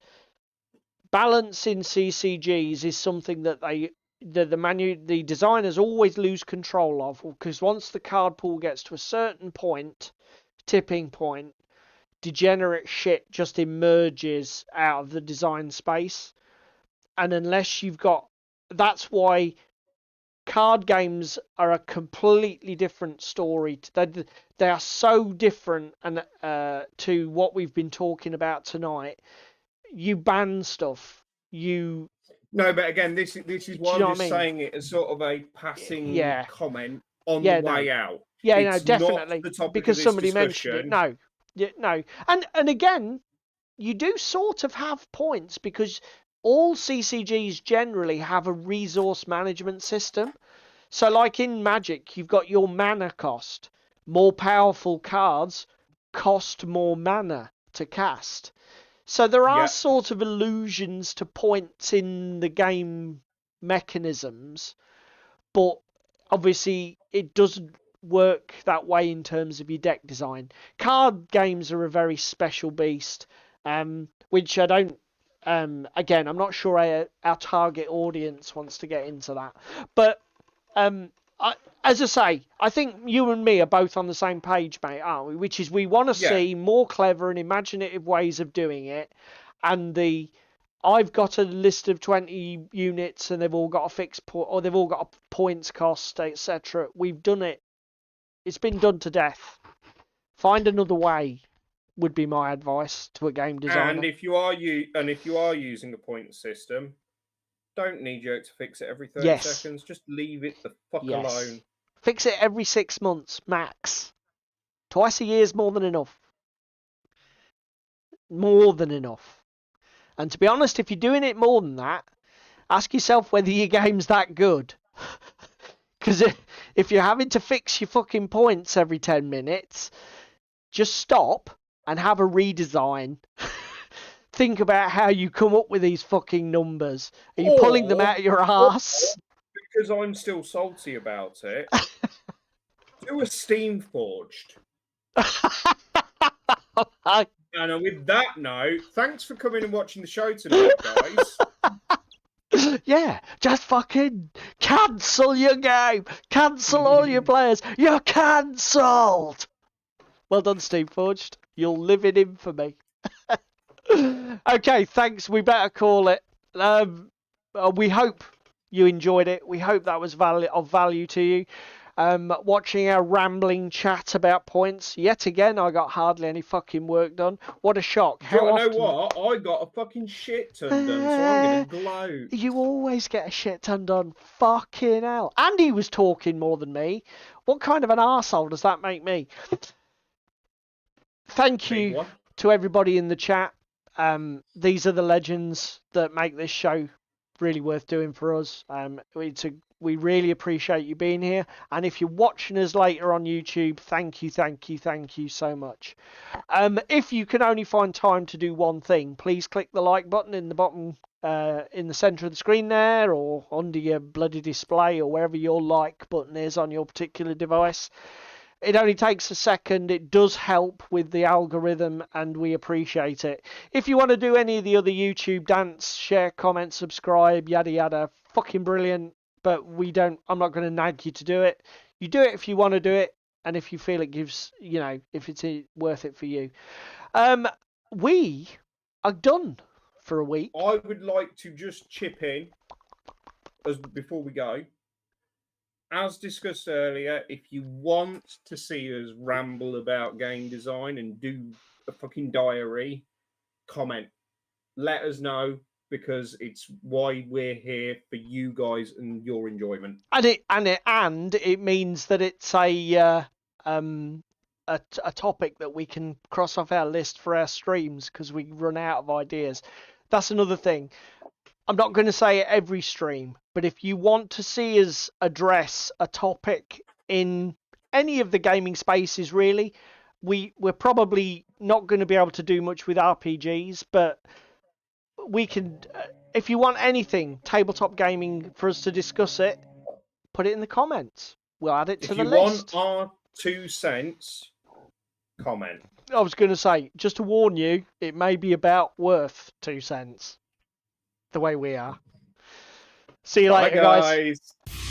Balance in CCGs is something that they the designers always lose control of, because once the card pool gets to a certain point, tipping point, degenerate shit just emerges out of the design space. And unless you've got, that's why card games are a completely different story. They are so different and to what we've been talking about tonight. You ban stuff. You No, but again, this is why you I'm know what just I mean? saying it as sort of a passing Yeah. comment on Yeah, the no. way out. Yeah, no, It's not definitely. the topic Because of this somebody mentioned it. discussion. No. Yeah, no. And again, you do sort of have points, because all CCGs generally have a resource management system. So like in Magic, you've got your mana cost. More powerful cards cost more mana to cast. So there are Yeah. sort of allusions to points in the game mechanisms, but obviously it doesn't work that way in terms of your deck design. Card games are a very special beast, which I don't. Again, I'm not sure our target audience wants to get into that, but as I say, I think you and me are both on the same page, mate, aren't we? Which is we want to see more clever and imaginative ways of doing it, and I've got a list of 20 units and they've all got a fixed point, or they've all got a points cost, etc. We've done it. It's been done to death. Find another way would be my advice to a game designer. And if you are using a point system, don't knee-jerk to fix it every 30 seconds. Just leave it the fuck alone. Fix it every 6 months, max. Twice a year is more than enough. More than enough. And to be honest, if you're doing it more than that, ask yourself whether your game's that good. Because if you're having to fix your fucking points every 10 minutes, just stop and have a redesign. Think about how you come up with these fucking numbers. Are you pulling them out of your ass? Because I'm still salty about it. Do a Steam Forged. And with that note, thanks for coming and watching the show tonight, guys. Yeah, just fucking cancel your game. Cancel all your players. You're cancelled. Well done, Steam Forged. You'll live in infamy. Okay, thanks. We better call it. We hope you enjoyed it. We hope that was of value to you. Watching our rambling chat about points. Yet again, I got hardly any fucking work done. What a shock. Do you know what? I got a fucking shit ton done, so I'm going to gloat. You always get a shit ton done. Fucking hell. Andy was talking more than me. What kind of an arsehole does that make me? Thank you to everybody in the chat. These are the legends that make this show really worth doing for us. We really appreciate you being here. And if you're watching us later on YouTube, thank you so much. If you can only find time to do one thing, please click the like button in the bottom, in the center of the screen there, or under your bloody display, or wherever your like button is on your particular device. It only takes a second. It does help with the algorithm, and we appreciate it. If you want to do any of the other YouTube dance, share, comment, subscribe, yada yada, fucking brilliant. But I'm not going to nag you to do it. You do it if you want to do it, and if you feel it gives, if it's worth it for you. We are done for a week. I would like to just chip in before we go. As discussed earlier, if you want to see us ramble about game design and do a fucking diary, comment. Let us know, because it's why we're here, for you guys and your enjoyment. And it means that it's a topic that we can cross off our list for our streams, because we run out of ideas. That's another thing. I'm not going to say it every stream, but if you want to see us address a topic in any of the gaming spaces, really, we're probably not going to be able to do much with RPGs, but we can. If you want anything tabletop gaming for us to discuss it, put it in the comments. We'll add it to the list. If you want our 2 cents, comment. I was going to say, just to warn you, it may be about worth 2 cents. The way we are. See you Bye, later, guys. guys.